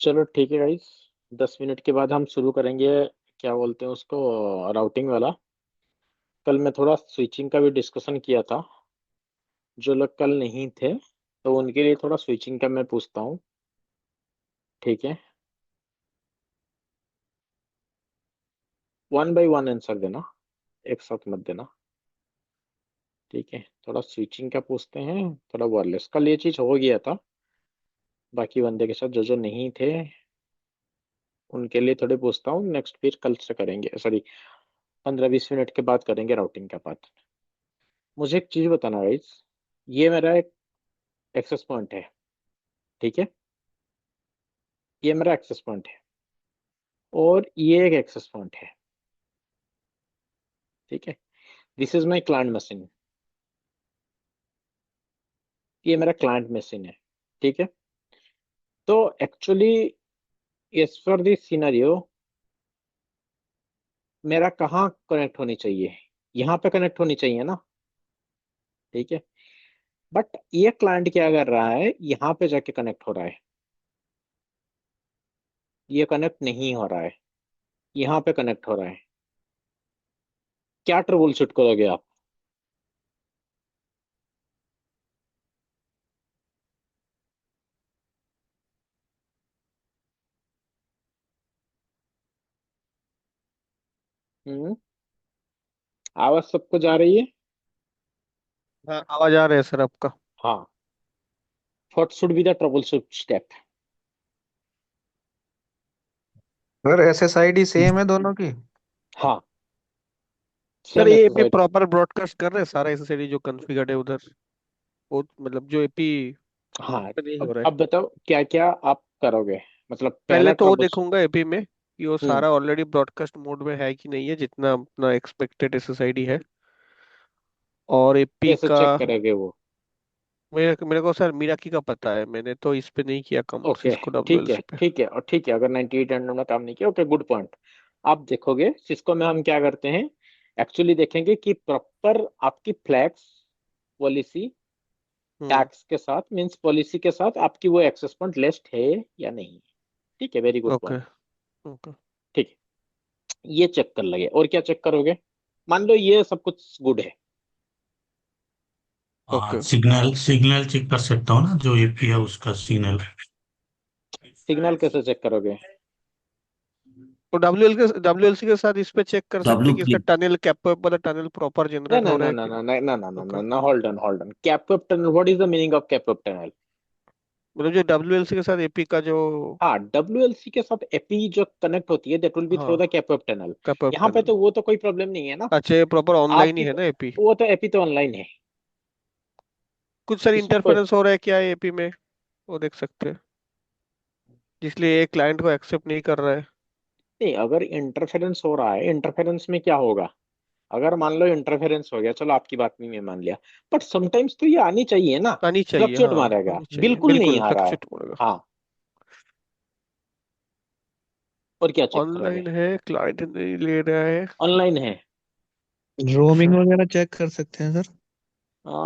चलो ठीक है गाइस। 10 मिनट के बाद हम शुरू करेंगे। क्या बोलते हैं उसको, राउटिंग वाला। कल मैं थोड़ा स्विचिंग का भी डिस्कशन किया था। जो लोग कल नहीं थे तो उनके लिए थोड़ा स्विचिंग का मैं पूछता हूँ। ठीक है, वन बाय वन आंसर देना, एक साथ मत देना। ठीक है, थोड़ा स्विचिंग का पूछते हैं, थोड़ा वायरलेस। कल ये चीज हो गया था बाकी बंदे के साथ। जो जो नहीं थे उनके लिए थोड़े पूछता हूँ, नेक्स्ट फिर कल से करेंगे। सॉरी, 15-20 मिनट के बाद करेंगे राउटिंग का बात। मुझे एक चीज बताना गाइस, ये मेरा एक एक्सेस पॉइंट है। ठीक है, ये मेरा एक्सेस पॉइंट है और ये एक एक्सेस पॉइंट है। ठीक है, this is my client machine. ये मेरा क्लाइंट मशीन है। ठीक है, तो actually as per this scenario मेरा कहाँ कनेक्ट होनी चाहिए? यहाँ पे कनेक्ट होनी चाहिए ना। ठीक है, बट ये क्लाइंट क्या कर रहा है, यहाँ पे जाके कनेक्ट हो रहा है। ये कनेक्ट नहीं हो रहा है, यहाँ पे कनेक्ट हो रहा है। क्या ट्रबल शूट करोगे आप? हम्म, आवाज सबको जा रही है? हाँ, आवाज आ रहा है सर आपका। हाँ। What should be the trouble shoot step? Sir SSID same है दोनों की। हाँ, सर सेम ये एपी एक्सरसाइज। प्रॉपर ब्रॉडकास्ट कर रहे हैं सारा SSID जो कॉन्फ़िगर्ड है उधर। वो मतलब जो एपी हाँ, पे नहीं हो अब रहा है। अब बताओ क्या क्या आप करोगे। मतलब पहले पहला तो वो ट्रबल। देखूंगा एपी में कि वो हम्म, सारा ऑलरेडी ब्रॉडकास्ट मोड में है कि नहीं है, जितना अपना एक्सपेक्टेड SSID है। और एपी कैसे का चेक करोगे वो? मेरे मेरे को सर मीराकी का पता है, मैंने तो इस पे नहीं किया कम ओके, सिस्को ठीक है WLC पे। ठीक है, और ठीक है, अगर 9800 में काम नहीं किया, ओके, गुड पॉइंट। आप देखोगे सिस्को में हम क्या करते हैं, एक्चुअली देखेंगे कि प्रॉपर आपकी फ्लैग्स पॉलिसी हम्म। टैक्स के साथ, मींस पॉलिसी के साथ आपकी वो एक्सेस पॉइंट लिस्ट है या नहीं। ठीक है, very good okay. Point. Okay. ठीक है, ये चेक कर लगे। और क्या चेक करोगे? मान लो ये सब कुछ गुड है। ओके। सिग्नल सिग्नल चेक कर सकता हूँ ना, जो एपी है उसका सिग्नल। सिग्नल कैसे चेक करोगे? तो WLC के साथ इस पे चेक कर सकते डब्ल्यू हैं कि इसका three tunnel capable tunnel proper No, generate no, हो रहा no, है no, कि no, नहीं। no, no, no, no, no, okay. no. Hold on, hold on. Cap-up tunnel. What is the meaning of cap-up tunnel? मतलब जो WLC के साथ AP का जो। हाँ, WLC के साथ एपी जो कनेक्ट होती है, दैट विल बी थ्रू हाँ, द कैप-अप टनल। कैपेबल यहाँ पे टनल। तो वो तो कोई प्रॉब्लम नहीं है ना। अच्छा, ये प्रॉपर ऑनलाइन ही आपकी है तो, ना एपी। वो तो एपी तो ऑनलाइन है। कुछ सर इसमें कोई इंटरफेरेंस हो रहा है क्या एपी में, वो देख सकते हैं, जिसलिए ये क्लाइंट को एक्सेप्ट नहीं कर रहा है। नहीं। अगर इंटरफेरेंस हो रहा है, इंटरफेरेंस में क्या होगा? अगर मान लो इंटरफेरेंस हो गया, चलो आपकी बात नहीं मैं मान लिया, बट समटाइम्स तो ये आनी चाहिए ना। आनी चाहिए, फ्लक्चुएट हाँ। मारेगा, आनी चाहिए, बिल्कुल नहीं बिल्कुल आ रहा है। फ्लक्चुएट पड़ेगा। हाँ, और क्या चेक करोगे? ऑनलाइन है, क्लाइंट नहीं ले रहा है। ऑनलाइन है। अच्छा। रोमिंग वगैरह चेक कर सकते हैं सर।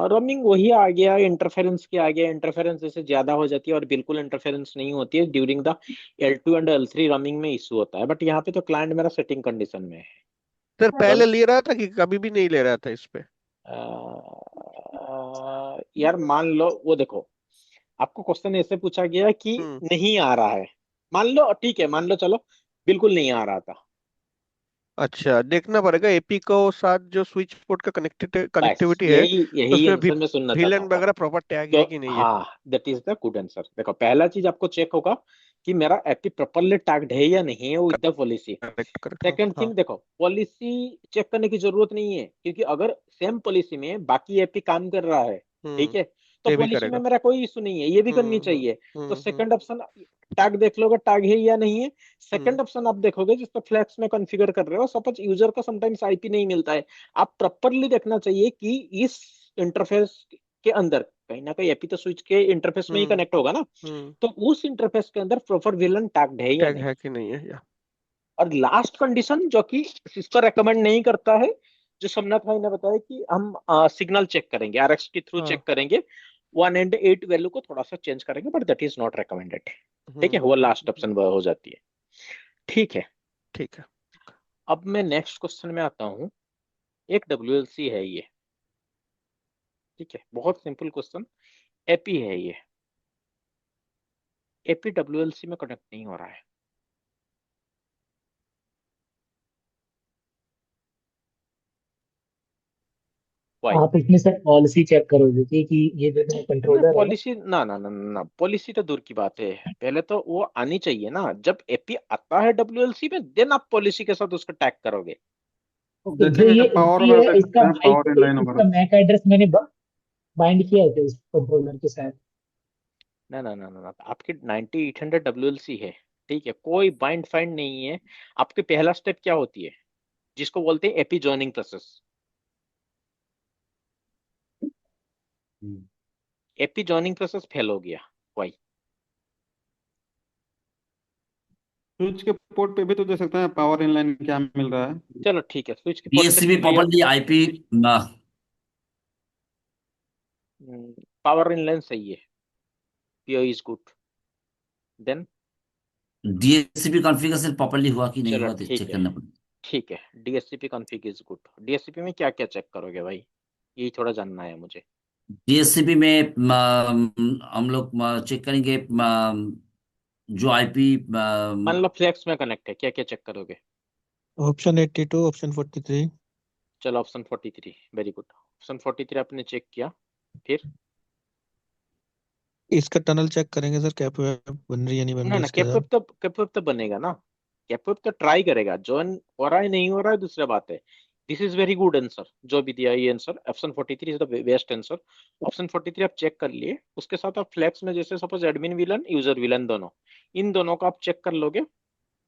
रोमिंग वही आ गया, इंटरफेरेंस के आ गया। इंटरफेरेंस जैसे ज्यादा हो जाती है और बिल्कुल इंटरफेरेंस नहीं होती है during the L2 and L3 roaming में इशू होता है, बट यहाँ पे तो क्लाइंट मेरा सेटिंग कंडीशन में है। सर रम, पहले ले रहा था कि कभी भी नहीं ले रहा था इस पे। यार मान लो, वो देखो, आपको क्वेश्चन ऐसे पूछा गया कि हम्म। नहीं आ रहा है। मान लो, ठीक है, मान लो, चलो बिल्कुल नहीं आ रहा था। अच्छा, देखना पड़ेगा एपी को साथ जो स्विच पोर्ट का बस कनेक्टिविटी है, यही यही उसमें भी आंसर मैं सुनना चाहता VLAN था। वगैरह प्रॉपर टैग तो है कि नहीं है। हाँ, that is the good answer. देखो, पहला चीज आपको चेक होगा कि मेरा एपी प्रॉपरली टैग्ड है या नहीं है with the policy. Correct, correct, हाँ, सेकंड हाँ। थिंग, देखो, पॉलिसी चेक करने की जरूरत नहीं है, क्योंकि अगर सेम पॉलिसी में बाकी एपी काम कर रहा है, ठीक है, तो ये भी पॉलिसी में करेगा। मेरा कोई इशू नहीं है, ये भी करनी हम्म, हम्म, चाहिए। तो हम्म, सेकंड ऑप्शन, टैग देख लोगे टैग है या नहीं है। हम्म। सेकंड ऑप्शन आप देखोगे जिसको फ्लैक्स में कॉन्फ़िगर कर रहे हो, सपोज यूजर को समटाइम्स आईपी नहीं मिलता है। आप प्रॉपरली देखना चाहिए कि इस इंटरफेस के अंदर कहीं ना कहीं एपी तो स्विच के इंटरफेस में ही हम्म, कनेक्ट होगा ना। हम्म। तो उस इंटरफेस के अंदर प्रॉपर विलन टैग्ड है या टैग नहीं। है कि नहीं है या। और लास्ट कंडीशन जो कि सिस्को रेकमेंड नहीं करता है, जो सोमनाथ भाई ने बताया कि हम सिग्नल चेक करेंगे, आरएक्स के थ्रू हाँ। चेक करेंगे, 1 and 8 वैल्यू को थोड़ा सा चेंज करेंगे, but that is not recommended. ठीक है, वो लास्ट ऑप्शन हो जाती है। ठीक है, ठीक है। अब मैं नेक्स्ट क्वेश्चन में आता हूँ। एक डब्ल्यूएलसी है ये, ठीक है, बहुत सिंपल क्वेश्चन। एपी है ये, एपी डब्ल्यूएलसी में कनेक्ट नहीं हो रहा है। वाई? आप इसमें सर पॉलिसी चेक करोगे कि ये जो ना कंट्रोलर है। पॉलिसी, ना पॉलिसी तो दूर की बात है। पहले तो वो आनी चाहिए ना, जब एपी आता है डब्ल्यूएलसी में देन आप पॉलिसी के साथ उसका टैग करोगे। ओके, जो देखेंगे ये जब पावर एपी वगैरह है देख सकते इसका हैं, पावर इन लाइन वगैरह। इसका मैक एड्रेस मैंने बाइंड किया है इस कंट्रोलर के साथ। ना, आपकी 9800 डब्ल्यूएलसी है, ठीक है, कोई बाइंड फाइंड नहीं है। आपके पहला स्टेप क्या होती है, जिसको बोलते हैं AP joining process. AP joining process fail हो गया। वाई? स्विच के पोर्ट पे भी तो देख सकते हैं पावर इन लाइन क्या मिल रहा है। चलो ठीक है, स्विच की पोर्ट पे DSCP देख लिया। properly IP power in line सही है, P O is good. Then DSCP configuration properly हुआ कि नहीं चलो हुआ तो ठीक चेक है, करना पड़ेगा। ठीक है, DSCP config is good. DSCP में क्या क्या चेक करोगे भाई, यही थोड़ा जानना है मुझे। DSCP में हम लोग चेक करेंगे जो IP मान लो फ्लेक्स में कनेक्ट है, क्या क्या चेक करोगे? Option 82, option 43। चलो ऑप्शन 43, वेरी गुड। ऑप्शन 43 आपने चेक किया, फिर? इसका टनल चेक करेंगे सर, कैप वेप बन रही है नहीं बन ना रही ना, इसके साथ। कैपवेब तो बनेगा ना। कैपवेब तो ट्राई करेगा, जॉइन हो रहा है नहीं हो रहा है दूसरा बात है। This is very good answer जो भी दिया ये answer, option 43 is the best answer. Option 43 आप चेक कर लिए, उसके साथ आप फ्लैक्स में जैसे suppose admin villain user villain दोनों, इन दोनों को आप चेक कर लोगे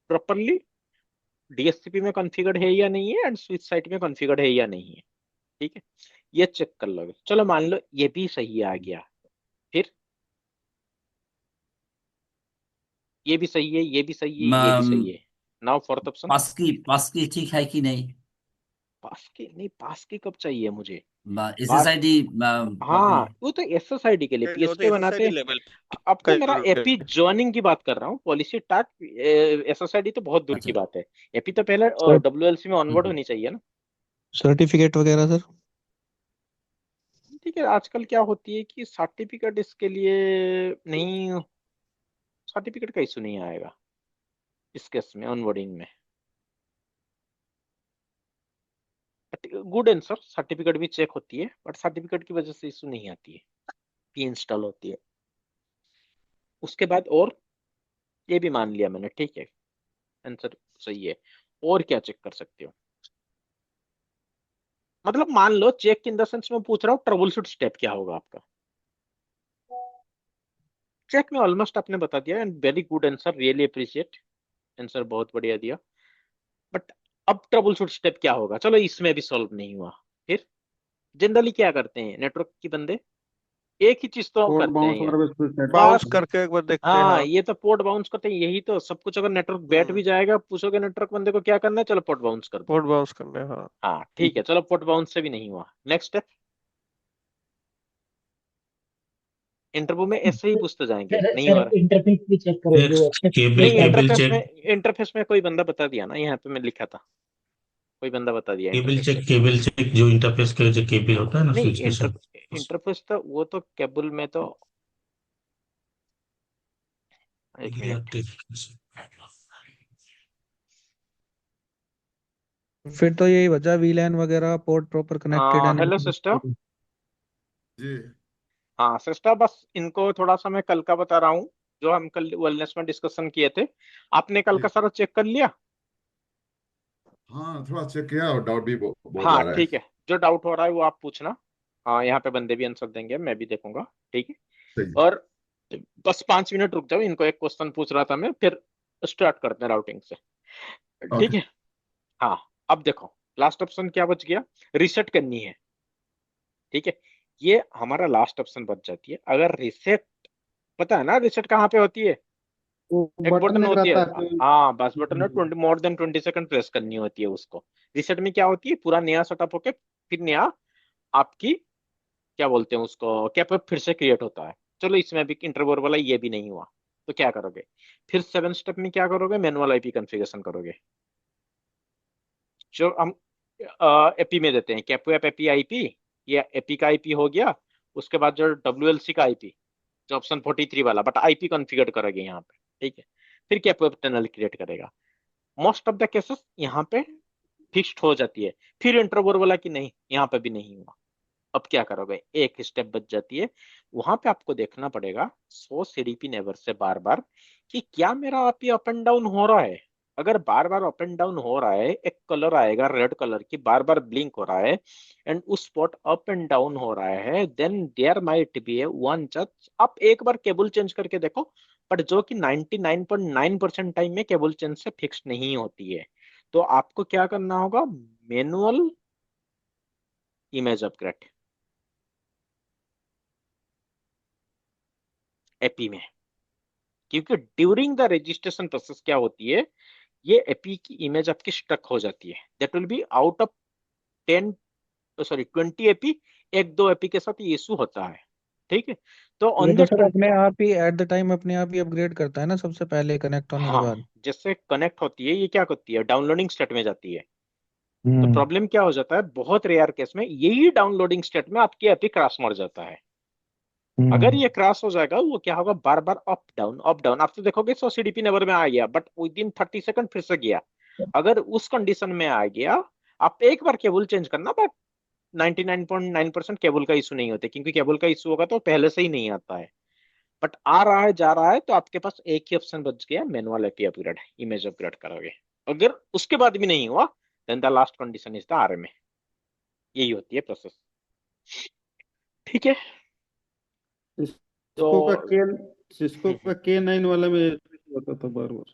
प्रॉपरली, डीएससीपी में कॉन्फ़िगर्ड है या नहीं है, एंड स्विच साइट में कॉन्फ़िगर्ड है या नहीं है। ठीक है, ये चेक कर लोगे। चलो मान लो ये भी सही आ गया, फिर ये भी सही है, ये भी सही है, ये भी सही है। Now fourth option. पास की ठीक है कि नहीं? पास की नहीं, पास की कब चाहिए मुझे? पास, SSID हाँ प्रॉपर्ली। वो तो एसएसआईडी के लिए वो तो पीएसके बनाते एसएसआईडी हैं। लेवल अब का तो मेरा एपी ज्वाइनिंग की बात कर रहा हूँ, पॉलिसी टाक एसएसआईडी तो बहुत दूर की अच्छा। बात है। एपी तो पहले सर डब्ल्यूएलसी में ऑनवर्ड हम्म। होनी चाहिए ना। सर्टिफिकेट वगैरह सर। ठीक है, आजकल क्या होती है कि सर्टिफिकेट इसके लिए नहीं, सर्टिफिकेट का इशू नहीं आएगा इस केस में, ऑनबोर्डिंग में। गुड आंसर, सर्टिफिकेट भी चेक होती है, बट सर्टिफिकेट की वजह से इशू नहीं आती है, पी इंस्टॉल होती है। उसके बाद और, ये भी मान लिया मैंने, ठीक है, आंसर सही है। और क्या चेक कर सकते हो, मतलब मान लो चेक इन द सेंस में पूछ रहा हूँ ट्रबल शूट स्टेप क्या होगा आपका। चेक में ऑलमोस्ट आपने बता दिया, and very good answer, really appreciate, answer बहुत बढ़िया दिया। बट अब ट्रबल शूट स्टेप क्या होगा, चलो इसमें भी सॉल्व नहीं हुआ। फिर जनरली क्या करते हैं नेटवर्क की बंदे, एक ही चीज तो पोर्ट करते हैं बाउंस ये। वगैरह भी स्विच साइड पे बाउंस बस, करते हैं। करके एक बार देखते हैं, हाँ हाँ। ये तो पोर्ट बाउंस करते हैं, यही तो सब कुछ। अगर नेटवर्क बैठ भी जाएगा, पूछोगे नेटवर्क बंदे को क्या करना है, चलो पोर्ट बाउंस कर दो। पोर्ट बाउंस करने, हाँ। हाँ ठीक है, चलो पोर्ट बाउंस से भी नहीं हुआ, नेक्स्ट स्टेप। इंटरव्यू में ऐसे ही पूछते जाएंगे, सर नहीं हो सर रहा। इंटरफेस भी चेक करो जो नेक्स्ट एक्सेस केबल नहीं, होता है। केबल इंटरफेस में, चेक। इंटरफेस में कोई बंदा बता दिया ना, यहाँ पे मैं लिखा था, कोई बंदा बता दिया इंटरफेस चेक। केबल चेक जो इंटरफेस के जो केबल होता है ना नहीं, स्विच के साथ उस इंटरफेस तो वो तो केबल में तो, एक मिनट। फिर तो यही बचा वीलैन वगैरह, port proper connected and hello sister. जी। हाँ सिस्टर, बस इनको थोड़ा सा मैं कल का बता रहा हूँ, जो हम कल वेलनेस में डिस्कशन किए थे। आपने कल जी। का सारा चेक कर लिया? हाँ, थोड़ा चेक किया और डाउट भी बहुत हाँ आ रहा है। ठीक है, जो डाउट हो रहा है वो आप पूछना। हाँ यहाँ पे बंदे भी आंसर देंगे, मैं भी देखूंगा, ठीक है। सही। और बस 5 मिनट रुक जाओ, इनको एक क्वेश्चन पूछ रहा था मैं, फिर स्टार्ट करते हैं राउटिंग से, ठीक ओके। है। हाँ, अब देखो लास्ट ऑप्शन क्या बच गया, रिसेट करनी है, ठीक है। ये हमारा लास्ट ऑप्शन बच जाती है। अगर रिसेट, पता है ना रिसेट कहाँ पे होती है, वो एक बटन बटन एक होती है, रहता है फिर। हाँ बस बटन है, 20 मोर देन 20 सेकंड प्रेस करनी होती है उसको। रिसेट में क्या होती है, पूरा नया सेटअप होके फिर नया आपकी, क्या बोलते हैं उसको, कैप फिर से क्रिएट होता है। चलो इसमें भी इंटरवल वाला ये भी नहीं हुआ, तो क्या करोगे? फिर 7 स्टेप में क्या करोगे? मैनुअल आईपी कॉन्फ़िगरेशन करोगे। जो हम एपी में देते हैं, कैपो ऐप एपी आईपी, या एपी का आईपी हो गया। उसके बाद जो डब्ल्यूएलसी का आईपी, जो ऑप्शन 43 वाला, बट आईपी कॉन्फ़िगर करोगे यहाँ पे, ठीक है। फिर कैपो ऐप टनल क्रिएट करेगा। मोस्ट ऑफ द केसेस यहाँ पे फिक्स्ड हो जाती है। फिर इंटरवल वाला कि नहीं, यहाँ पे भी नहीं हुआ। अब क्या करोगे? एक स्टेप बच जाती है। वहां पे आपको देखना पड़ेगा 100 सीडीपी नेबर से बार बार कि क्या मेरा आप ये अप एंड डाउन हो रहा है। अगर बार बार अप एंड डाउन हो रहा है, एक कलर आएगा रेड कलर की, बार बार ब्लिंक हो रहा है, एंड उस स्पॉट अप एंड डाउन हो रहा है, then there might be a one chance आप एक बार केबल चेंज करके देखो। बट जो कि 99.9% टाइम में केबल चेंज से फिक्स नहीं होती है। तो आपको क्या करना होगा? मैनुअल इमेज अपग्रेड एपी में। क्योंकि ड्यूरिंग द रजिस्ट्रेशन प्रोसेस क्या होती है, ये एपी की इमेज आपकी स्टक हो जाती है। That will be out of 10, sorry 20 AP, एक दो एपी के साथ ये इशू होता है, ठीक है। तो ये ऑन तो दैट सर अपने आप ही एट द टाइम अपने आप ही अपग्रेड करता है ना, सबसे पहले कनेक्ट होने के हाँ, बाद। जैसे कनेक्ट होती है, ये क्या करती है? डाउनलोडिंग स्टेट में जाती है। तो हम्म। प्रॉब्लम क्या हो जाता है, बहुत रेयर केस में यही डाउनलोडिंग स्टेट में आपकी एपी क्रैश मार जाता है। अगर ये क्रैश हो जाएगा, वो क्या होगा? बार बार अप डाउन अप डाउन। आप तो देखोगे 100 सीडीपी नेबर में आ गया, बट विद इन 30 सेकंड फिर से गया। अगर उस कंडीशन में आ गया, आप एक बार केबल चेंज करना, बट 99.9% केबल का इशू नहीं होता, क्योंकि केबल का इशू होगा तो पहले से ही नहीं आता है। बट आ रहा है, जा रहा है, तो आपके पास एक ही ऑप्शन बच गया, manual AP upgrade, image upgrade करोगे। अगर उसके बाद भी नहीं हुआ, then the last condition is the RMA. यही होती है प्रोसेस, ठीक है। तो सिस्को का सिस्को का K9 वाला में होता था बार बार।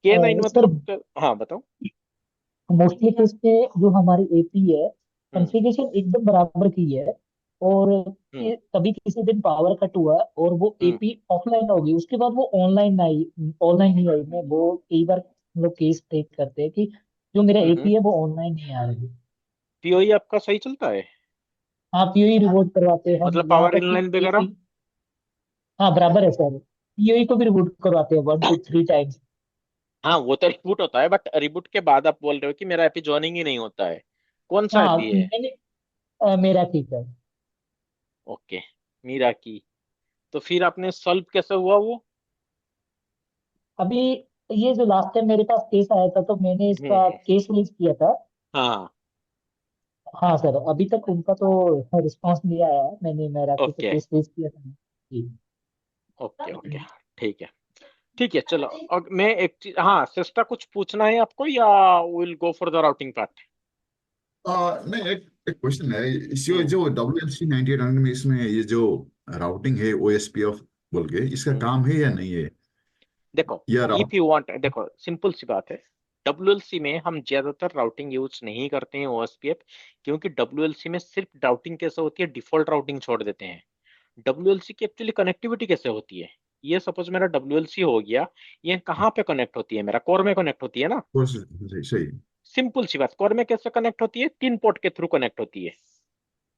K9 सर मतलब हाँ बताओ। मोस्टली केस पे जो हमारी एपी है, हम्म कॉन्फ़िगरेशन एकदम बराबर की है। और हम्म कभी किसी दिन पावर कट हुआ और वो हम्म एपी ऑफलाइन हो गई, उसके बाद वो ऑनलाइन आई, ऑनलाइन नहीं आई। मैं वो कई बार हम लोग केस फेस करते हैं कि जो मेरा हम्म। एपी है वो ऑनलाइन नहीं आ रही। पीओई आपका सही चलता है? आप यूही रिवोट करवाते हैं हम, मतलब यहाँ पावर तक कि इनलाइन वगैरह? एपी। हाँ बराबर है सर। यूही को भी रिवोट करवाते हैं 1 to 3 टाइम्स। हाँ, वो तो रिबूट होता है, बट रिबूट के बाद आप बोल रहे हो कि मेरा एपी ज्वाइनिंग ही नहीं होता है। कौन सा हाँ एपी है? मैंने मेरा ठीक है। ओके, मीरा की। तो फिर आपने सॉल्व कैसे हुआ वो? अभी ये जो लास्ट टाइम मेरे पास केस आया था, तो मैंने इसका हम्म। केस रेज किया था। हाँ। हाँ सर, अभी तक उनका तो रिस्पांस नहीं आया है। मैंने मैराकी पे ओके केस रेज किया था जी। ओके ओके, ठीक है। ठीक है, चलो। और मैं एक चीज, हाँ सिस्टा, कुछ पूछना है आपको या will go for the routing part? नहीं, एक एक क्वेश्चन है। इस हम्म जो WLC 9800 में इसमें ये जो राउटिंग है OSPF बोल के, इसका हम्म। काम है या नहीं है? देखो, या इफ यू वांट, देखो सिंपल सी बात है। डब्ल्यूएलसी में हम ज्यादातर राउटिंग यूज नहीं करते हैं, ओएसपीएफ। क्योंकि डब्ल्यूएलसी में सिर्फ राउटिंग कैसे होती है, डिफॉल्ट राउटिंग छोड़ देते हैं। डब्ल्यूएलसी की एक्चुअली कनेक्टिविटी कैसे होती है? ये सपोज मेरा डब्ल्यूएलसी हो गया, ये कहाँ पे कनेक्ट होती है? मेरा कोर में कनेक्ट होती है ना। सही सही। सिंपल सी बात, कोर में कैसे कनेक्ट होती है? 3 पोर्ट के थ्रू कनेक्ट होती है।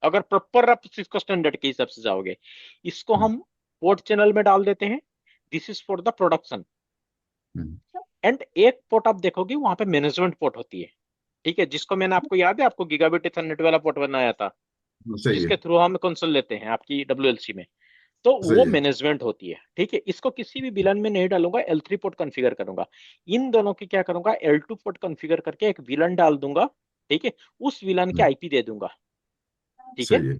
अगर प्रॉपर आप सिस्को स्टैंडर्ड के हिसाब से जाओगे, इसको हम्म, हम पोर्ट चैनल में डाल देते हैं। This is for the production. Hmm, and एक पोर्ट आप देखोगे, वहां पे मैनेजमेंट पोर्ट होती है, ठीक है, जिसको मैंने आपको याद है, आपको गीगाबिट इथरनेट वाला पोर्ट बनाया था, सही है। जिसके थ्रू हम कंसोल लेते हैं आपकी डब्ल्यूएलसी में। तो वो सही है। मैनेजमेंट होती है, ठीक है। इसको किसी भी विलन में नहीं डालूंगा, L3 पोर्ट कॉन्फ़िगर करूंगा। इन दोनों की क्या करूंगा, L2 पोर्ट कॉन्फ़िगर करके एक विलन डाल दूंगा, ठीक है। उस विलन के हम्म, आईपी दे दूंगा, ठीक है। सही है।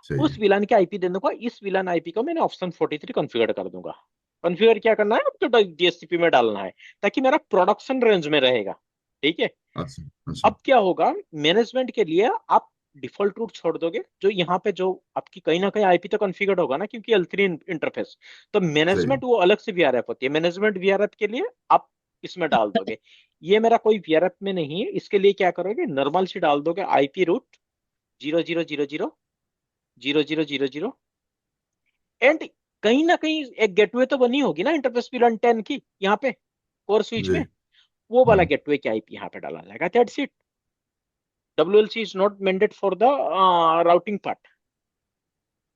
सही उस है। विलन के आईपी दे दूंगा, इस विलन आईपी को मैंने ऑप्शन 43 कॉन्फ़िगर कर दूंगा। कॉन्फ़िगर क्या करना है आपको? डीएससीपी में डालना है, ताकि मेरा प्रोडक्शन रेंज में रहेगा, ठीक है। अच्छा अच्छा। अब क्या होगा, मैनेजमेंट के लिए आप डिफॉल्ट रूट छोड़ दोगे, जो यहाँ पे जो आपकी कहीं ना कहीं आईपी तो कॉन्फ़िगर्ड होगा ना, क्योंकि L3 इंटरफेस। तो सही है। मैनेजमेंट वो अलग से वीआरएफ होती है, मैनेजमेंट वीआरएफ के लिए आप इसमें डाल दोगे। ये मेरा कोई वीआरएफ में नहीं है, इसके लिए क्या करोगे, नॉर्मल से डाल दोगे आईपी रूट 0000 0000। एंड कहीं ना कहीं एक गेटवे तो बनी होगी ना इंटरफेस विलन 10 की, यहाँ पे कोर स्विच जी। में। वो वाला हम्म, गेटवे की आईपी यहाँ पे डाला जाएगा, that's it. WLC is not मेंडेड for the routing part.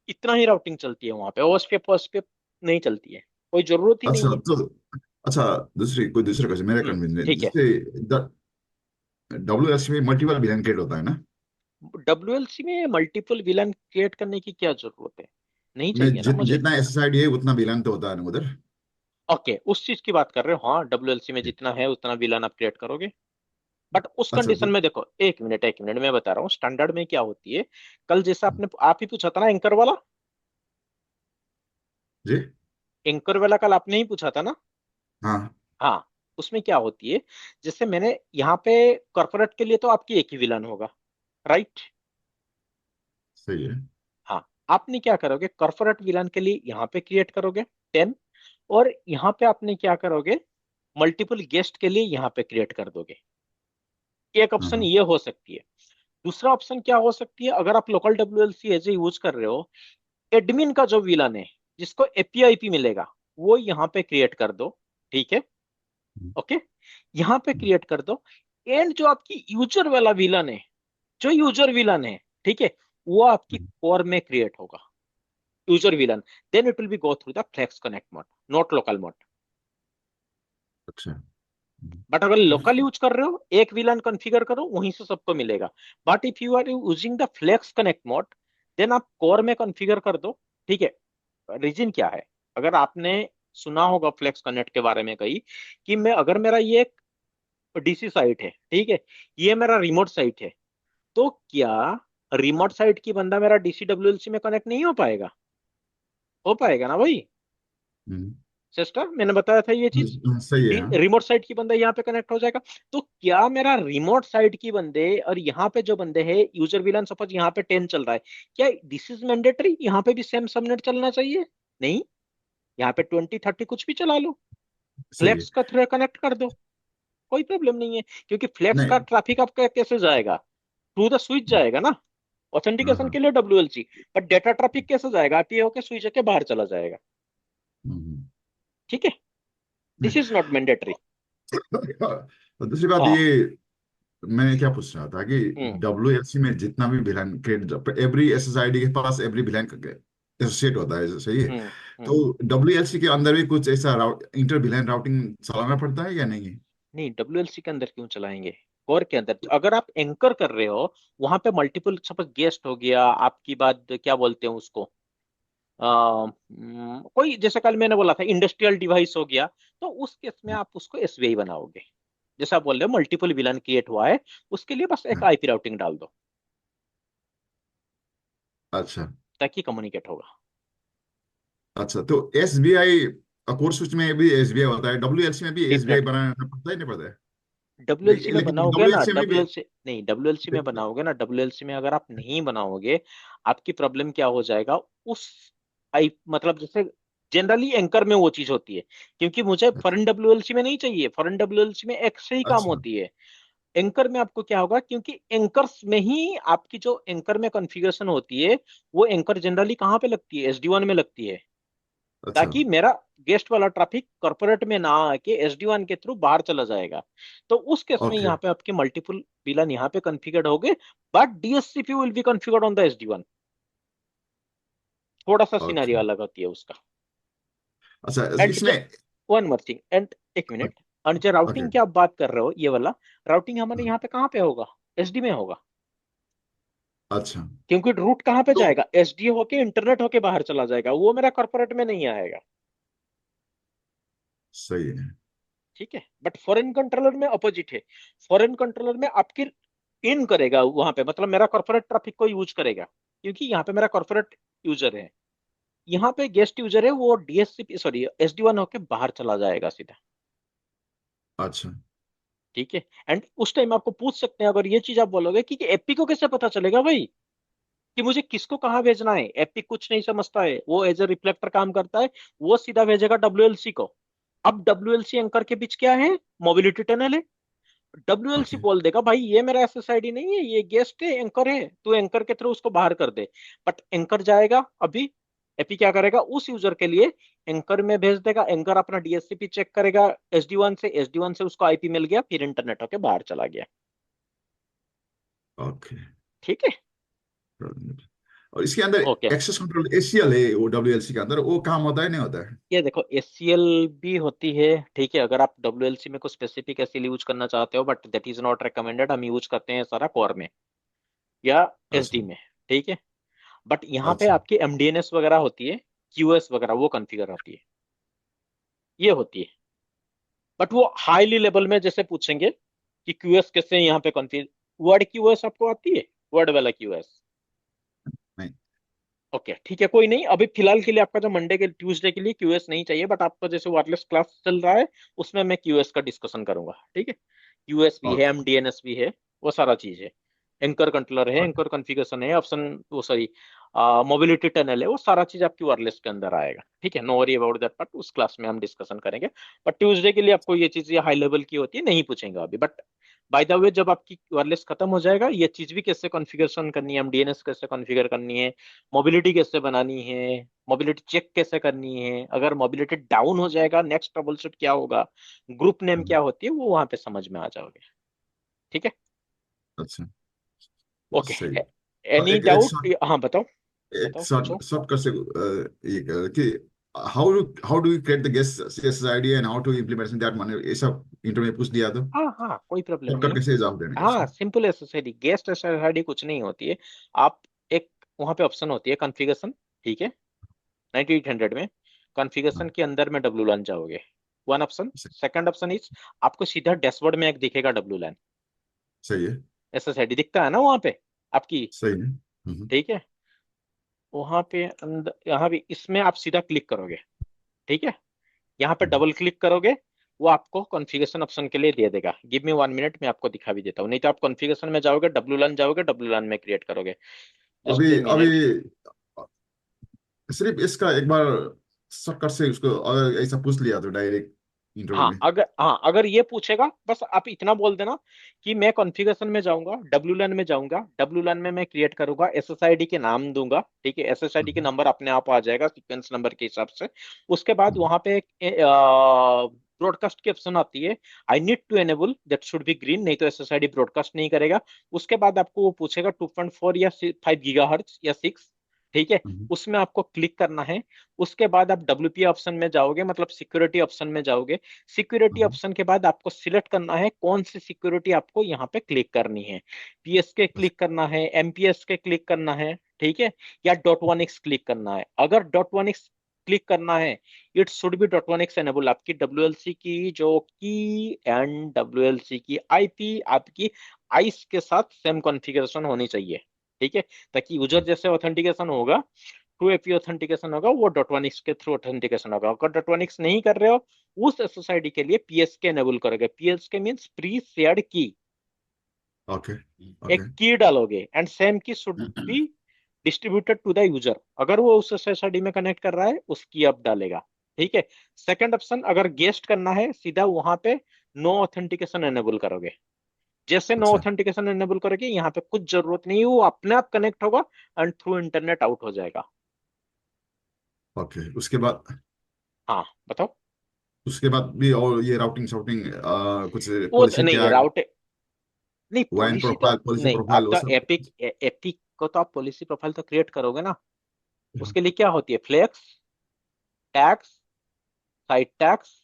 इतना ही राउटिंग चलती है वहां पे, ओएसपीएफ नहीं चलती है। कोई जरूरत ही नहीं अच्छा है। तो अच्छा, कोई दूसरा क्वेश्चन मेरा कन्वीनियंट, ठीक है। जैसे WS में मल्टीपल विलन क्रिएट होता है ना? डब्ल्यूएलसी में मल्टीपल विलन क्रिएट करने की क्या जरूरत है? नहीं मैं चाहिए ना मुझे। जितना SSID है उतना विलन तो होता है ना उधर। ओके, उस चीज की बात कर रहे हो। हाँ, डब्ल्यूएलसी में जितना है उतना विलन आप क्रिएट करोगे। बट उस अच्छा कंडीशन तो में देखो, एक मिनट मैं बता रहा हूँ स्टैंडर्ड में क्या होती है। कल जैसा आप ही पूछा था ना एंकर वाला। जी एंकर वाला कल आपने ही पूछा था ना। हाँ हाँ। उसमें क्या होती है, जैसे मैंने यहाँ पे कॉर्पोरेट के लिए तो आपकी एक ही विलन होगा, राइट। सही है। हाँ। आपने क्या करोगे, कॉर्पोरेट विलन के लिए यहाँ पे क्रिएट करोगे 10, और यहाँ पे आपने क्या करोगे, मल्टीपल गेस्ट के लिए यहाँ पे क्रिएट कर दोगे। एक हाँ ऑप्शन हाँ ये हो सकती है। दूसरा ऑप्शन क्या हो सकती है, अगर आप लोकल डब्ल्यूएलसी एज ए यूज कर रहे हो, एडमिन का जो विलन है जिसको एपीआईपी मिलेगा, वो यहाँ पे क्रिएट कर दो। ठीक है। ओके। यहाँ पे क्रिएट कर दो। एंड जो आपकी यूजर वाला विलन है, जो यूजर विलन है, ठीक है, वो आपकी कोर में क्रिएट होगा, user VLAN. Then it will be go through the flex connect mode, not local mode. अच्छा बट अगर लोकल यूज कर रहे हो, एक विलन कॉन्फ़िगर करो, वहीं से सबको मिलेगा। But if you are using the flex connect mode, then आप कोर में कॉन्फ़िगर कर दो। ठीक है। रीजन क्या है, अगर आपने सुना होगा फ्लेक्स कनेक्ट के बारे में कही, कि मैं अगर मेरा ये एक डीसी साइट है, ठीक है, ये मेरा रिमोट साइट है, तो क्या रिमोट साइट की बंदा मेरा डीसी डब्ल्यूएलसी में कनेक्ट नहीं हो पाएगा? हो पाएगा ना भाई। हम्म, सिस्टर, मैंने बताया था ये चीज। सही है हाँ। रिमोट साइट की बंदा यहाँ पे कनेक्ट हो जाएगा। तो क्या मेरा रिमोट साइट की बंदे और यहाँ पे जो बंदे हैं यूजर विलन, सपोज यहाँ पे 10 चल रहा है, क्या दिस इज मैंडेटरी यहाँ पे भी सेम सबनेट चलना चाहिए? नहीं। यहाँ पे 20 30 कुछ भी चला लो, सही है। फ्लेक्स का थ्रू कनेक्ट कर दो, कोई प्रॉब्लम नहीं है। क्योंकि फ्लेक्स का नहीं ट्रैफिक आपका कैसे जाएगा, थ्रू द स्विच जाएगा ना, हाँ ऑथेंटिकेशन हाँ के लिए डब्ल्यूएलसी। पर डेटा ट्रैफिक कैसे जाएगा, आप ये होके स्विच के बाहर चला जाएगा। हम्म, ठीक है। This is not mandatory. और दूसरी बात हाँ। ये, मैं क्या पूछ रहा था कि हम्म। WLC में जितना भी विलन क्रिएट, एवरी SSID के पास एवरी विलन एसोसिएट होता है, सही है? हम्म। तो हम्म। WLC के अंदर भी कुछ ऐसा इंटर विलन राउटिंग चलाना पड़ता है या नहीं? नहीं, डब्ल्यूएलसी के अंदर क्यों चलाएंगे? कोर के अंदर अगर आप एंकर कर रहे हो, वहां पे मल्टीपल सपोज गेस्ट हो गया, आपकी बात क्या बोलते हैं उसको, कोई जैसे कल मैंने बोला था इंडस्ट्रियल डिवाइस हो गया, तो उस केस में आप उसको एसवीआई बनाओगे। जैसा आप बोल रहे हो मल्टीपल विलन क्रिएट हुआ है, उसके लिए बस एक हाँ, आईपी राउटिंग डाल दो, अच्छा ताकि कम्युनिकेट होगा। अच्छा। तो SBI कोर स्विच में भी SBI होता है, WLC में भी SBI डिफरेंट। बनाना पड़ता है नहीं पड़ता है? डब्ल्यूएलसी में लेकिन बनाओगे ना, WLC में भी डब्ल्यूएलसी नहीं, डब्ल्यूएलसी में बनाओगे ना, डब्ल्यूएलसी में अगर आप नहीं बनाओगे, आपकी प्रॉब्लम क्या हो जाएगा, उस आई मतलब जैसे जनरली एंकर में वो चीज होती है, क्योंकि मुझे फॉरेन डब्ल्यूएलसी में नहीं चाहिए, फॉरेन डब्ल्यूएलसी में एक से ही काम अच्छा होती है। एंकर में आपको क्या होगा, क्योंकि एंकर्स में ही आपकी जो एंकर में कॉन्फ़िगरेशन होती है, वो एंकर जनरली कहाँ पे लगती है, एसडी1 में लगती है, अच्छा ताकि मेरा गेस्ट वाला ट्रैफिक कॉर्पोरेट में ना आके एसडी1 के थ्रू बाहर चला जाएगा। तो उस केस में ओके यहाँ पे आपके मल्टीपल विलन यहाँ पे कॉन्फ़िगर्ड होंगे, but DSCP will be configured on the S D one. थोड़ा सा ओके। सिनेरियो अलग होती है उसका। अच्छा एंड इसमें वन मोर थिंग, एंड एक मिनट, और जो ओके। राउटिंग की आप बात कर रहे हो, ये वाला राउटिंग हमारे यहाँ पे कहाँ पे होगा, एसडी में होगा। अच्छा क्योंकि रूट कहाँ पे तो जाएगा, एसडी होके इंटरनेट होके बाहर चला जाएगा, वो मेरा कॉर्पोरेट में नहीं आएगा। सही है। ठीक है। बट फॉरेन कंट्रोलर में अपोजिट है। फॉरेन कंट्रोलर में आपकी इन करेगा वहां पे, मतलब मेरा कॉर्पोरेट ट्रैफिक को यूज करेगा, क्योंकि यहाँ पे मेरा कॉर्पोरेट यूजर है। यहाँ पे गेस्ट यूजर है, वो डीएससीपी सॉरी एसडी1 होके बाहर चला जाएगा सीधा। अच्छा ठीक है। एंड उस टाइम आपको पूछ सकते हैं, अगर ये चीज आप बोलोगे कि एपी को कैसे पता चलेगा भाई, कि मुझे किसको कहाँ भेजना है, एपी कुछ नहीं समझता है, वो एज ए रिफ्लेक्टर काम करता है, वो सीधा भेजेगा डब्ल्यूएलसी को। अब डब्ल्यूएलसी एंकर के बीच क्या है, मोबिलिटी टनल है। डब्ल्यूएलसी ओके बोल देगा भाई ये मेरा एसएसआईडी नहीं है, ये गेस्ट है, एंकर है, तू एंकर के थ्रू उसको बाहर कर दे। बट एंकर जाएगा अभी, एपी क्या करेगा, उस यूजर के लिए एंकर में भेज देगा, एंकर अपना डीएससीपी चेक करेगा एसडी1 से, एसडी1 से उसको आईपी मिल गया, फिर इंटरनेट होके बाहर चला गया। ओके। ठीक है। और इसके अंदर ओके, एक्सेस कंट्रोल ACL है, वो WLC के अंदर वो काम होता है नहीं होता है? ये देखो एचसीएल भी होती है, ठीक है, अगर आप डब्ल्यूएलसी में कुछ स्पेसिफिक एचसीएल यूज करना चाहते हो, but that is not recommended. हम यूज करते हैं सारा कोर में या अच्छा एसडी में, ठीक है। बट यहाँ पे अच्छा आपकी एमडीएनएस वगैरह होती है, क्यूएस वगैरह वो कॉन्फ़िगर होती है, ये होती है। बट वो हाईली लेवल में जैसे पूछेंगे कि क्यूएस कैसे यहाँ पे कॉन्फ़िगर, वर्ड क्यूएस आपको आती है, वर्ड वाला क्यूएस? नहीं। ओके ठीक है, कोई नहीं, अभी फिलहाल के लिए आपका जो मंडे के ट्यूसडे के लिए क्यूएस नहीं चाहिए, बट आपका जैसे वायरलेस क्लास चल रहा है उसमें मैं क्यूएस का डिस्कशन करूंगा, ठीक है। क्यूएस भी है, ओके एमडीएनएस भी है, वो सारा चीज है। एंकर कंट्रोलर है, एंकर कॉन्फ़िगरेशन है, ऑप्शन वो सॉरी मोबिलिटी टनल है, वो सारा चीज आपकी वायरलेस के अंदर आएगा, ठीक है। No worry about that part, उस क्लास में हम डिस्कशन करेंगे। बट ट्यूसडे के लिए आपको ये चीज हाई लेवल की होती है, नहीं पूछेंगे अभी। बट बाय द वे जब आपकी वायरलेस खत्म हो जाएगा, ये चीज भी कैसे कॉन्फ़िगरेशन करनी है, एमडीएनएस कैसे कॉन्फ़िगर करनी है, मोबिलिटी कैसे बनानी है, मोबिलिटी चेक कैसे करनी है, अगर मोबिलिटी डाउन हो जाएगा नेक्स्ट ट्रबल शूट क्या होगा, ग्रुप नेम क्या होती है, वो वहां पे समझ में आ जाओगे, ठीक है। अच्छा ओके, सही। एनी एक एक डाउट? हाँ बताओ, एक बताओ पूछो। शॉर्ट शॉर्टकट से कि how do you create the guest CSSID and how to implementation that, मैंने ये सब इंटरव्यू में पूछ दिया तो हाँ हाँ, कोई प्रॉब्लम नहीं शॉर्टकट है। कैसे जवाब देने का हाँ इसका? सिंपल एसएसआईडी, गेस्ट एसएसआईडी कुछ नहीं होती है। आप एक वहां पे ऑप्शन होती है कॉन्फ़िगरेशन, ठीक है, 9800 में कॉन्फ़िगरेशन हाँ, के अंदर में डब्ल्यू लैन जाओगे, वन ऑप्शन। सही सेकंड ऑप्शन इज आपको सीधा डैशबोर्ड में एक दिखेगा डब्ल्यू लैन, सही है। एसएसआईडी दिखता है ना वहां पे आपकी, सही है। ठीक है। वहां पे अंदर यहाँ भी इसमें आप सीधा क्लिक करोगे, ठीक है। यहाँ पे हम्म। डबल क्लिक करोगे, वो आपको कॉन्फ़िगरेशन ऑप्शन के लिए दे देगा। गिव मी 1 मिनट, मैं आपको दिखा भी देता हूँ, नहीं तो आप कॉन्फ़िगरेशन में जाओगे, डब्ल्यू लैन जाओगे, डब्ल्यू लैन में क्रिएट करोगे, जस्ट ए अभी अभी मिनट। सिर्फ इसका एक बार शॉर्टकट से उसको अगर ऐसा पूछ लिया तो डायरेक्ट इंटरव्यू में। हाँ अगर ये पूछेगा, बस आप इतना बोल देना कि मैं कॉन्फ़िगरेशन में जाऊंगा, डब्ल्यू लैन में जाऊंगा, डब्ल्यू लैन में मैं क्रिएट करूंगा, एसएसआईडी के नाम दूंगा, ठीक है, एसएसआईडी के हम्म, नंबर अपने आप आ जाएगा सीक्वेंस नंबर के हिसाब से। उसके बाद हम्म, वहां पे ब्रॉडकास्ट की ऑप्शन आती है, I need to enable that should be green, नहीं तो एसएसआईडी ब्रॉडकास्ट नहीं करेगा। उसके बाद आपको वो पूछेगा 2.4 या 5 गीगाहर्ट्ज या 6, ठीक है, हम्म, उसमें आपको क्लिक करना है। उसके बाद आप डब्ल्यूपी ऑप्शन में जाओगे, मतलब सिक्योरिटी ऑप्शन में जाओगे। सिक्योरिटी हम्म, ऑप्शन के बाद आपको सिलेक्ट करना है कौन सी सिक्योरिटी आपको यहाँ पे क्लिक करनी है, पीएस के क्लिक करना है, एमपीएस के क्लिक करना है, ठीक है, या .1x क्लिक करना है। अगर .1x क्लिक करना है, it should be .1x enable, आपकी डब्ल्यूएलसी की जो की एंड डब्ल्यूएलसी की आईपी आपकी आइस के साथ सेम कॉन्फ़िगरेशन होनी चाहिए, ठीक है, ताकि यूजर जैसे ऑथेंटिकेशन होगा, टू एपी ऑथेंटिकेशन होगा, वो .1x के थ्रू ऑथेंटिकेशन होगा। अगर .1x नहीं कर रहे हो, उस एसएसआईडी के लिए पीएसके एनेबल करोगे, PSK means pre shared key, okay एक ओके की डालोगे, and same key should be distributed to the user. अगर वो उस एसएसआईडी में कनेक्ट कर रहा है, उसकी अब डालेगा, ठीक है। सेकंड ऑप्शन, अगर गेस्ट करना है, सीधा वहां पे नो ऑथेंटिकेशन एनेबल करोगे। जैसे नो अच्छा ऑथेंटिकेशन एनेबल करोगे, यहाँ पे कुछ जरूरत नहीं है, वो अपने आप कनेक्ट होगा एंड थ्रू इंटरनेट आउट हो जाएगा। ओके हाँ बताओ। उसके बाद भी और ये राउटिंग शाउटिंग कुछ वो पॉलिसी नहीं टैग राउट, नहीं वाइन पॉलिसी तो पॉलिसी नहीं, प्रोफाइल आप वो तो सब? एपिक एपिक को तो आप पॉलिसी प्रोफाइल तो क्रिएट करोगे ना। उसके लिए क्या होती है, flex, tags, site tags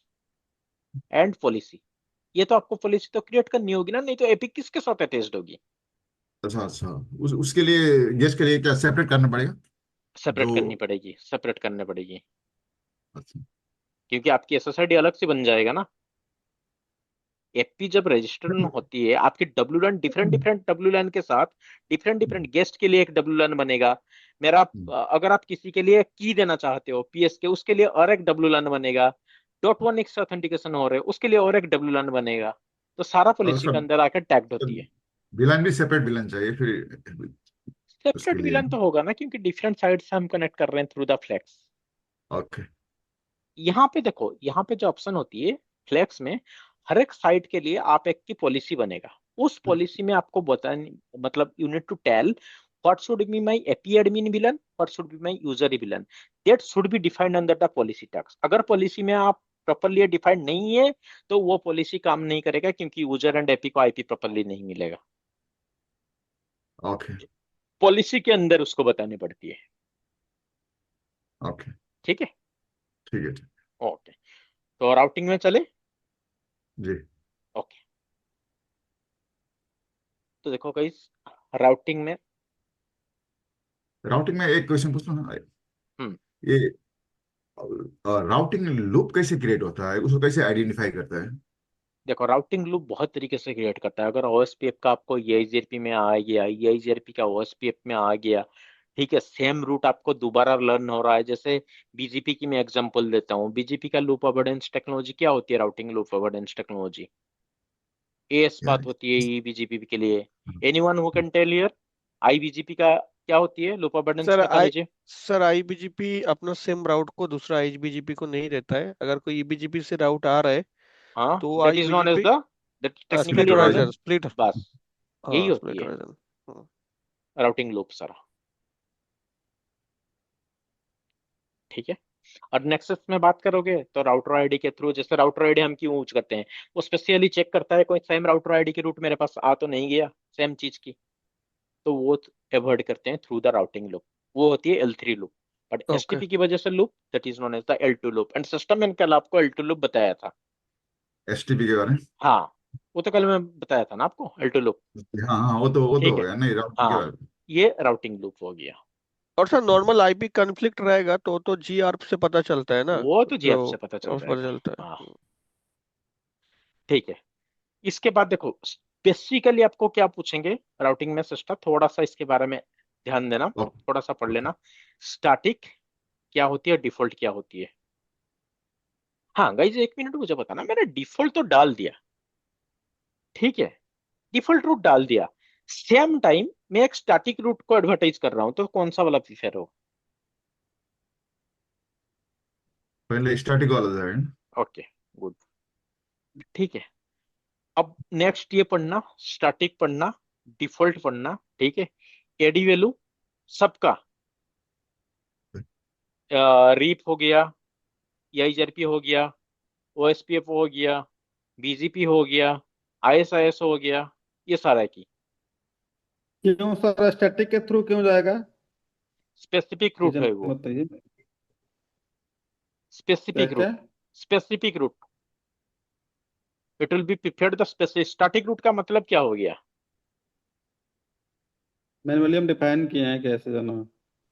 and policy, ये तो आपको पॉलिसी तो क्रिएट करनी होगी ना, नहीं तो एपिक किसके साथ अटैच्ड होगी। अच्छा अच्छा उसके लिए गेस्ट के लिए क्या सेपरेट करना पड़ेगा सेपरेट जो? करनी पड़ेगी, सेपरेट करनी पड़ेगी, अच्छा क्योंकि आपकी एसएसआईडी अलग से बन जाएगा ना। एपी जब रजिस्टर होती है आपकी, W LAN different different W LAN के साथ, डिफरेंट डिफरेंट गेस्ट के लिए एक डब्ल्यू लैन बनेगा। मेरा अगर आप किसी के लिए की देना चाहते हो पीएस के, उसके लिए और एक डब्ल्यू लैन बनेगा। .1x ऑथेंटिकेशन हो रहे उसके लिए और एक डब्ल्यू लैन बनेगा। तो सारा और पॉलिसी उसका के अंदर आकर टैग्ड होती है। विलन भी सेपरेट विलन चाहिए फिर उसके सेपरेट लिए? विलन तो होगा ना, क्योंकि डिफरेंट साइड से हम कनेक्ट कर रहे हैं थ्रू द फ्लेक्स। ओके यहाँ पे देखो, यहाँ पे जो ऑप्शन होती है फ्लेक्स में, हर एक साइट के लिए आप एक की पॉलिसी बनेगा। उस पॉलिसी में आपको बताने, मतलब you need to tell what should be my API admin villain, what should be my user villain, that should be defined under the policy tags। अगर पॉलिसी में आप प्रॉपरली डिफाइंड नहीं है, तो वो पॉलिसी काम नहीं करेगा, क्योंकि यूजर एंड एपी को आईपी प्रॉपरली नहीं मिलेगा। ओके पॉलिसी के अंदर उसको बतानी पड़ती है। ओके, ठीक है, ठीक है, ओके। तो राउटिंग में चले। जी। ओके, तो देखो गाइस, राउटिंग में राउटिंग में एक क्वेश्चन पूछ लो ना। हम्म ये राउटिंग लूप कैसे क्रिएट होता है, उसको कैसे आइडेंटिफाई करता है? देखो, राउटिंग लूप बहुत तरीके से क्रिएट करता है। अगर ओएसपीएफ का आपको EIGRP में आ गया, EIGRP का ओएसपीएफ में आ गया, ठीक है, सेम रूट आपको दोबारा लर्न हो रहा है। जैसे बीजीपी की मैं एग्जांपल देता हूँ। बीजीपी का लूप अवोइडेंस टेक्नोलॉजी क्या होती है? Routing loop avoidance technology AS या बात होती है ईबीजीपी के लिए। Anyone who can tell here, IBGP का क्या होती है loop avoidance sir I technology? Sir IBGP अपना सिम राउट को दूसरा आईबीजीपी को नहीं देता है। अगर कोई ईबीजीपी से राउट आ रहा है हाँ, तो that is known as IBGP the, that split technically known as, horizon. Split. बस यही हाँ, होती स्प्लिट है होराइजन। राउटिंग लूप सारा। ठीक है। और नेक्सस में बात करोगे तो राउटर आईडी के थ्रू, जैसे राउटर आईडी हम क्यों यूज करते हैं, वो स्पेशली चेक करता है कोई सेम राउटर आईडी की रूट मेरे पास आ तो नहीं गया सेम चीज की, तो वो अवॉइड करते हैं थ्रू द राउटिंग लूप। वो होती है L3 loop. But okay. STP की वजह से loop, that is known as the L2 loop. And system मैंने कल आपको L2 लूप बताया था। एसटीपी के बारे में? हाँ, वो तो कल मैं बताया था ना आपको L2 लूप। हाँ हाँ, वो तो ठीक हो है, गया, नहीं राउटिंग के हाँ, बारे में। ये राउटिंग लूप हो गया। और सर नॉर्मल आईपी कॉन्फ्लिक्ट रहेगा तो जीआरप से पता चलता है ना, वो तो जो जीएफ से पता चल उस पता जाएगा। चलता है। हाँ, ठीक है। इसके बाद देखो, बेसिकली आपको क्या पूछेंगे राउटिंग में सिस्टम, थोड़ा सा इसके बारे में ध्यान देना, ओके, थोड़ा सा पढ़ ओके। लेना। स्टैटिक क्या होती है, डिफॉल्ट क्या होती है? हाँ गाइज, एक मिनट मुझे बताना, मैंने डिफॉल्ट तो डाल दिया, ठीक है, डिफॉल्ट रूट डाल दिया। सेम टाइम मैं एक स्टैटिक रूट को एडवर्टाइज कर रहा हूं, तो कौन सा वाला प्रीफर हो? पहले स्टैटिक वाला जाएगा। ओके, गुड, ठीक है। अब नेक्स्ट ये पढ़ना, स्टैटिक पढ़ना, डिफॉल्ट पढ़ना, ठीक है। एडी वैल्यू सबका, रीप हो गया, EIGRP हो गया, OSPF हो गया, BGP हो गया, ISIS हो गया, ये सारा की क्यों सर स्टैटिक के थ्रू क्यों जाएगा? स्पेसिफिक रूट रीजन है वो। बताइए। क्या स्पेसिफिक क्या? Route, specific route, it will be preferred the specific. Static route का मतलब क्या हो गया? मैनुअली हम डिफाइन किए हैं कैसे जाना।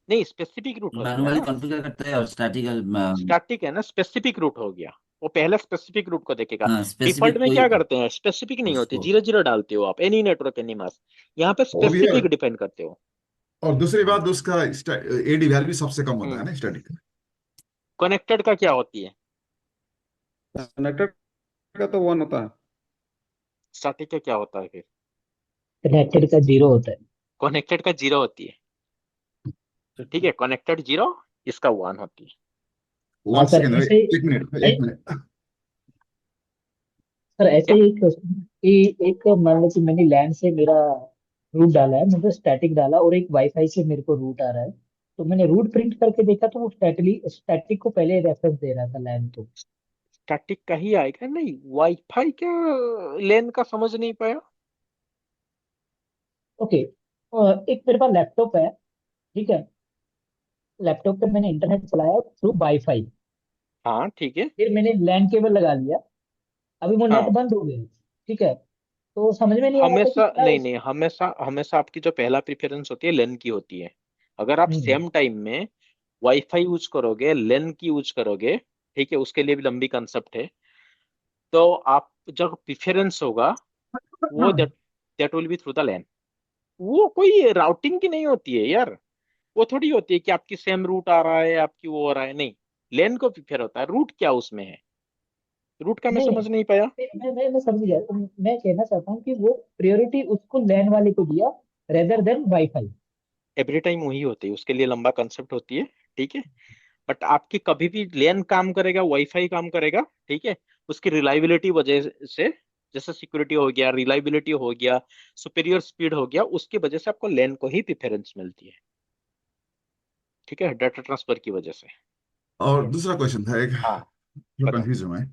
नहीं, स्पेसिफिक रूट हो गया मैनुअली ना। कॉन्फ़िगर करते हैं और स्टैटिकल। स्टैटिक है ना, स्पेसिफिक रूट हो गया। वो पहले स्पेसिफिक रूट को देखेगा। हाँ, डिफॉल्ट स्पेसिफिक में कोई क्या करते हैं, स्पेसिफिक नहीं होती, उसको। 0 0 डालते हो आप, एनी नेटवर्क एनी मास्क। यहाँ पे वो भी है। स्पेसिफिक डिफाइन करते हो। और दूसरी बात, उसका एडी वैल्यू सबसे कम होता है हम्म ना स्टैटिक। कनेक्टेड का क्या होती है? कनेक्टेड का तो वन होता है। स्टैटिक का क्या होता है फिर? कनेक्टेड का 0 होता है। कनेक्टेड का 0 होती है, ठीक है, कनेक्टेड 0, इसका 1 होती है। हाँ वन सर, सेकेंड, ऐसे एक मिनट, एक मिनट। सर ऐसे क्या? ही एक क्वेश्चन कि एक मान लो कि मैंने लैन से मेरा रूट डाला है, मतलब स्टैटिक डाला, और एक वाईफाई से मेरे को रूट आ रहा है। तो मैंने रूट प्रिंट करके देखा तो वो स्टैटिक को पहले रेफरेंस दे रहा था लैन तो। स्टैटिक का ही आएगा, नहीं वाईफाई का लेन का समझ नहीं पाया। ओके, एक मेरे पास लैपटॉप है, ठीक है। लैपटॉप पे मैंने इंटरनेट चलाया थ्रू वाईफाई, हाँ, ठीक है। फिर मैंने लैन केबल लगा लिया, अभी वो नेट हाँ, बंद हो गया, ठीक है। तो समझ में नहीं आ रहा था कि हमेशा क्या नहीं नहीं, हमेशा हमेशा आपकी जो पहला प्रेफरेंस होती है लेन की होती है। अगर आप हम्म सेम टाइम में वाईफाई यूज करोगे, लेन की यूज करोगे, ठीक है, उसके लिए भी लंबी कंसेप्ट है। तो आप जो प्रेफरेंस होगा, वो that that will be through the LAN. वो कोई राउटिंग की नहीं होती है यार। वो थोड़ी होती है कि आपकी सेम रूट आ रहा है, आपकी वो हो रहा है, नहीं। लेन को प्रिफर होता है, रूट क्या उसमें है? रूट का मैं नहीं समझ नहीं पाया। मैं समझ गया। मैं कहना चाहता हूँ कि वो प्रायोरिटी उसको लैन वाले को दिया rather than wifi. Every time वही होती है, उसके लिए लंबा कंसेप्ट होती है, ठीक है। बट आपकी कभी भी लेन काम करेगा, वाईफाई काम करेगा, ठीक है। उसकी रिलायबिलिटी वजह से, जैसे सिक्योरिटी हो गया, रिलायबिलिटी हो गया, सुपीरियर स्पीड हो गया, उसकी वजह से आपको लेन को ही प्रेफरेंस मिलती है, ठीक है, डाटा ट्रांसफर की वजह से। और दूसरा क्वेश्चन था एक, हाँ, जो बताओ। कंफ्यूज हूँ मैं।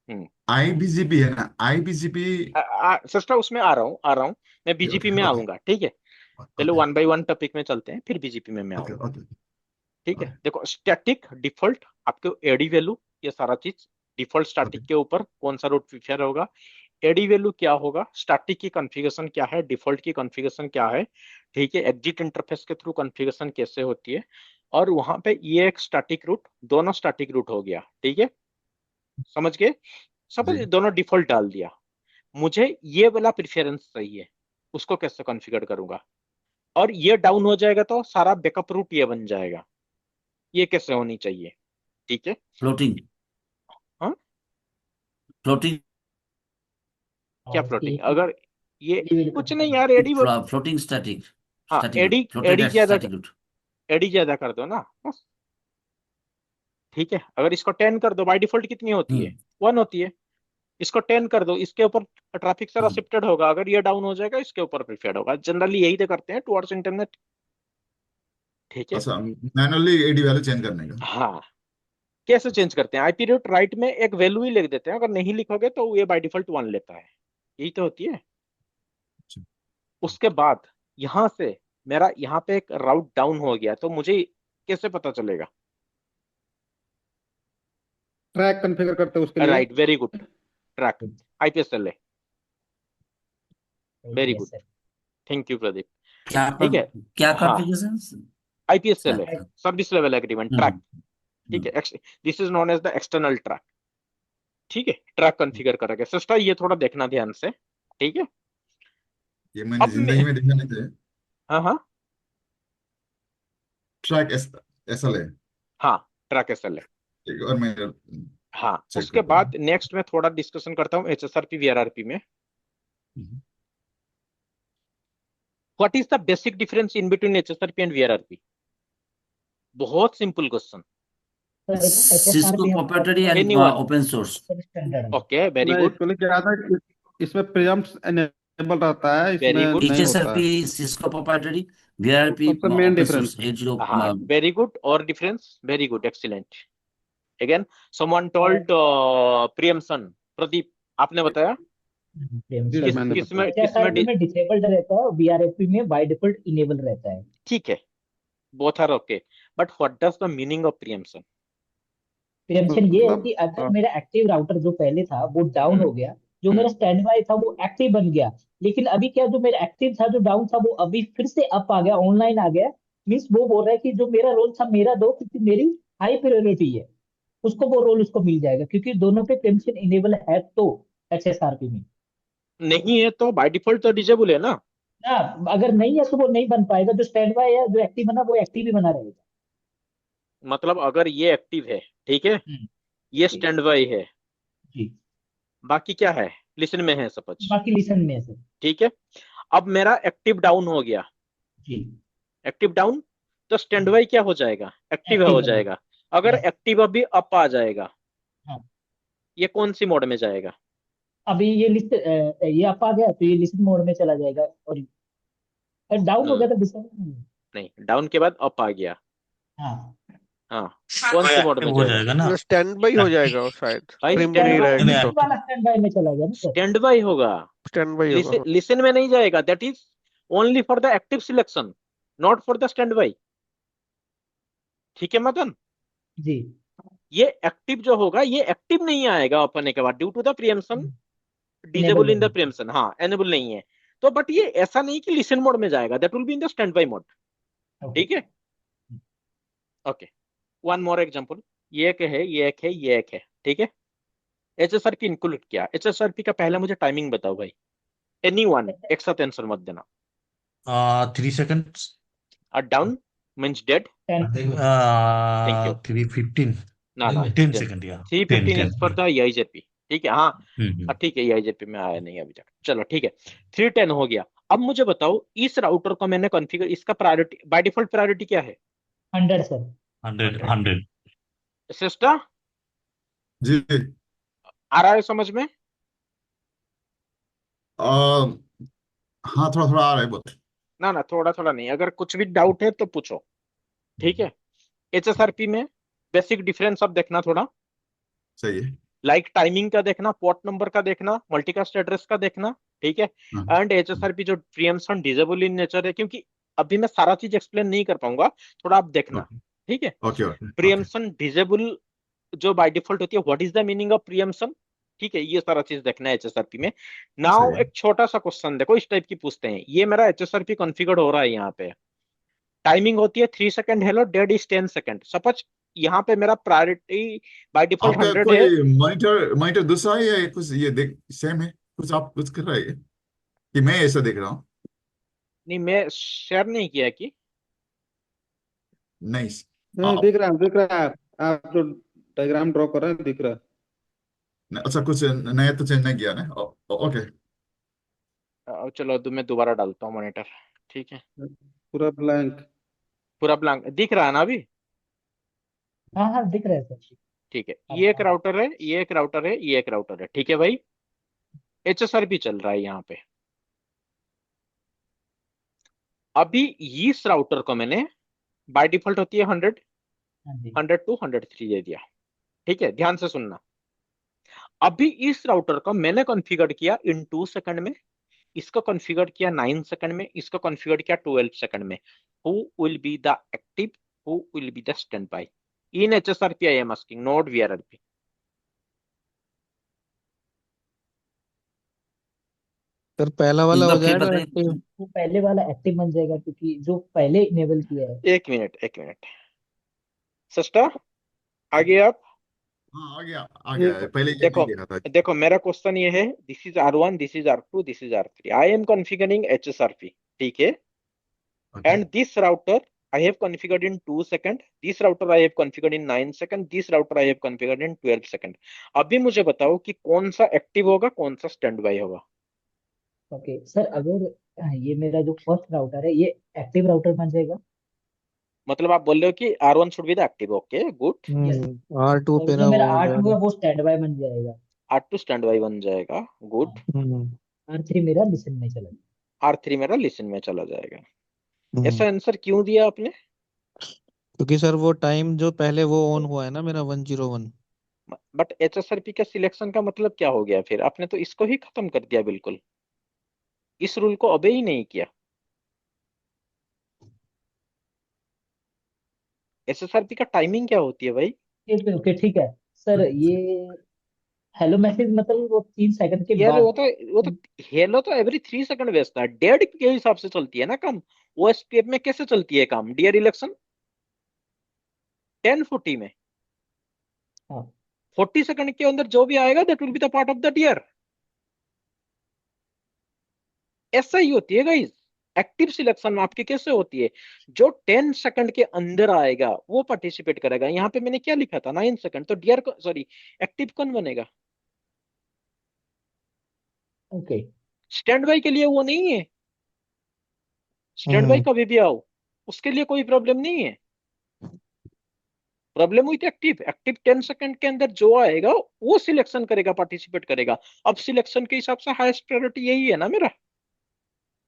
हम्म आईबीजीपी है ना, आईबीजीपी। सिस्टर, उसमें आ रहा हूँ, मैं बीजीपी में ओके, आऊंगा, ठीक है। चलो Okay. 1 by 1 टॉपिक में चलते हैं, फिर बीजीपी में मैं Okay. आऊंगा। Okay. ठीक है, Alright. देखो स्टैटिक डिफॉल्ट आपके एडी वैल्यू, ये सारा चीज डिफॉल्ट स्टैटिक Okay. के ऊपर कौन सा रूट प्रिफर होगा, एडी वैल्यू क्या होगा, स्टैटिक की कॉन्फ़िगरेशन क्या है, डिफॉल्ट की कॉन्फ़िगरेशन क्या है, ठीक है, एग्जिट इंटरफेस के थ्रू कॉन्फ़िगरेशन कैसे होती है, और वहां पे ये एक स्टैटिक रूट, दोनों स्टैटिक रूट हो गया। ठीक है, समझ गए। सपोज जी दोनों डिफॉल्ट डाल दिया, मुझे ये वाला प्रेफरेंस चाहिए, उसको कैसे कॉन्फ़िगर करूंगा, और ये डाउन हो जाएगा तो सारा बैकअप रूट ये बन जाएगा, ये कैसे होनी चाहिए। ठीक है, फ्लोटिंग हाँ फ्लोटिंग क्या और फ्लोटिंग, एक अगर ये individual कुछ नहीं यार, contributor। एडी, फ्लोटिंग स्टैटिक हाँ स्टैटिक रूट एडी, फ्लोटेड ज्यादा, स्टैटिक रूट। एडी ज्यादा कर दो ना बस। ठीक है, अगर इसको 10 कर दो, बाय डिफॉल्ट कितनी होती है, हम्म 1 होती है, इसको 10 कर दो, इसके ऊपर ट्रैफिक सारा हम्म शिफ्टेड होगा, अगर ये डाउन हो जाएगा इसके ऊपर प्रीफेड होगा, जनरली यही तो करते हैं टुवर्ड्स इंटरनेट। ठीक है, अच्छा, मैनुअली एडी वैल्यू चेंज करने का। हाँ कैसे अच्छा चेंज करते हैं, आईपी रूट राइट में एक वैल्यू ही लिख देते हैं, अगर नहीं लिखोगे तो ये बाय डिफॉल्ट 1 लेता है, यही तो होती है। अच्छा। उसके बाद यहां से मेरा यहाँ पे एक राउट डाउन हो गया, तो मुझे कैसे पता चलेगा। ट्रैक कॉन्फ़िगर करते हैं उसके लिए। Right, very good, track, IPSL है, very good, IPSL। Thank you Pradeep. क्या ठीक है, क्या हाँ कॉन्फ़िगरेशन? आईपीएसएल है, track. Service level agreement, track. ठीक हम्म है, this is known as the external track. ठीक है, ट्रैक कॉन्फ़िगर करेंगे सिस्टर, ये थोड़ा देखना ध्यान से। ठीक है, ये मैंने अब मैं, जिंदगी में देखा नहीं था। हाँ हाँ ट्रैक एसएल है। हाँ, ट्रैक एसएल है। एक और मैं हाँ, चेक उसके करता बाद हूँ। नेक्स्ट में थोड़ा डिस्कशन करता हूँ एचएसआरपी वीआरआरपी में। Hmm. What is the basic difference in between HSRP and VRRP, बहुत simple question. Sir Cisco HSRP हमारा proprietary and anyone, open source. Standard है। ओके वेरी मैं गुड, एक्चुअली क्या था कि इसमें प्रीएम्प्ट एनेबल रहता है, वेरी इसमें गुड, नहीं होता है। HSRP सिस्को प्रोप्राइटरी, VRP सबसे मेन ओपन डिफरेंस। सोर्स 80 हाँ वेरी गुड, और difference, very good, excellent. Again someone और told प्रियमसन, प्रदीप आपने बताया जी प्रेमचंद किस मैंने किस बताया। में, किस में HSRP में डिसेबल्ड रहता है, VRFP में बाय डिफॉल्ट इनेबल रहता है। ठीक है, both are okay, but what does the meaning of preemption. Premchand ये है मतलब कि अगर मेरा एक्टिव राउटर जो पहले था वो डाउन हो गया, जो मेरा हम्म, स्टैंड बाय था वो एक्टिव बन गया, लेकिन अभी क्या, जो मेरा एक्टिव था जो डाउन था वो अभी फिर से अप आ गया, ऑनलाइन आ गया। मीन्स वो बोल रहा है कि जो मेरा रोल था मेरा दो, क्योंकि मेरी हाई प्रायोरिटी है, उसको वो रोल उसको मिल जाएगा, क्योंकि दोनों पे प्रेमचंद इनेबल है तो HSRP में नहीं है तो बाय डिफॉल्ट तो डिजेबल है ना। ना। अगर नहीं है तो वो नहीं बन पाएगा, जो स्टैंड बाय है जो एक्टिव बना वो एक्टिव ही बना रहेगा। मतलब अगर ये एक्टिव है, ठीक है, हम्म, ये जी स्टैंड बाय है, जी। बाकी क्या है, लिसन में है सपोज। बाकी लिसन में है सर। ठीक है, अब मेरा एक्टिव डाउन हो गया, जी एक्टिव डाउन, तो स्टैंड बाय क्या हो जाएगा, एक्टिव एक्टिव हो बनेगा। जाएगा। अगर यस। एक्टिव अभी अप आ जाएगा, हाँ, ये कौन सी मोड में जाएगा। अभी ये लिस्ट ये अप आ गया तो ये लिसन मोड में चला जाएगा, और डाउन हो गया तो डिसेबल नहीं है। नहीं, डाउन के बाद अप आ गया, हाँ, हाँ, कौन सी मोड में हो जाएगा। जाएगा ना। स्टैंड बाई हो जाएगा वो, शायद भाई फ्रेम में स्टैंड नहीं बाय, रहेगा नहीं, तो। लिसन वाला स्टैंड बाय में चला गया ना सर। स्टैंड बाय होगा, स्टैंड बाई होगा, हाँ। लिसन में नहीं जाएगा, that is only for the active selection, not for the stand by. ठीक है मदन, जी ये एक्टिव जो होगा ये एक्टिव नहीं आएगा अपने के बाद, due to the preemption, enable disable इन नहीं द है। प्रियम्पशन, हाँ एनेबल नहीं है। तो बट ये ऐसा नहीं कि लिसन मोड में जाएगा, that will be in the stand by mode. Okay. ठीक है, ओके, वन मोर एग्जांपल, ये एक है, ये एक है, ये एक है। ठीक है, एचएसआरपी इंक्लूड किया, एचएसआरपी का पहले मुझे टाइमिंग बताओ भाई, एनीवन, एक साथ आंसर मत देना। 3 seconds। Down means dead, 10। Thank you, 3:15। ना ना, 10 seconds, या 10 315 इज 10। For the ईआईजेपी। ठीक है, हाँ हम्म ठीक है, ईआईजेपी में आया नहीं अभी तक, चलो ठीक है, 310 हो गया। अब मुझे बताओ इस राउटर को मैंने कॉन्फ़िगर, इसका प्रायोरिटी बाय डिफॉल्ट प्रायोरिटी क्या है, 100 सर। 100 100। 100। सिस्टर, जी। आ रहा है समझ में। आ, हाँ, थोड़ा थोड़ा आ रहा है बहुत। ना ना, थोड़ा थोड़ा नहीं, अगर कुछ भी डाउट है तो पूछो। ठीक है, एचएसआरपी में बेसिक डिफरेंस अब देखना थोड़ा, सही है। लाइक टाइमिंग का देखना, पोर्ट नंबर का देखना, मल्टीकास्ट एड्रेस का देखना, ठीक है। हाँ, एंड एचएसआरपी जो प्रीएम्पशन डिजेबल इन नेचर है, क्योंकि अभी मैं सारा चीज एक्सप्लेन नहीं कर पाऊंगा, थोड़ा आप देखना। ओके ठीक है। Okay okay okay preemption disable जो बाय डिफॉल्ट होती है, what is the meaning of preemption, ठीक है, ये सारा चीज देखना है एचएसआरपी में। सही नाउ है। एक छोटा सा क्वेश्चन देखो, इस टाइप की पूछते हैं, ये मेरा एचएसआरपी कॉन्फ़िगर हो रहा है यहाँ पे, टाइमिंग होती है 3 second, hello dead is 10 second, suppose यहाँ पे मेरा प्रायोरिटी बाय डिफॉल्ट आपका 100 है। कोई मॉनिटर मॉनिटर दूसरा है या कुछ ये देख सेम है, कुछ आप कुछ कर रहे हैं कि मैं ऐसा देख रहा हूँ? नहीं, मैं शेयर नहीं किया कि नहीं। नहीं, आप दिख रहा है। आप जो डायग्राम ड्रॉ कर रहे हैं दिख रहा अच्छा कुछ नया तो चेंज नहीं किया ना? ओके। चलो मैं दोबारा डालता हूँ मॉनिटर। ठीक है। है। पूरा ब्लैंक। पूरा ब्लैंक दिख रहा है ना अभी? हाँ हाँ दिख रहा है सर। ठीक है, ये एक आप राउटर है, ये एक राउटर है, ये एक राउटर है, ठीक है भाई। एचएसआरपी चल रहा है यहाँ पे। अभी इस राउटर को मैंने, बाय डिफॉल्ट होती है 100, हाँ जी 100 to 103 दे दिया। ठीक है, ध्यान से सुनना। अभी इस राउटर को मैंने कॉन्फ़िगर किया इन 2 सेकंड में, इसको कॉन्फ़िगर किया 9 सेकंड में, इसको कॉन्फ़िगर किया 12 सेकंड में। Who will be the active, who will be the stand by in HSRP? I am asking, note वीआरआरपी। Sir पहला एक वाला हो बार फिर जाएगा बताइए। एक्टिव। वो पहले वाला एक्टिव बन जाएगा क्योंकि जो पहले इनेबल किया है। एक मिनट, एक मिनट, सिस्टर आगे आप। हाँ आ ये गया है, पहले ये नहीं देखो, देखा था। देखो मेरा क्वेश्चन ये है, this is R1, this is R2, this is R3, I am configuring HSRP, ठीक है। Okay And this router I have configured in 2 seconds. This router I have configured in 9 seconds. This router I have configured in 12 seconds. अभी मुझे बताओ कि कौन सा active होगा, कौन सा स्टैंड बाय होगा। ओके सर, अगर ये मेरा जो फर्स्ट राउटर है ये एक्टिव राउटर बन जाएगा। मतलब आप बोल रहे हो कि R1 should be the active, okay good. Yes. R2 और पे जो ना मेरा वो हो R2 जाएगा। है वो स्टैंड बाय बन जाएगा। R2 स्टैंड बाय बन जाएगा, गुड। हाँ। हम्म R3 मेरा लिसन में चला जाएगा। R3 मेरा लिसन में चला जाएगा। हम्म ऐसा आंसर क्यों दिया आपने? क्योंकि सर वो टाइम जो पहले वो ऑन हुआ है ना मेरा 101। बट एचएसआरपी के सिलेक्शन का मतलब क्या हो गया फिर? आपने तो इसको ही खत्म कर दिया बिल्कुल, इस रूल को ओबे ही नहीं किया। एसएसआरपी का टाइमिंग क्या होती है भाई? ओके ठीक है सर। ये हेलो मैसेज मतलब वो 3 सेकंड के यार बाद। वो तो हेलो तो एवरी 3 सेकंड भेजता है, डेड के हिसाब से चलती है ना काम। ओएसपीएफ में कैसे चलती है काम? डियर इलेक्शन 1040 में हाँ 40 सेकंड के अंदर जो भी आएगा that will be the part of the dear. ऐसा ही होती है गाइस। एक्टिव सिलेक्शन में आपकी कैसे होती है? जो 10 सेकंड के अंदर आएगा वो पार्टिसिपेट करेगा। यहाँ पे मैंने क्या लिखा था, 9 सेकंड, तो डियर को सॉरी एक्टिव कौन बनेगा? ओके स्टैंड बाय के लिए वो नहीं है, स्टैंड बाय हम्म कभी भी आओ, उसके लिए कोई प्रॉब्लम नहीं है। प्रॉब्लम हुई थी एक्टिव, एक्टिव 10 सेकंड के अंदर जो आएगा वो सिलेक्शन करेगा, पार्टिसिपेट करेगा। अब सिलेक्शन के हिसाब से हाईएस्ट प्रायोरिटी यही है ना मेरा। यस।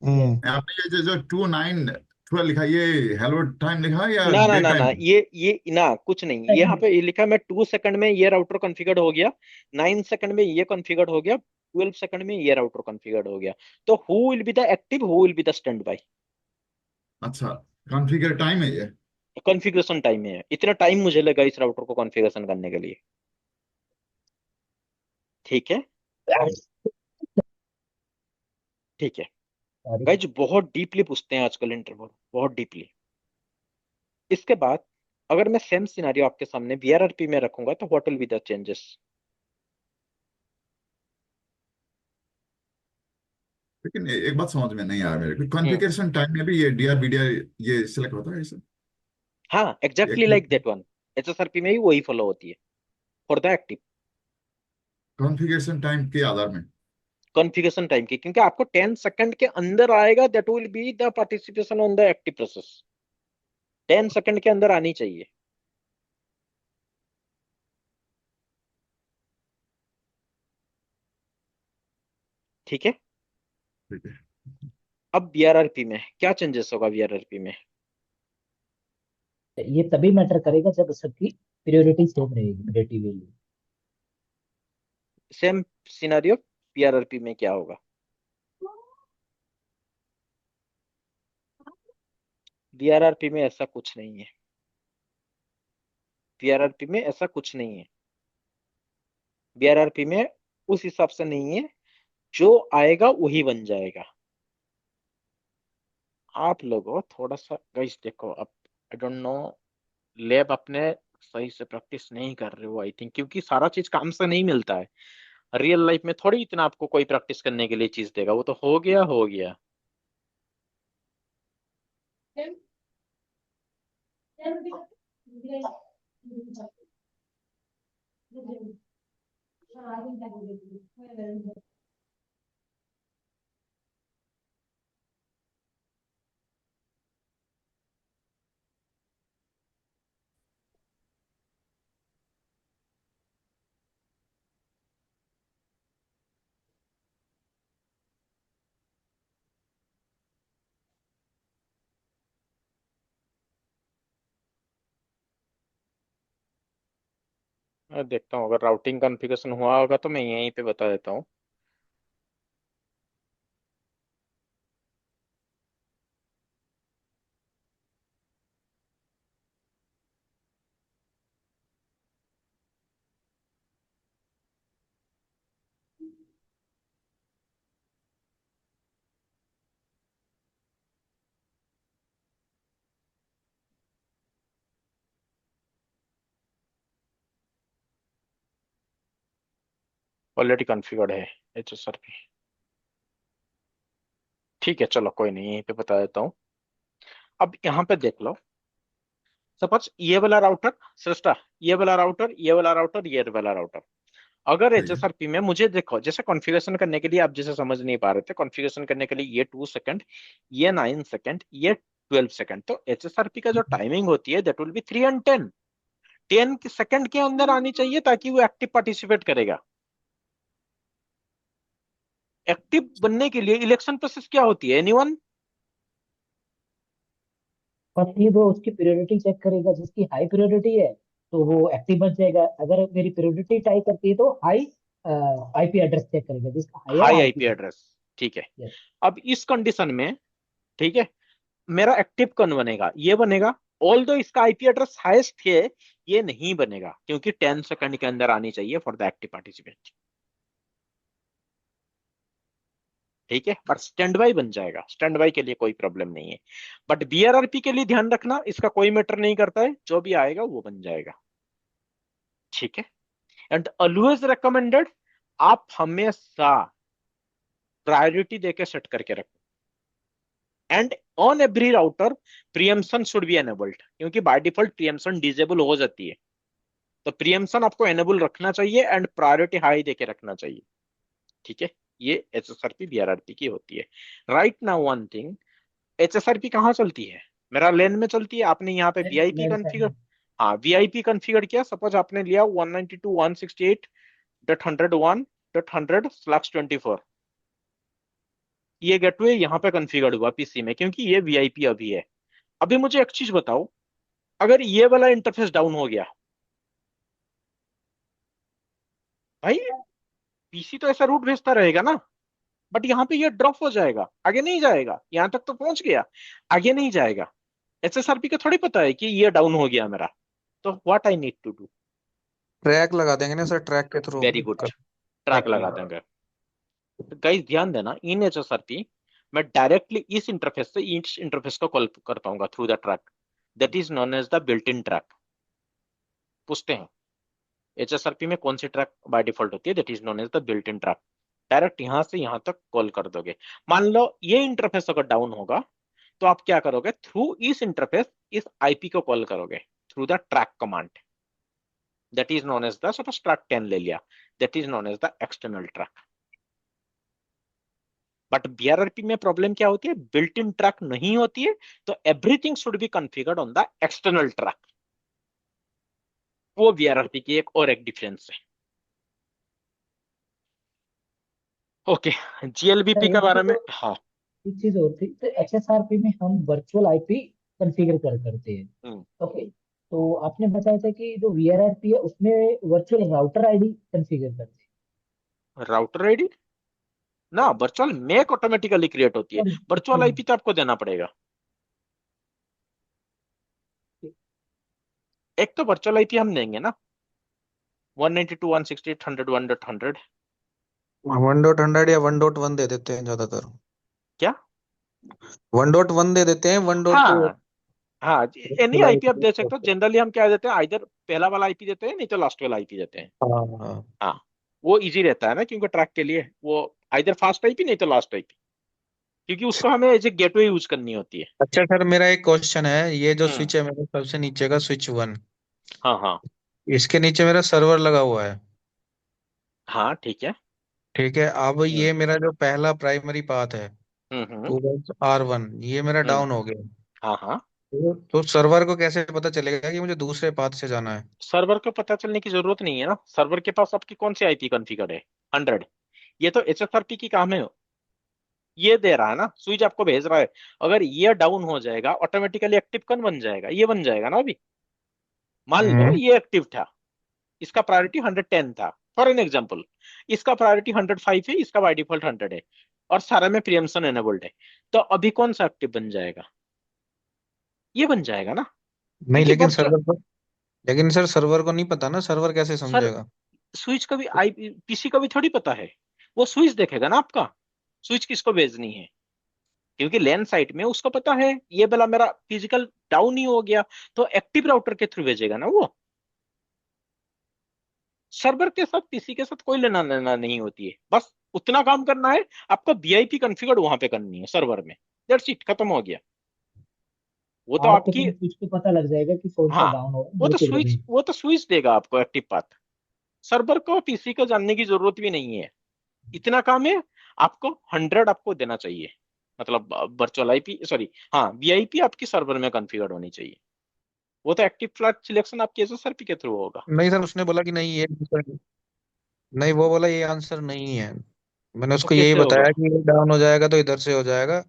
हम्म आपने ये जो 2 9 12 लिखा, ये हेलो टाइम लिखा या ना ना डे ना ना, टाइम? ये ना कुछ नहीं, ये यहाँ पे ये लिखा, मैं 2 सेकंड में ये राउटर कॉन्फ़िगर्ड हो गया, 9 सेकंड में ये कॉन्फ़िगर्ड हो गया, 12 सेकंड में ये राउटर कॉन्फ़िगर्ड हो गया। तो who will be the active, who will be the stand by? अच्छा, कॉन्फ़िगर टाइम है ये। कॉन्फ़िगरेशन टाइम है, इतना टाइम मुझे लगा इस राउटर को कॉन्फ़िगरेशन करने के लिए। ठीक है, ठीक है। सॉरी। गाइज बहुत डीपली पूछते हैं आजकल इंटरवल, बहुत डीपली। इसके बाद अगर मैं सेम सिनेरियो आपके सामने वीआरआरपी में रखूंगा तो what will be the changes? लेकिन एक बात समझ में नहीं आया मेरे को, हम्म, कॉन्फ़िगरेशन टाइम में भी ये डीआर बीडीआर ये सिलेक्ट होता है ऐसा? हाँ exactly like that one. HSRP में भी वही फॉलो होती है for the active. Configuration time के आधार में? कॉन्फ़िगरेशन टाइम की, क्योंकि आपको 10 सेकंड के अंदर आएगा that will be the participation on the active process, 10 second के अंदर आनी चाहिए। ठीक है। ठीक है। अब वीआरआरपी में क्या चेंजेस होगा? वीआरआरपी में ये तभी मैटर करेगा जब सबकी प्रायोरिटी सेम रहेगी, प्रायोरिटी वैल्यू। सेम सिनेरियो, वीआरआरपी में क्या होगा? VRRP में ऐसा कुछ नहीं है, VRRP में ऐसा कुछ नहीं है, VRRP में उस हिसाब से नहीं है, जो आएगा वही बन जाएगा। आप लोगों थोड़ा सा गाइस देखो, अब आई डोंट नो, लैब अपने सही से प्रैक्टिस नहीं कर रहे हो आई थिंक, क्योंकि सारा चीज काम से नहीं मिलता है। रियल लाइफ में थोड़ी इतना आपको कोई प्रैक्टिस करने के लिए चीज देगा, वो तो हो गया हो गया। मैं देखता हूँ, अगर राउटिंग कॉन्फ़िगरेशन हुआ होगा तो मैं यहीं पे बता देता हूँ। ऑलरेडी कॉन्फ़िगर्ड है HSRP। ठीक है, चलो कोई नहीं, यहीं पे बता देता हूँ। अब यहाँ पे देख लो, सपोज ये वाला राउटर सृष्टा, ये वाला राउटर, ये वाला राउटर, ये वाला राउटर। अगर ठीक है। HSRP में मुझे देखो, जैसे कॉन्फ़िगरेशन करने के लिए आप जैसे समझ नहीं पा रहे थे, कॉन्फ़िगरेशन करने के लिए ये 2 सेकंड, ये 9 सेकंड, ये 12 सेकंड, तो HSRP का जो टाइमिंग होती है that will B 3 and 10। 10 second के अंदर आनी चाहिए ताकि वो एक्टिव पार्टिसिपेट करेगा। एक्टिव बनने के लिए इलेक्शन प्रोसेस क्या होती है, एनीवन? फर्स्टली वो उसकी प्रायोरिटी चेक करेगा, जिसकी हाई प्रायोरिटी है तो वो एक्टिव बन जाएगा। अगर मेरी प्रायोरिटी टाई करती है तो हाई आईपी एड्रेस चेक करेगा, जिसका हायर हाई आईपी आईपी है। एड्रेस, ठीक है। यस। अब इस कंडीशन में, ठीक है, मेरा एक्टिव कौन बनेगा, ये बनेगा। ऑल दो इसका आईपी एड्रेस हाईएस्ट है, ये नहीं बनेगा क्योंकि 10 सेकंड के अंदर आनी चाहिए फॉर द एक्टिव पार्टिसिपेंट। ठीक है, पर स्टैंड बाई बन जाएगा, स्टैंड बाई के लिए कोई प्रॉब्लम नहीं है। बट BRRP के लिए ध्यान रखना, इसका कोई मैटर नहीं करता है, जो भी आएगा वो बन जाएगा। ठीक है, एंड ऑलवेज रिकमेंडेड, आप हमेशा प्रायोरिटी देके सेट करके रखो। And on every router preemption should be enabled, क्योंकि बाय डिफॉल्ट प्रियम्पशन डिजेबल हो जाती है, तो प्रियम्पशन आपको एनेबल रखना चाहिए एंड प्रायोरिटी हाई देके रखना चाहिए। ठीक है, ये HSRP BRRP की होती है। Right now one thing, HSRP कहाँ चलती है, मेरा लेन में चलती है। आपने यहाँ पे VIP लेन साइड कॉन्फ़िगर, में। हाँ VIP कॉन्फ़िगर किया। सपोज आपने लिया 192.168.100/100/24, ये गेटवे यहाँ पे कॉन्फ़िगर्ड हुआ PC में, क्योंकि ये VIP अभी है। अभी मुझे एक चीज बताओ, अगर ये वाला इंटरफेस डाउन हो गया, भाई PC तो ऐसा रूट भेजता रहेगा ना, बट यहाँ पे ये ड्रॉप हो जाएगा, आगे नहीं जाएगा। यहाँ तक तो पहुंच गया, आगे नहीं जाएगा। HSRP को थोड़ी पता है कि ये डाउन हो गया मेरा, तो what I need to do? Track लगा देंगे ना सर, ट्रैक के थ्रू वेरी गुड, कर ट्रैक सकते लगा हैं। देंगे। गाइस ध्यान देना, इन HSRP मैं डायरेक्टली इस इंटरफेस से इस इंटरफेस को कॉल कर पाऊंगा through the track, that is known as the built in track. पूछते हैं HSRP में कौन सी ट्रैक बाय डिफॉल्ट होती है, that is known as the built in track. Direct यहां से यहां तक कॉल कर दोगे। मान लो ये इंटरफेस अगर डाउन होगा, तो आप क्या करोगे, थ्रू इस इंटरफेस इस IP को कॉल करोगे through the track command, that is known as the, suppose track 10 ले लिया, that is known as the external track. But BRRP में प्रॉब्लम क्या होती है, बिल्ट इन ट्रैक नहीं होती है, तो everything should be configured on the external track. वो BRRP की एक और एक डिफरेंस है। ओके, सर GLBP के यहाँ पे बारे में, तो हाँ। एक चीज और थी, तो HSRP में हम वर्चुअल आईपी कॉन्फ़िगर करते हैं। हम्म, ओके। तो आपने बताया था कि जो VRRP है उसमें वर्चुअल राउटर आईडी कॉन्फ़िगर करते राउटर आईडी ना, वर्चुअल मैक ऑटोमेटिकली क्रिएट होती है, हैं। वर्चुअल IP तो आपको देना पड़ेगा। एक तो वर्चुअल आईपी हम देंगे ना 192.168.100.100 1.100 या 1.1 दे देते हैं ज्यादातर। क्या 1.1 दे देते हैं 1.2 हाँ हाँ एनी आईपी आप दे सकते हो। जनरली हम क्या देते हैं, आइदर पहला वाला आईपी देते हैं नहीं तो लास्ट वाला आईपी देते हैं। हाँ हाँ। हाँ वो इजी रहता है ना, क्योंकि ट्रैक के लिए वो आइदर फास्ट आईपी नहीं तो लास्ट आईपी, क्योंकि उसको हमें एज ए गेटवे यूज करनी होती है। अच्छा सर, मेरा एक क्वेश्चन है, ये जो हम्म स्विच है मेरे सबसे नीचे का स्विच 1, हाँ हाँ इसके नीचे मेरा सर्वर लगा हुआ है। हाँ ठीक है। ठीक है, अब हम्म ये मेरा जो पहला प्राइमरी पाथ है हम्म टूवर्ड्स R1, ये मेरा हम्म डाउन हो गया। हाँ हाँ। तो सर्वर को कैसे पता चलेगा कि मुझे दूसरे पाथ से जाना है? सर्वर को पता चलने की जरूरत नहीं है ना, सर्वर के पास आपकी कौन सी आईपी कॉन्फ़िगर है 100। ये तो एचएसआरपी की काम है, ये दे रहा है ना स्विच आपको भेज रहा है। अगर ये डाउन हो जाएगा ऑटोमेटिकली एक्टिव कौन बन जाएगा, ये बन जाएगा ना। अभी मान लो हम्म। ये एक्टिव था, इसका प्रायोरिटी 110 था फॉर एन एग्जांपल, इसका प्रायोरिटी 105 है, इसका बाय डिफॉल्ट 100 है, और सारे में प्रियम्पशन एनेबल्ड है। तो अभी कौन सा एक्टिव बन जाएगा, ये बन जाएगा ना, नहीं, क्योंकि लेकिन वर्चुअल सर्वर को, लेकिन सर सर्वर को नहीं पता ना, सर्वर कैसे सर समझेगा? स्विच का भी आई पीसी का भी थोड़ी पता है, वो स्विच देखेगा ना आपका स्विच किसको भेजनी है, क्योंकि लैन साइट में उसको पता है ये वाला मेरा फिजिकल डाउन ही हो गया, तो एक्टिव राउटर के थ्रू भेजेगा ना वो। सर्वर के साथ पीसी के साथ कोई लेना देना नहीं होती है, बस उतना काम करना है आपको, वीआईपी कॉन्फ़िगर वहां पे करनी है सर्वर में, दैट्स इट, खत्म हो गया। वो तो आप तो आपकी तुम स्विच को पता लग जाएगा कि कौन सा हाँ डाउन हो रहा है जो कि रहे। वो तो स्विच देगा आपको एक्टिव पाथ, सर्वर को पीसी को जानने की जरूरत भी नहीं है। इतना काम है आपको, 100 आपको देना चाहिए, मतलब वर्चुअल आईपी सॉरी हाँ वीआईपी आपकी सर्वर में कॉन्फ़िगर होनी चाहिए। वो तो एक्टिव फ्लैट सिलेक्शन आपके एसएसआरपी के थ्रू होगा। नहीं सर, उसने बोला कि नहीं ये नहीं, वो बोला ये आंसर नहीं है। मैंने तो उसको यही कैसे होगा? बताया कि ये डाउन हो जाएगा तो इधर से हो जाएगा।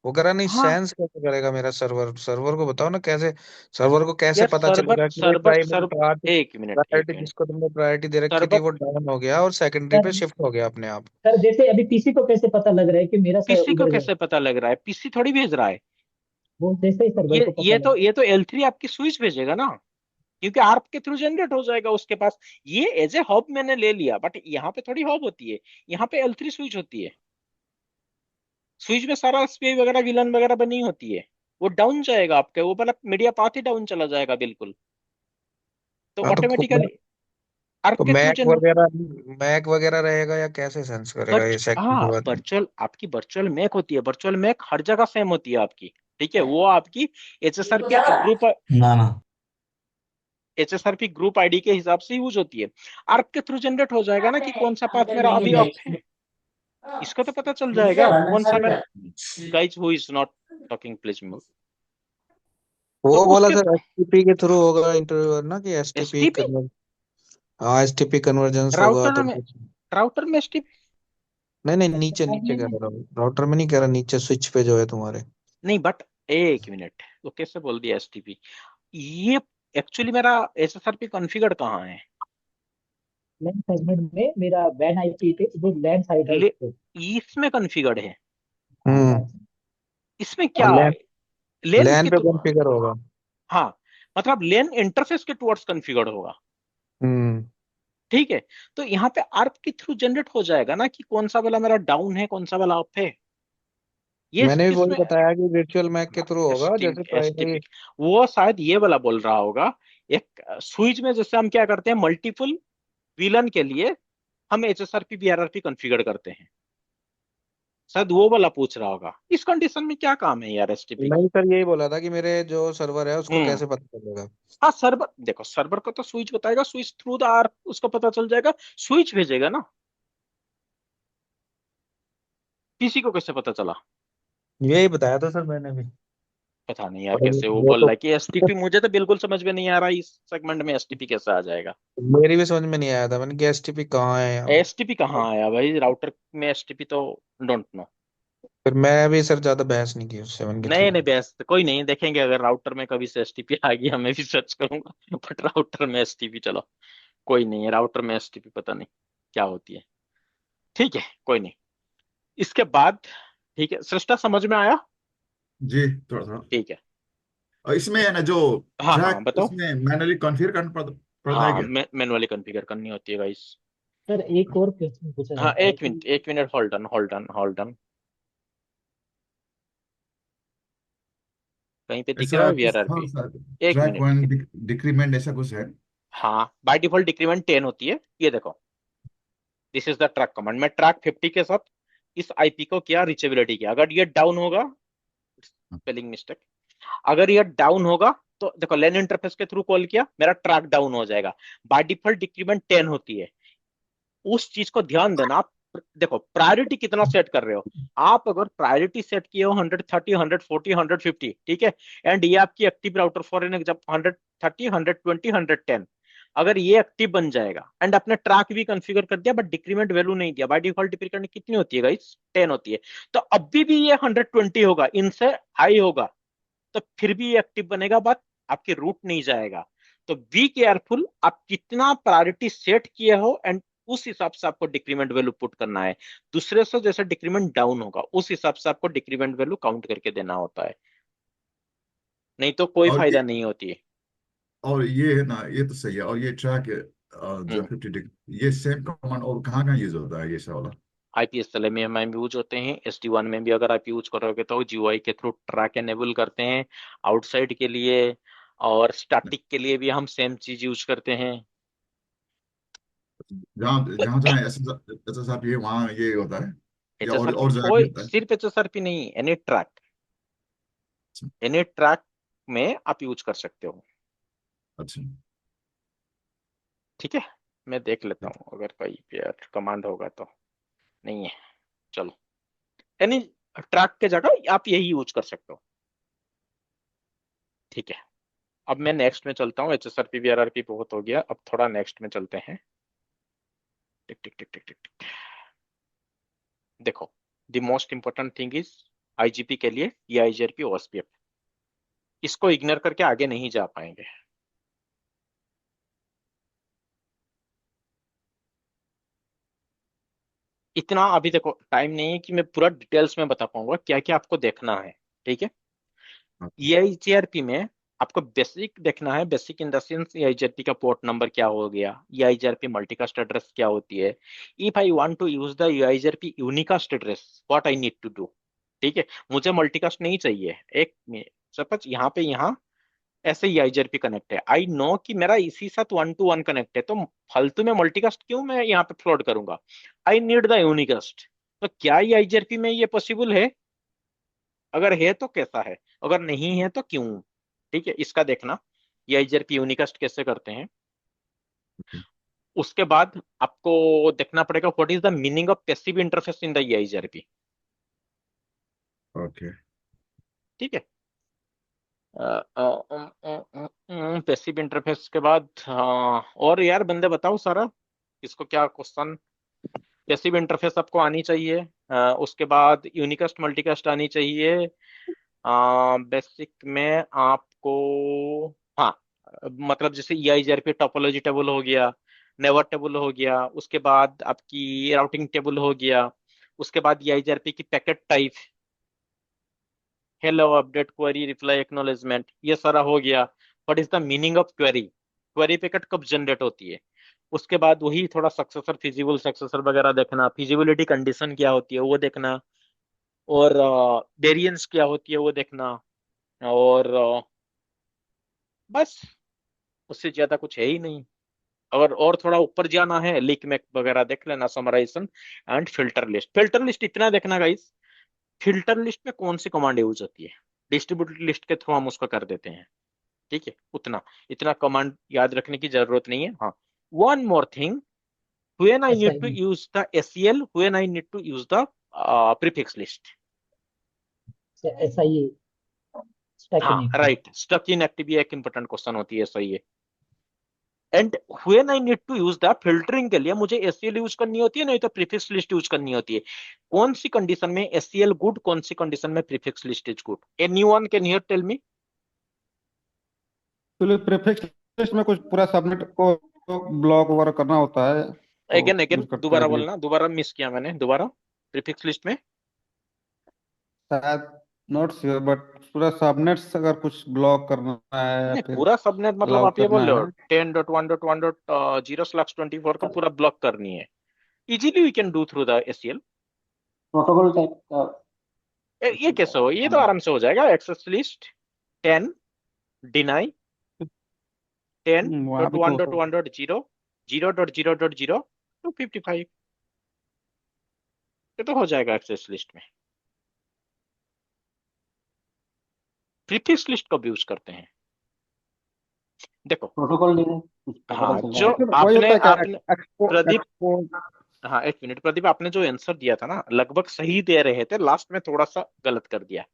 वो कह रहा नहीं, हाँ सेंस कैसे करेगा मेरा सर्वर? सर्वर को बताओ ना कैसे, सर्वर को कैसे यार पता सर्वर चलेगा कि ये सर्वर प्राइमरी सर्वर पार्ट, एक मिनट एक प्रायोरिटी मिनट जिसको तुमने प्रायोरिटी दे रखी थी सर्वर वो डाउन हो गया और सेकेंडरी सर पे शिफ्ट हो गया अपने आप। सर जैसे अभी पीसी को कैसे पता लग रहा है कि मेरा पीसी को उधर जा, कैसे पता लग रहा है, पीसी थोड़ी भेज रहा है। वो जैसे ही सर्वर को पता लग। ये तो L3 आपकी स्विच भेजेगा ना, क्योंकि आर्प के थ्रू जनरेट हो जाएगा उसके पास। ये एज ए हब मैंने ले लिया, बट यहाँ पे थोड़ी हब होती है, यहाँ पे L3 स्विच होती है। स्विच में सारा एसपीआई वगैरह विलन वगैरह बनी होती है, वो डाउन जाएगा आपके, वो वाला मीडिया पाथ ही डाउन चला जाएगा बिल्कुल, तो हाँ ऑटोमेटिकली आर्प तो के थ्रू जनरेट। मैक वगैरह रहेगा या कैसे सेंस करेगा बट ये सेकंड हाँ बात? वर्चुअल आपकी वर्चुअल मैक होती है, वर्चुअल मैक हर जगह सेम होती है आपकी, ठीक है, वो आपकी एचएसआरपी ग्रुप ना ना एचएसआरपी ग्रुप आईडी के हिसाब से यूज होती है। आर्प के थ्रू जनरेट हो जाएगा ना कि कौन सा पाथ मेरा अभी अप है, इसका तो पता चल जाएगा कौन सा मेरा। Guys who is not talking please move. तो वो बोला उसके सर एसटीपी के थ्रू होगा इंटरव्यू ना, कि एसटीपी एसटीपी कन्वर्जन। हाँ, एसटीपी कन्वर्जेंस होगा राउटर तो में कुछ। राउटर में एसटीपी नहीं नहीं, नीचे नीचे कह रहा हूँ, राउटर में नहीं कह रहा, नीचे स्विच पे जो है तुम्हारे। नहीं, बट एक मिनट, वो कैसे बोल दिया एसटीपी? ये एक्चुअली मेरा एसएसआरपी कॉन्फ़िगर्ड कहाँ है? लैन सेगमेंट में मेरा वैन आईपी पे जो लैन साइड है उस ले, पे। इसमें कॉन्फ़िगर्ड है, हाँ हम्म। बस। इसमें और क्या लैन, है? लेन लैन के पे तो कॉन्फ़िगर होगा। हाँ मतलब लेन इंटरफेस के टुवर्ड्स कॉन्फ़िगर्ड होगा, हम्म। ठीक है। तो यहाँ पे आर्प के थ्रू जनरेट हो जाएगा ना कि कौन सा वाला मेरा डाउन है कौन सा वाला अप है, ये मैंने भी वही किसमें। बताया कि वर्चुअल मैक के थ्रू होगा, जैसे एसटीपी प्राइमरी। एसटीपी वो शायद ये वाला बोल रहा होगा। एक स्विच में जैसे हम क्या करते हैं मल्टीपल विलन के लिए हम एचएसआरपी बीआरआरपी कॉन्फ़िगर करते हैं, शायद वो वाला पूछ रहा होगा। इस कंडीशन में क्या काम है यार एसटीपी का। नहीं सर, यही बोला था कि मेरे जो सर्वर है उसको हम्म कैसे पता चलेगा। हाँ सर्वर देखो, सर्वर को तो स्विच बताएगा, स्विच थ्रू द आर्प उसको पता चल जाएगा, स्विच भेजेगा ना, पीसी को कैसे पता चला? यही बताया था सर मैंने भी। पता नहीं यार और कैसे वो वो बोल तो रहा है कि एसटीपी, मुझे तो बिल्कुल समझ में नहीं आ रहा इस सेगमेंट में एसटीपी कैसे आ जाएगा। मेरी भी समझ में नहीं आया था, मैंने कहा एसटीपी कहाँ है यहाँ। एसटीपी कहाँ आया भाई, राउटर में एसटीपी तो डोंट नो। फिर मैं भी सर ज्यादा बहस नहीं की उससे, मैंने कहा नहीं नहीं छोड़ो। बेस्ट कोई नहीं, देखेंगे अगर राउटर में कभी से एसटीपी आ गई मैं भी सर्च करूंगा बट राउटर में एसटीपी चलो कोई नहीं है, राउटर में एसटीपी पता नहीं क्या होती है, ठीक है कोई नहीं। इसके बाद ठीक है, सृष्टा समझ में आया? जी, थोड़ा थोड़ा। ठीक है। और इसमें है ना जो हाँ हाँ ट्रैक, बताओ। उसमें मैनुअली कॉन्फ़िगर करना पड़ता है हाँ क्या? मैनुअली कॉन्फ़िगर करनी होती है गाइस। सर एक और क्वेश्चन पूछा हाँ जाता है एक कि मिनट, एक minute, hold on hold on hold on. कहीं पे दिख रहा ऐसा है कुछ था VRRP? सर, एक ट्रैक मिनट। वन डिक्रीमेंट ऐसा कुछ है? हाँ बाय डिफॉल्ट डिक्रीमेंट 10 होती है, ये देखो। This is the track command. मैं ट्रैक 50 के साथ इस आईपी को किया, रीचेबिलिटी किया। अगर ये डाउन होगा, स्पेलिंग मिस्टेक, अगर ये डाउन होगा तो देखो लेन इंटरफेस के थ्रू कॉल किया, मेरा ट्रैक डाउन हो जाएगा। बाय डिफॉल्ट डिक्रीमेंट 10 होती है। उस चीज को ध्यान देना। आप देखो प्रायोरिटी कितना सेट कर रहे हो। आप अगर प्रायोरिटी सेट किए हो 130, 140, 150, ठीक है, एंड ये आपकी एक्टिव राउटर फॉर एन जब 130, 120, 110, अगर ये एक्टिव बन जाएगा एंड अपने ट्रैक भी कंफिगर कर दिया बट डिक्रीमेंट वैल्यू नहीं दिया, बाय डिफॉल्ट डिक्रीमेंट कितनी होती है गाइस? 10 होती है। तो अभी भी ये 120 होगा, इनसे हाई होगा, तो फिर भी ये एक्टिव बनेगा, बट आपकी रूट नहीं जाएगा। तो बी केयरफुल, आप कितना प्रायोरिटी सेट किए हो एंड उस हिसाब से आपको डिक्रीमेंट वैल्यू पुट करना है। दूसरे से जैसे डिक्रीमेंट डाउन होगा उस हिसाब से आपको डिक्रीमेंट वैल्यू काउंट करके देना होता है, नहीं तो कोई और फायदा ये नहीं होती है। और ये है ना, ये तो सही है। और ये ट्रैक जो हम्म 50 डिग्री, ये सेम कमांड और कहाँ कहाँ यूज होता है ये सब वाला? आईपीएसएलए में हम यूज होते हैं, SD1 में भी अगर आप यूज करोगे तो GUI के थ्रू ट्रैक एनेबल करते हैं आउटसाइड के लिए, और स्टैटिक के लिए भी हम सेम चीज यूज करते हैं। जहाँ जहाँ जहाँ SSRP है वहाँ ये होता है, या HSRP और जगह भी कोई होता है? सिर्फ HSRP नहीं, एनी ट्रैक, अच्छा। एनी ट्रैक में आप यूज कर सकते हो। अच्छा। ठीक है, मैं देख लेता हूँ अगर कोई कमांड होगा तो। नहीं है, चलो। एनी ट्रैक के जगह आप यही यूज कर सकते हो। ठीक है, अब मैं नेक्स्ट में चलता हूँ। HSRP VRRP बहुत हो गया, अब थोड़ा नेक्स्ट में चलते हैं। टिक टिक टिक टिक टिक टिक। देखो, the most important thing is IGP के लिए ये IGRP OSPF, इसको इग्नोर करके आगे नहीं जा पाएंगे। इतना अभी देखो टाइम नहीं है कि मैं पूरा डिटेल्स में बता पाऊंगा क्या क्या आपको देखना है। ठीक है, अच्छा। EIGRP में आपको बेसिक देखना है। Basic in the sense EIGRP का पोर्ट नंबर क्या हो गया, EIGRP मल्टीकास्ट एड्रेस क्या होती है, if I want to use the EIGRP unicast address what I need to do. ठीक है, मुझे मल्टीकास्ट नहीं चाहिए। एक सपोज यहाँ पे यहाँ ऐसे ही IGRP कनेक्ट है, आई नो कि मेरा इसी साथ 1 to 1 कनेक्ट है, तो फालतू में मल्टीकास्ट क्यों मैं यहाँ पे फ्लोट करूंगा। I need the unicast. तो क्या ये IGRP में ये पॉसिबल है? अगर है तो कैसा है, अगर नहीं है तो क्यों? ठीक है, इसका देखना। ये IGRP यूनिकास्ट कैसे करते हैं। उसके बाद आपको देखना पड़ेगा what is the meaning of passive interface in the IGRP। Okay. ठीक है, पैसिव इंटरफेस के बाद और यार बंदे बताओ सारा, किसको क्या क्वेश्चन। पैसिव इंटरफेस आपको आनी चाहिए, उसके बाद यूनिकास्ट मल्टीकास्ट आनी चाहिए। बेसिक में आपको, हाँ, मतलब जैसे EIGRP टोपोलॉजी टेबल हो गया, नेवर टेबल हो गया, उसके बाद आपकी राउटिंग टेबल हो गया, उसके बाद EIGRP की packet type, hello update query reply acknowledgement, ये सारा हो गया। What is the meaning of query, query packet कब जनरेट होती है। उसके बाद वही थोड़ा सक्सेसर फिजिबल सक्सेसर वगैरह देखना, फिजिबिलिटी कंडीशन क्या होती है वो देखना, और वेरिएंस क्या होती है वो देखना, और बस उससे ज्यादा कुछ है ही नहीं। अगर और थोड़ा ऊपर जाना है, लीक मैक वगैरह देख लेना, summarization and filter list. Filter list इतना देखना गाइस, फिल्टर लिस्ट में कौन सी कमांड यूज होती है, डिस्ट्रीब्यूटेड लिस्ट के थ्रू हम उसको कर देते हैं। ठीक है, उतना इतना कमांड याद रखने की जरूरत नहीं है। हाँ, one more thing, when I ऐसा नीड टू ही use the SCL, when I need to use the prefix list. ऐसा ही स्टैक हाँ inactive. Right, stuck in active एक इंपॉर्टेंट क्वेश्चन होती है, सही है। And when I need to use the filtering के लिए मुझे SCL यूज करनी होती है, नहीं तो प्रीफिक्स लिस्ट यूज करनी होती है। कौन सी कंडीशन में SCL गुड, कौन सी कंडीशन में prefix list is good, anyone can here tell me. चलिए प्रीफिक्स लिस्ट में कुछ पूरा सबमिट को ब्लॉक वगैरह करना होता है तो अगेन अगेन यूज करते हैं दोबारा अभी। बोलना, दोबारा मिस किया मैंने, दोबारा। प्रीफिक्स लिस्ट में शायद नॉट श्योर, बट पूरा सबनेट्स अगर कुछ ब्लॉक करना है या नहीं, फिर पूरा सबनेट मतलब अलाउ आप ये बोल करना रहे हो है। 10.1.1.0/24 को पूरा ब्लॉक करनी है। Easily we can do through the SCL. Protocol type का ये कैसे हो, ये तो आराम से हो जाएगा। एक्सेस लिस्ट 10 डिनाई टेन वहाँ डॉट भी वन तो डॉट वन डॉट जीरो 0.0.0 255। ये तो हो जाएगा एक्सेस लिस्ट में। प्रीफिक्स लिस्ट कब यूज करते हैं? देखो, प्रोटोकॉल नहीं है, कुछ हाँ, प्रोटोकॉल चल जो रहा है। फिर वही आपने होता है क्या, आपने एक्सपोर्ट प्रदीप, एक्सपोर्ट। हाँ एक मिनट प्रदीप, आपने जो आंसर दिया था ना लगभग सही दे रहे थे, लास्ट में थोड़ा सा गलत कर दिया।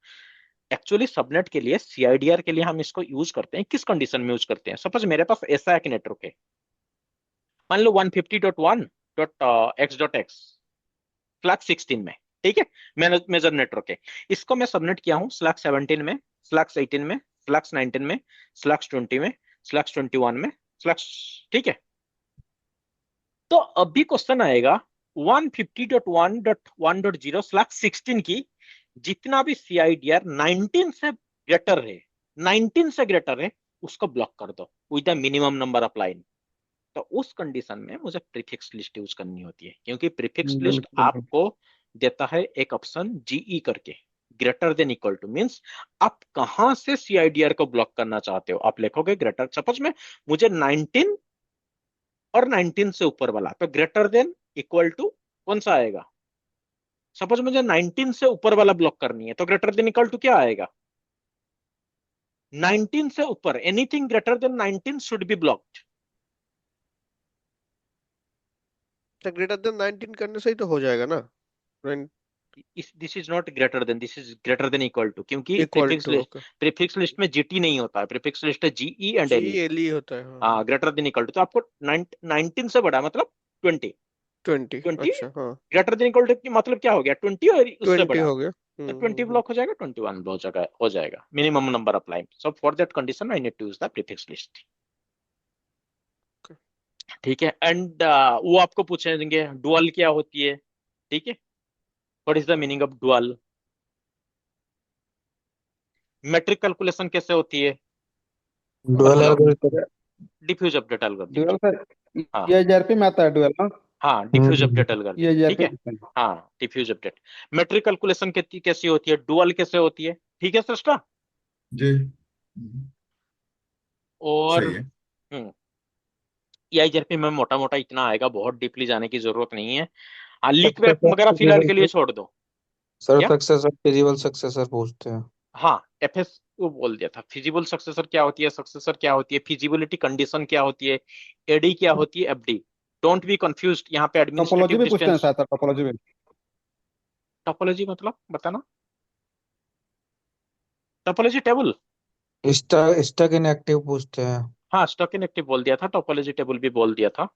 एक्चुअली सबनेट के लिए सीआईडीआर के लिए हम इसको यूज करते हैं, किस कंडीशन में यूज करते हैं? सपोज मेरे पास ऐसा एक नेटवर्क है, मान लो 150.1.x.x स्लैश 16 में, ठीक है, मेजर नेटवर्क है। इसको मैं सबनेट किया हूँ स्लैश 17 में, स्लैश 18 में, स्लैश 19 में, स्लैश 20 में, स्लैश 21 में, स्लैश, ठीक है। तो अभी क्वेश्चन आएगा 150.1.1.0/16 की जितना भी सीआईडीआर 19 से ग्रेटर है, 19 से ग्रेटर है, उसको ब्लॉक कर दो with the minimum number of line. तो उस कंडीशन में मुझे प्रीफिक्स लिस्ट यूज करनी होती है, क्योंकि प्रीफिक्स लिस्ट बिल्कुल बिल्कुल। आपको देता है एक ऑप्शन जीई करके, greater than equal to, means आप कहां से सीआईडीआर को ब्लॉक करना चाहते हो। आप लिखोगे ग्रेटर, सपोज में मुझे 19 और 19 से ऊपर वाला, तो ग्रेटर देन इक्वल टू कौन सा आएगा? सपोज मुझे 19 से ऊपर वाला ब्लॉक करनी है, तो ग्रेटर देन इक्वल टू क्या आएगा? 19 से ऊपर, anything greater than 19 should be blocked. तो ग्रेटर देन 19 करने से ही तो हो जाएगा ना, this is not greater than, this is greater than equal to, क्योंकि equal to. Okay, prefix list में जीटी नहीं होता है, प्रीफिक्स लिस्ट है GE and G LE. L E होता है, हाँ हाँ। हाँ, ग्रेटर देन इक्वल टू, तो आपको 19 से बड़ा मतलब 20, 20, 20 अच्छा हाँ। ग्रेटर देन इक्वल टू मतलब क्या हो गया? 20 और उससे 20 बड़ा, हो गया। तो 20 ब्लॉक हो जाएगा, 21 हो जाएगा minimum number of line. So for that condition I need to use the prefix list, ठीक है। एंड वो आपको पूछेंगे डुअल क्या होती है, ठीक है, what is the meaning of dual, metric calculation कैसे होती है, डुअल मतलब algorithm. Diffuse update algorithm, dual sir, हाँ ये जेआरपी में आता है ड्यूअल ना। हाँ, डिफ्यूज अपडेट ये एल्गोरिथम, ठीक जेआरपी है। हाँ, डिफ्यूज अपडेट। मैट्रिक कैलकुलेशन कैसी होती है, डुअल कैसे होती है, ठीक है सृष्टा। जी। और सही है। EIGRP में मोटा मोटा इतना आएगा, बहुत डीपली जाने की जरूरत नहीं है। हाँ, लीक वेब सक्सेसर वगैरह फिलहाल के लिए फिजिबल, छोड़ दो। सर क्या? सक्सेसर फिजिबल सक्सेसर पूछते हैं। हाँ, एफएस वो बोल दिया था। फिजिबल सक्सेसर क्या होती है, सक्सेसर क्या होती है, फिजिबिलिटी कंडीशन क्या होती है, एडी क्या होती है, एफडी। डोंट बी कंफ्यूज्ड, यहाँ पे टोपोलॉजी एडमिनिस्ट्रेटिव भी पूछते हैं डिस्टेंस। शायद सर, टोपोलॉजी भी। टोपोलॉजी मतलब बताना। टोपोलॉजी टेबल, स्टक इनएक्टिव पूछते हैं। हाँ स्टॉक इनएक्टिव बोल दिया था, टोपोलॉजी टेबल भी बोल दिया था।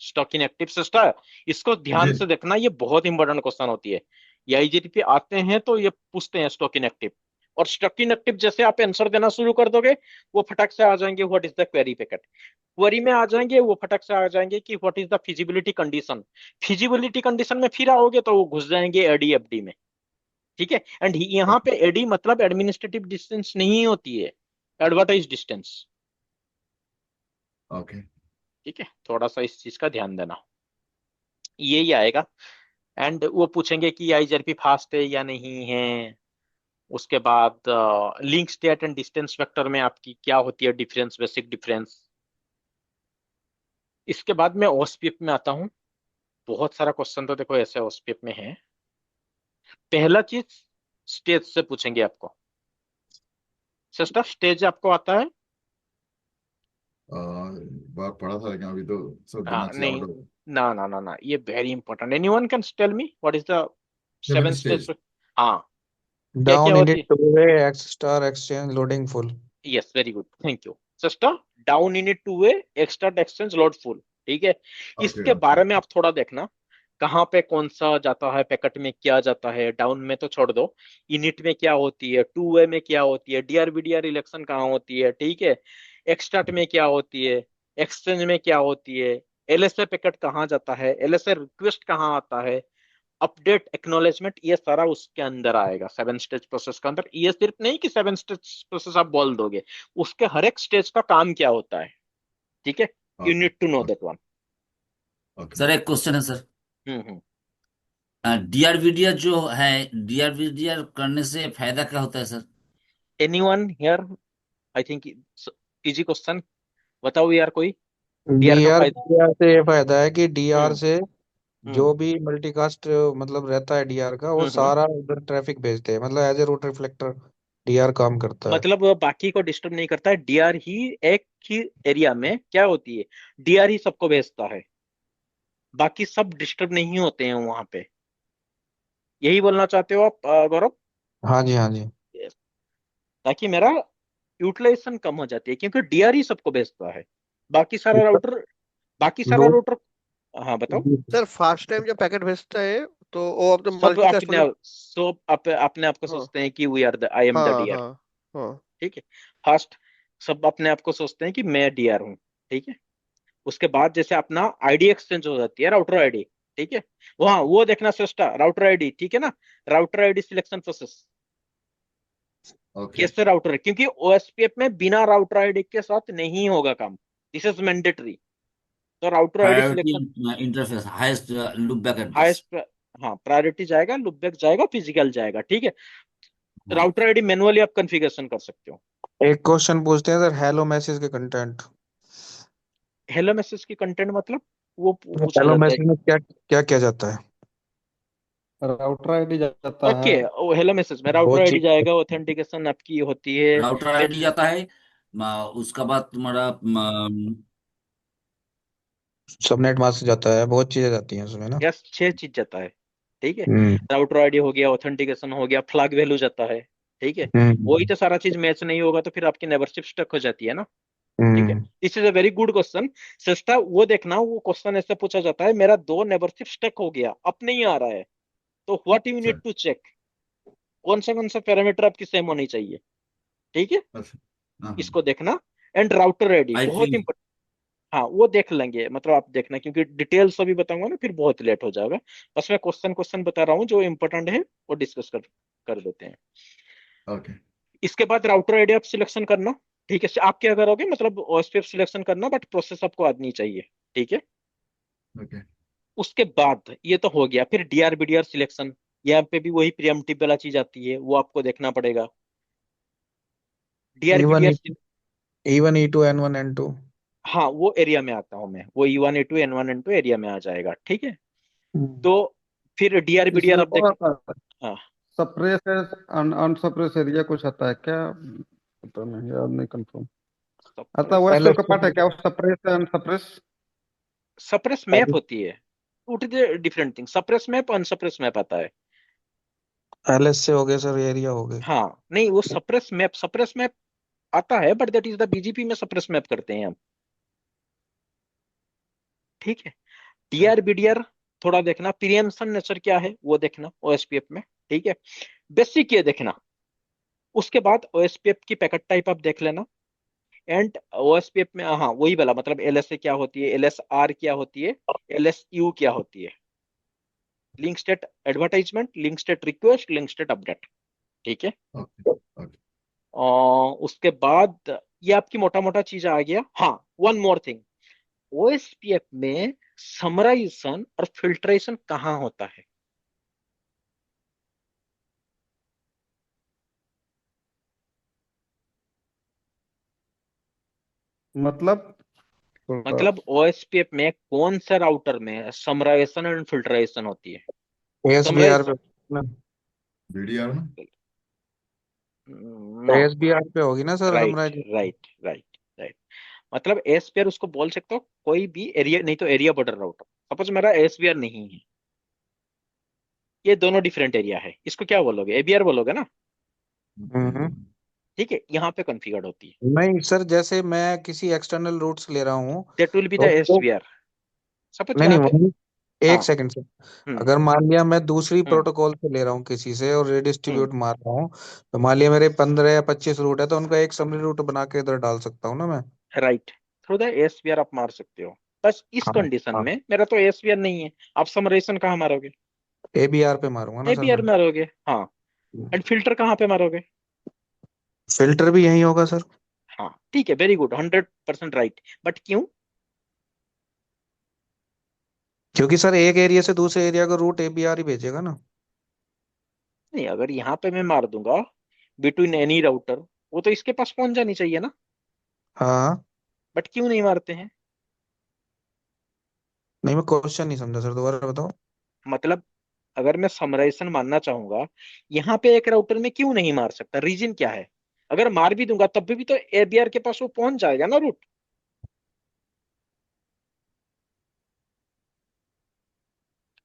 स्टॉक इनएक्टिव सिस्टम, इसको ध्यान जी। से देखना, ये बहुत इंपॉर्टेंट क्वेश्चन होती है। ये आईजीटीपी आते हैं तो ये पूछते हैं स्टॉक इनएक्टिव, और स्टॉक इनएक्टिव जैसे आप आंसर देना शुरू कर दोगे, वो फटक से आ जाएंगे what is the query packet. Query में आ जाएंगे वो फटक से आ जाएंगे कि what is the feasibility condition. Feasibility condition में फिर आओगे तो वो घुस जाएंगे एडीएफडी में, ठीक है। एंड यहाँ पे एडी मतलब एडमिनिस्ट्रेटिव डिस्टेंस नहीं होती है, एडवर्टाइज डिस्टेंस, ओके। ठीक है। थोड़ा सा इस चीज का ध्यान देना, यही आएगा। एंड वो पूछेंगे कि आईजीआरपी फास्ट है या नहीं है। उसके बाद link state and distance vector में आपकी क्या होती है डिफरेंस, बेसिक डिफरेंस। इसके बाद मैं ओएसपीएफ में आता हूँ। बहुत सारा क्वेश्चन तो देखो ऐसे ओएसपीएफ में है। पहला चीज स्टेज से पूछेंगे आपको। सिस्टर, स्टेज आपको आता है? बात पढ़ा था लेकिन अभी तो सब हाँ दिमाग से नहीं, आउट हो। ना ना ना ना, ये very important. Anyone can tell me what is the seven seven stage. Stage? हाँ, क्या क्या डाउन होती इनिट है? Two way exstart exchange loading full. Yes, very good, thank you sister. Down init two way extract exchange load full, ठीक है। Okay इसके okay. बारे में आप थोड़ा देखना, कहाँ पे कौन सा जाता है, पैकेट में क्या जाता है। डाउन में तो छोड़ दो, इनिट में क्या होती है, टू वे में क्या होती है, डीआर इलेक्शन कहाँ होती है, ठीक है। एक्सट्रैक्ट में क्या होती है, एक्सचेंज में क्या होती है, एलएसए पैकेट कहाँ जाता है, एलएसए रिक्वेस्ट कहाँ आता है, अपडेट, एक्नॉलेजमेंट, ये सारा उसके अंदर आएगा 7 स्टेज प्रोसेस के अंदर। ये सिर्फ नहीं कि 7 स्टेज प्रोसेस आप बोल दोगे, उसके हर एक स्टेज का काम क्या होता है, ठीक है, you Okay. Need to know Okay. That one. Okay. Sir एक क्वेश्चन है सर। हम्म। डीआरवीडीआर जो है, डीआरवीडीआर करने से फायदा क्या होता है sir? Anyone here? I think easy question, बताओ यार कोई। डीआर का डीआर फायदा। डीआर से ये फायदा है कि डीआर हम्म। से हम्म। जो भी मल्टीकास्ट मतलब रहता है डीआर का, वो हम्म। सारा उधर ट्रैफिक भेजते हैं, मतलब as a route reflector DR काम करता है। मतलब वो बाकी को डिस्टर्ब नहीं करता है, डीआर ही एक ही एरिया में क्या होती है, डीआर ही सबको भेजता है, बाकी सब डिस्टर्ब नहीं होते हैं वहां पे। यही बोलना चाहते हो आप गौरव? हाँ जी, हाँ जी। Yes. ताकि मेरा यूटिलाइजेशन कम हो जाती है, क्योंकि डीआर ही सबको भेजता है, बाकी सारा राउटर, बाकी सारा लूप राउटर। हाँ बताओ। सर फास्ट टाइम जब पैकेट भेजता है तो वो अपने सब मल्टीकास्ट अपने मतलब। सब अपने आप को हाँ सोचते हैं कि we are the, I am the हाँ डीआर। हाँ हाँ। ठीक है। फर्स्ट सब अपने आप को सोचते हैं कि मैं डीआर हूँ। ठीक है। उसके बाद जैसे अपना आईडी एक्सचेंज हो जाती है, राउटर आईडी। ठीक है। वहां वो देखना सस्ता राउटर आईडी, ठीक है ना, router ID selection process Okay. कैसे राउटर है, क्योंकि ओएसपीएफ में बिना राउटर आईडी के साथ नहीं होगा काम, दिस इज मैंडेटरी। तो router ID priority selection interface highest loop back address. Highest. हाँ, प्रायोरिटी जाएगा, लुपबैक जाएगा, फिजिकल जाएगा। ठीक है। हाँ। राउटर आईडी मैनुअली आप कॉन्फ़िगरेशन कर सकते हो। एक क्वेश्चन पूछते हैं सर, हेलो मैसेज के कंटेंट। हेलो मैसेज की कंटेंट मतलब वो पूछा हेलो जाता है। मैसेज में क्या क्या किया जाता है? राउटर आईडी जाता है। ओके, हेलो मैसेज में राउटर बहुत आईडी चीज जाएगा, ऑथेंटिकेशन आपकी होती है। राउटर आईडी जाता है, उसका बाद तुम्हारा सबनेट मास्क जाता है, बहुत चीजें जाती हैं उसमें ना। यस, 6 चीज जाता है। ठीक है। हम्म राउटर आईडी हो गया, ऑथेंटिकेशन हो गया, फ्लैग वैल्यू जाता है। ठीक है। वही हम्म तो सारा चीज मैच नहीं होगा तो फिर आपकी नेबरशिप स्टक हो जाती है ना। ठीक है। हम्म this is a very good question. सस्ता वो देखना, वो क्वेश्चन ऐसे पूछा जाता है, मेरा 2 नेबरशिप स्टक हो गया, अब नहीं आ रहा है, तो what you need Sure. To check, कौन सा पैरामीटर आपकी सेम होनी चाहिए। ठीक है। Okay. Uh-huh. इसको देखना। And router ID IP. बहुत इंपॉर्टेंट। हाँ वो देख लेंगे, मतलब आप देखना, क्योंकि डिटेल्स अभी बताऊंगा ना फिर बहुत लेट हो जाएगा। बस मैं क्वेश्चन क्वेश्चन बता रहा हूँ जो इंपॉर्टेंट है, वो डिस्कस कर देते हैं। Okay. इसके बाद राउटर आईडी आप सिलेक्शन करना। ठीक है, आप क्या करोगे, मतलब ओएसपीएफ सिलेक्शन करना, बट प्रोसेस आपको आनी चाहिए। ठीक है। Okay. उसके बाद ये तो हो गया, फिर डीआर बीडीआर सिलेक्शन, यहाँ पे भी वही प्रियम्पटिव वाला चीज आती है, वो आपको देखना पड़ेगा। DR E1 BDR. E1 E2 N1 N2। हाँ वो एरिया में आता हूँ मैं, वो E1 E2 N1 N2 area में आ जाएगा। ठीक है। तो फिर डीआर बीडीआर इसमें आप और देख। आता है, हाँ। सप्रेस है, अनसप्रेस एरिया कुछ आता है क्या? पता नहीं, याद नहीं कंफर्म। आता है, सप्रेस। वैसे पहले का पार्ट है क्या, वो सप्रेस है अनसप्रेस? सप्रेस मैप होती है, two different thing, suppress map, unsuppress map आता है। LS से हो गए सर, एरिया हो गए। हाँ नहीं, वो सप्रेस मैप आता है, but that is the BGP में सप्रेस मैप करते हैं हम। ठीक है। डीआर बीडीआर थोड़ा देखना, प्रियम्पशन नेचर क्या है वो देखना ओएसपीएफ में। ठीक है। बेसिक ये देखना। उसके बाद ओएसपीएफ की पैकेट टाइप आप देख लेना। एंड ओएसपीएफ में हाँ वही वाला, मतलब एलएसए क्या होती है, एलएसआर क्या होती है, एलएसयू क्या होती है, link state advertisement, link state request, link state update. ठीक है। Okay. Okay. उसके बाद ये आपकी मोटा मोटा चीज आ गया। हाँ, वन मोर थिंग, ओएसपीएफ में समराइजेशन और फिल्ट्रेशन कहाँ होता है? मतलब थोड़ा मतलब ओएसपीएफ में कौन से राउटर में समराइजेशन एंड फिल्ट्रेशन होती है? ASBR summarization. पे। VDR ना? नो। ASBR पे होगी ना sir right summarize. Right right right. मतलब एसपीआर उसको बोल सकते हो, कोई भी एरिया, नहीं तो एरिया बॉर्डर राउटर। सपोज मेरा एसबीआर नहीं है, ये दोनों डिफरेंट एरिया है, इसको क्या बोलोगे, एबीआर बोलोगे ना। हम्म ठीक है, यहाँ पे कॉन्फ़िगर्ड होती है, नहीं सर, जैसे मैं किसी एक्सटर्नल रूट से ले रहा हूँ दैट विल बी द तो एसबीआर। सपोज नहीं नहीं यहाँ पे। वही, हाँ। एक सेकंड सर। हम्म। अगर मान लिया मैं दूसरी हम्म। प्रोटोकॉल से ले रहा हूँ किसी से और हम्म। रिडिस्ट्रीब्यूट मार रहा हूँ, तो मान लिया मेरे 15 या 25 रूट है, तो उनका एक समरी रूट बना के इधर डाल सकता हूँ ना मैं। राइट, थ्रू द एसबीआर आप मार सकते हो। बस इस हाँ कंडीशन हाँ। में मेरा तो एसबीआर नहीं है, आप समराइजेशन कहाँ मारोगे? ABR पे मारूंगा ना सर एबीआर मैं। मारोगे, हाँ। एंड फिल्टर कहाँ पे मारोगे? फिल्टर भी यही होगा सर। हाँ ठीक है, वेरी गुड, 100% राइट। बट क्यों? क्योंकि सर एक एरिया से दूसरे एरिया का रूट ABR ही भेजेगा ना। नहीं, अगर यहाँ पे मैं मार दूंगा बिटवीन एनी राउटर, वो तो इसके पास पहुंच जानी चाहिए ना। हाँ। बट क्यों नहीं मारते हैं? नहीं मैं क्वेश्चन नहीं समझा सर, दोबारा बताओ। मतलब अगर मैं समराइजेशन मानना चाहूंगा, यहाँ पे एक राउटर में क्यों नहीं मार सकता? रीजन क्या है? अगर मार भी दूंगा तब भी तो एबीआर के पास वो पहुंच जाएगा ना रूट।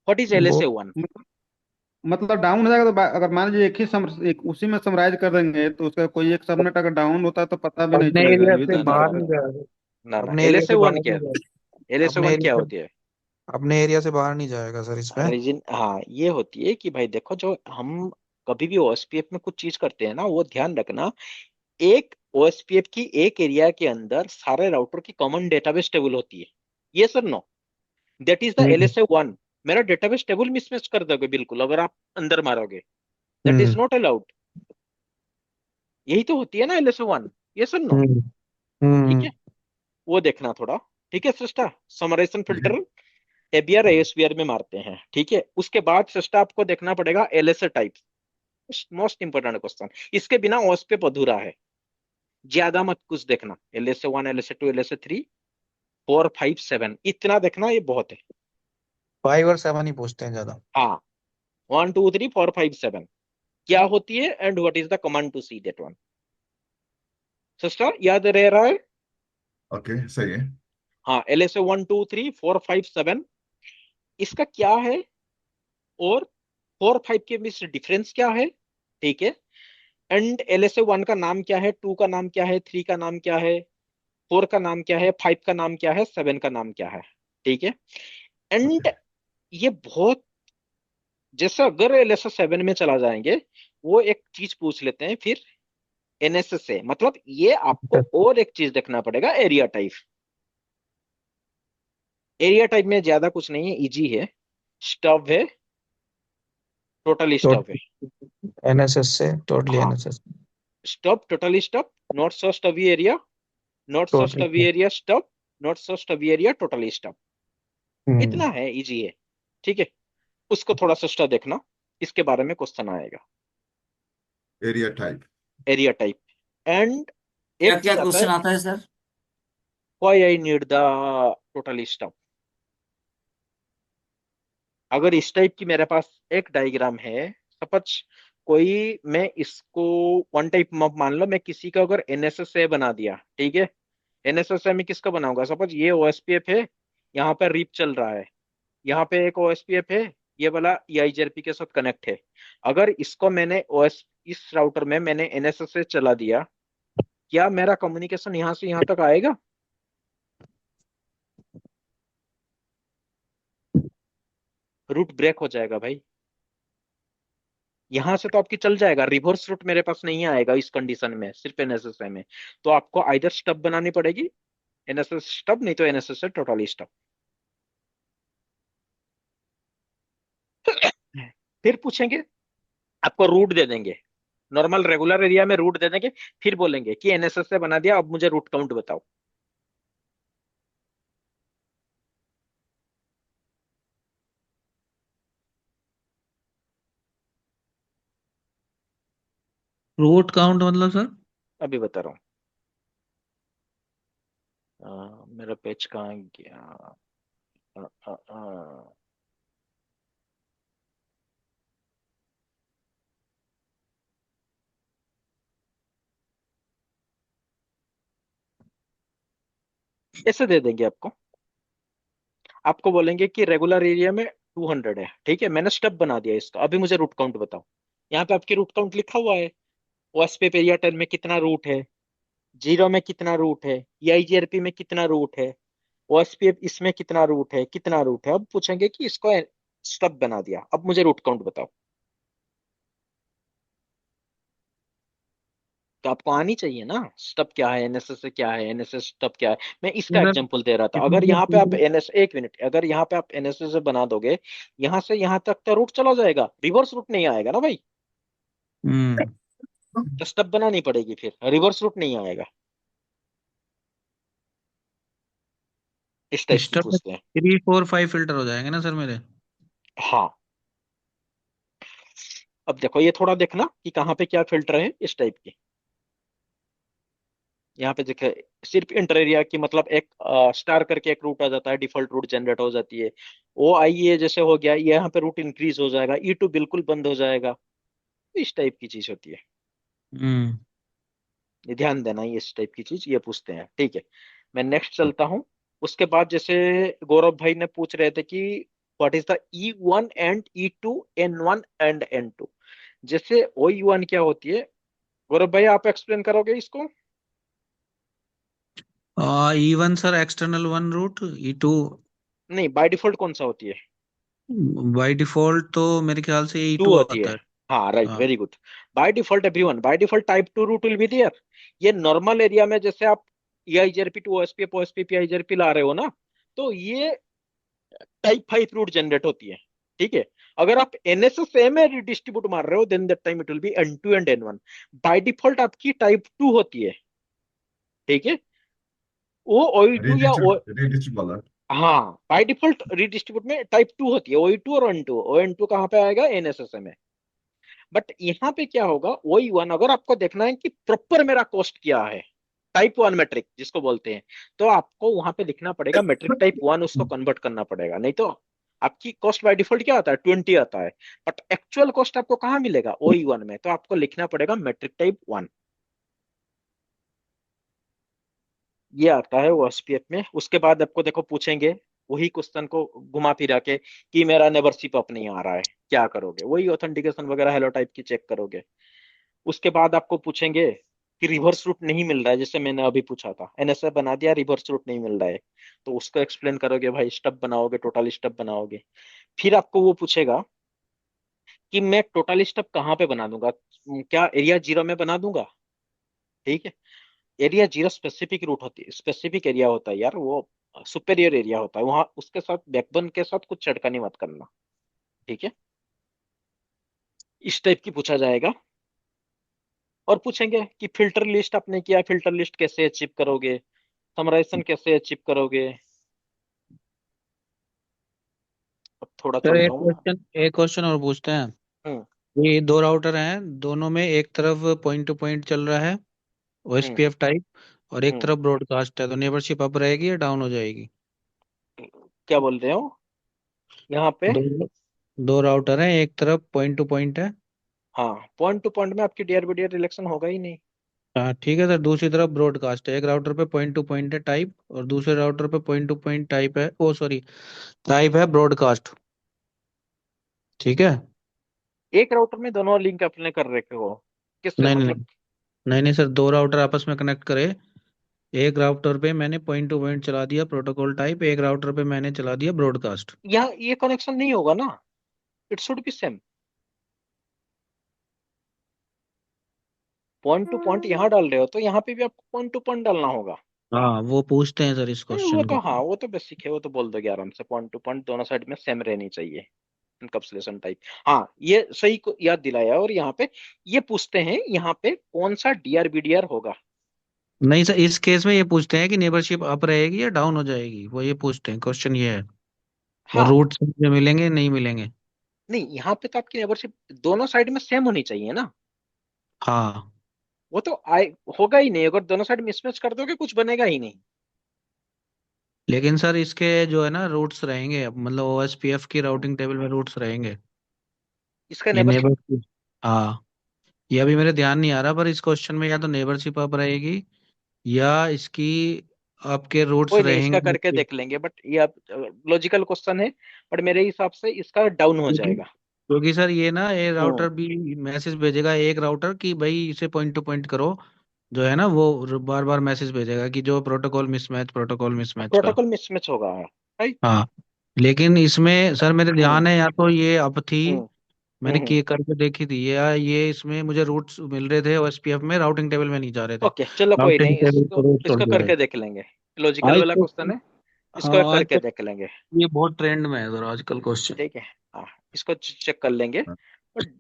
व्हाट इज वो LSA 1? मतलब डाउन हो जाएगा तो अगर मान लीजिए एक उसी में समराइज कर देंगे तो उसका कोई एक सबनेट अगर डाउन होता है तो पता भी नहीं अपने चलेगा, एरिया ये भी से तो ना दिक्कत बाहर ना है। नहीं जाएगा। ना, अपने एरिया LSA से 1 बाहर क्या नहीं है? जाएगा। LSA अपने 1 एरिया क्या से होती है? अपने एरिया से बाहर नहीं जाएगा सर इसमें। रीजन, हाँ, ये होती है कि भाई देखो, जो हम कभी भी ओएसपीएफ में कुछ चीज करते हैं ना, वो ध्यान रखना, एक ओएसपीएफ की एक एरिया के अंदर सारे राउटर की कॉमन डेटाबेस टेबल होती है। ये sir no, that is the hmm. LSA 1। मेरा डेटाबेस टेबल मिसमैच कर दोगे बिल्कुल अगर आप अंदर मारोगे, that is hmm. Not allowed. यही तो होती है ना LSA 1। ये सर नो, हम्म। ठीक हम्म। है, वो देखना थोड़ा। ठीक है Srishta, summarization Okay. Filter ABR ASBR में मारते हैं, ठीक है। उसके बाद सृष्टा आपको देखना पड़ेगा LSA type. Most important question, इसके बिना ओएसपीएफ अधूरा है। ज्यादा मत कुछ देखना, LSA 1, LSA 2, LSA 3, 4, 5, 7, इतना देखना, ये बहुत है। 5 और 7 ही पूछते हैं ज्यादा। हाँ, 1, 2, 3, 4, 5, 7 क्या होती है and what is the command to see that one? Sister याद रह रहा है? Okay, सही है। हाँ, LSA 1, 2, 3, 4, 5, 7 इसका क्या है, और 4, 5 के बीच डिफरेंस क्या है, ठीक है। एंड LSA 1 का नाम क्या है, 2 का नाम क्या है, 3 का नाम क्या है, 4 का नाम क्या है, 5 का नाम क्या है, 7 का नाम क्या है, ठीक है। Okay. एंड ये बहुत, जैसे अगर LSA 7 में चला जाएंगे, वो एक चीज पूछ लेते हैं फिर NSS से, मतलब ये आपको और एक चीज देखना पड़ेगा, एरिया टाइप। एरिया टाइप में ज्यादा कुछ नहीं है, इजी है। स्टब है, टोटल तो स्टब है। NSS से टोटली हाँ, NSS। Stub, totally stub, not so stubby area, not so stubby totally. Area stub, not so stubby area totally stub. Hmm. इतना है, इजी है, ठीक है। उसको थोड़ा सस्ता देखना, इसके बारे में क्वेश्चन आएगा। Area type. Area type. And क्या एक क्या चीज आता है, क्वेश्चन आता है sir? Why I need the total stub. अगर इस टाइप की मेरे पास एक डायग्राम है, सपोज कोई, मैं इसको वन टाइप मान लो, मैं किसी का अगर NSS बना दिया, ठीक है। NSS में किसका बनाऊंगा? सपोज ये OSPF है, यहाँ पे रीप चल रहा है, यहाँ पे एक OSPF है, ये वाला EIGRP के साथ कनेक्ट है। अगर इसको मैंने OS इस राउटर में मैंने NSS से चला दिया, क्या मेरा कम्युनिकेशन यहाँ से यहाँ तक आएगा? रूट ब्रेक हो जाएगा भाई। यहां से तो आपकी चल जाएगा, रिवर्स रूट मेरे पास नहीं आएगा इस कंडीशन में, सिर्फ NSS में। तो आपको आइदर स्टब बनानी पड़ेगी, NSS स्टब, नहीं तो NSS से टोटली स्टब। फिर पूछेंगे, आपको रूट दे देंगे, नॉर्मल रेगुलर एरिया में रूट दे देंगे, फिर बोलेंगे कि NSS से बना दिया, अब मुझे रूट काउंट बताओ। रूट काउंट मतलब सर? अभी बता रहा हूँ। मेरा पेज कहाँ गया? अ, अ, अ, ऐसे दे देंगे आपको। आपको बोलेंगे कि रेगुलर एरिया में 200 है, ठीक है, मैंने स्टेप बना दिया इसका, अभी मुझे रूट काउंट बताओ। यहाँ पे आपकी रूट काउंट लिखा हुआ है, ओएसपी एरिया 10 में कितना रूट है, 0 में कितना रूट है, EIGRP में कितना रूट है, OSPF इसमें कितना रूट है, कितना रूट है। अब पूछेंगे कि इसको स्टब बना दिया, अब मुझे रूट काउंट बताओ। तो आपको आनी चाहिए ना, स्टब क्या है, एनएसएस से क्या है, एनएसएस स्टब क्या है। मैं इसका सर एग्जांपल दे रहा था। इसमें अगर जो यहाँ पे आप पूरा एनएस, एक मिनट, अगर यहाँ पे आप एनएसएस से बना दोगे, यहाँ से यहाँ तक का रूट चला जाएगा, रिवर्स रूट नहीं आएगा ना भाई। हम्म तो स्टब बनानी पड़ेगी, फिर रिवर्स रूट नहीं आएगा। इस टाइप की स्टब में पूछते हैं। 3 4 5 फिल्टर हो जाएंगे ना सर मेरे। हाँ, अब देखो ये थोड़ा देखना कि कहाँ पे क्या फिल्टर है इस टाइप की। यहाँ पे देखे, सिर्फ इंटर एरिया की मतलब एक स्टार करके एक रूट आ जाता है, डिफॉल्ट रूट जनरेट हो जाती है। ओ आई ए जैसे हो गया, ये यहाँ पे रूट इंक्रीज हो जाएगा, ई टू बिल्कुल बंद हो जाएगा। इस टाइप की चीज होती है, हम्म ये ध्यान देना, ये इस टाइप की चीज ये पूछते हैं। ठीक है, मैं नेक्स्ट चलता हूँ। उसके बाद जैसे गौरव भाई ने पूछ रहे थे कि what is the E1 and E2, N1 and N2। जैसे ओ E1 क्या होती है, गौरव भाई आप एक्सप्लेन करोगे इसको। E1 sir external one root, E2 नहीं, बाय डिफॉल्ट कौन सा होती है। बाय डिफॉल्ट तो मेरे ख्याल से टू E2 होती है। आता है। हाँ राइट, हाँ very good. By default everyone, by default type 2 route will be there. ये नॉर्मल एरिया में जैसे आप EIGRP to OSPF OSPF PIGRP ला रहे हो ना, तो ये टाइप 5 रूट जनरेट होती है। ठीक है, अगर आप NSSA में रिडिस्ट्रीब्यूट मार रहे हो, then that time it will be N2 and N1। By default आपकी टाइप 2 होती है। ठीक है, वो OE2 या redistribute वाला। हाँ, बाय डिफॉल्ट रिडिस्ट्रीब्यूट में टाइप 2 होती है, OE2 और N2। ON2 कहाँ पे आएगा, NSSA में। बट यहाँ पे क्या होगा, वही वन, अगर आपको देखना है कि प्रॉपर मेरा कॉस्ट क्या है, टाइप 1 मेट्रिक जिसको बोलते हैं, तो आपको वहां पे लिखना पड़ेगा मेट्रिक टाइप 1, उसको कन्वर्ट करना पड़ेगा। नहीं तो आपकी कॉस्ट बाय डिफॉल्ट क्या आता है, 20 आता है। बट एक्चुअल कॉस्ट आपको कहाँ मिलेगा, OE1 में, तो आपको लिखना पड़ेगा मेट्रिक टाइप 1। ये आता है OSPF में। उसके बाद आपको देखो पूछेंगे वही क्वेश्चन को घुमा फिरा के कि मेरा नेबरशिप अप नहीं आ रहा है, क्या करोगे, वही ऑथेंटिकेशन वगैरह हेलो टाइप की चेक करोगे। उसके बाद आपको पूछेंगे कि रिवर्स रूट नहीं मिल रहा है, जैसे मैंने अभी पूछा था, NSA बना दिया, रिवर्स रूट नहीं मिल रहा है, तो उसको एक्सप्लेन करोगे भाई, स्टब बनाओगे, टोटल स्टब बनाओगे। फिर आपको वो पूछेगा कि मैं टोटल स्टब कहाँ पे बना दूंगा, क्या एरिया जीरो में बना दूंगा। ठीक है, एरिया जीरो स्पेसिफिक रूट होती है, स्पेसिफिक एरिया होता है यार वो, सुपेरियर एरिया होता है वहां, उसके साथ बैकबोन के साथ कुछ छेड़खानी मत करना। ठीक है, इस टाइप की पूछा जाएगा। और पूछेंगे कि फिल्टर लिस्ट आपने किया, फिल्टर लिस्ट कैसे अचीव करोगे, समराइजेशन कैसे अचीव करोगे। अब थोड़ा सर चलता हूँ मैं। एक क्वेश्चन और पूछते हैं। हम्म। ये दो राउटर हैं, दोनों में एक तरफ पॉइंट टू पॉइंट चल रहा है हम्म। OSPF टाइप, और एक हम्म। तरफ ब्रॉडकास्ट है, तो नेबरशिप अप रहेगी या डाउन हो जाएगी? क्या बोल रहे हो यहाँ पे। दो दो राउटर हैं, एक तरफ पॉइंट टू पॉइंट है। हाँ, पॉइंट टू पॉइंट में आपकी DRBDR रिलेक्शन होगा ही नहीं। हाँ ठीक है सर, दूसरी तरफ ब्रॉडकास्ट है, एक राउटर पे पॉइंट टू पॉइंट है टाइप, और दूसरे राउटर पे पॉइंट टू पॉइंट टाइप है, ओ सॉरी, टाइप है ब्रॉडकास्ट। ठीक है। एक राउटर में दोनों लिंक अपने कर रखे हो, किससे नहीं नहीं मतलब। नहीं, नहीं नहीं सर, दो राउटर आपस में कनेक्ट करे। एक राउटर पे मैंने पॉइंट टू पॉइंट चला दिया प्रोटोकॉल टाइप, एक राउटर पे मैंने चला दिया ब्रॉडकास्ट। यहाँ ये कनेक्शन नहीं होगा ना, it should be same. Point two point यहाँ डाल रहे हो तो यहाँ पे भी आपको पॉइंट टू पॉइंट डालना होगा। हाँ वो पूछते हैं सर इस वो क्वेश्चन तो को। हाँ, वो तो बेसिक है, वो तो बोल दोगे आराम से, पॉइंट टू पॉइंट दोनों साइड में सेम रहनी चाहिए इनकैप्सुलेशन टाइप। हाँ, ये सही को याद दिलाया। और यहाँ पे ये पूछते हैं यहाँ पे कौन सा DRBDR होगा। नहीं सर, इस केस में ये पूछते हैं कि नेबरशिप अप रहेगी या डाउन हो जाएगी, वो ये पूछते हैं, क्वेश्चन ये है। और हाँ, रूट मुझे मिलेंगे नहीं मिलेंगे? नहीं यहाँ पे तो आपकी नेबरशिप दोनों साइड में सेम होनी चाहिए ना। हाँ वो तो आए, होगा ही नहीं, अगर दोनों साइड मिसमैच कर दोगे कुछ बनेगा ही नहीं। लेकिन सर इसके जो है ना रूट्स रहेंगे, अब मतलब OSPF की हम्म, राउटिंग टेबल में रूट्स रहेंगे। इसका ये नेबरशिप। नेबरशिप, हाँ, ये अभी मेरे ध्यान नहीं आ रहा, पर इस क्वेश्चन में या तो नेबरशिप अप रहेगी या इसकी आपके रूट्स कोई नहीं, इसका करके रहेंगे। देख लेंगे, बट ये अब लॉजिकल क्वेश्चन है, बट मेरे हिसाब से इसका डाउन हो क्योंकि जाएगा। क्योंकि सर ये ना, ये हम्म। राउटर भी मैसेज भेजेगा, एक राउटर कि भाई इसे पॉइंट टू पॉइंट करो, जो है ना वो बार बार मैसेज भेजेगा कि जो प्रोटोकॉल मिसमैच का। प्रोटोकॉल मिसमैच होगा, राइट। हाँ, लेकिन इसमें सर मेरे हम्म। ध्यान है या तो ये अप थी हम्म। मैंने हम्म। की करके देखी थी ये इसमें मुझे रूट्स मिल रहे थे ओएसपीएफ में, राउटिंग टेबल में नहीं जा रहे थे। ओके चलो कोई राउटिंग नहीं, टेबल इसको पे रूट्स इसको उड़ जा रहे करके थे। देख लेंगे। लॉजिकल वाला क्वेश्चन आजकल, है, इसको हाँ करके आजकल देख लेंगे। ये बहुत ट्रेंड में है सर आजकल क्वेश्चन। ठीक है, हाँ इसको चेक कर लेंगे। बट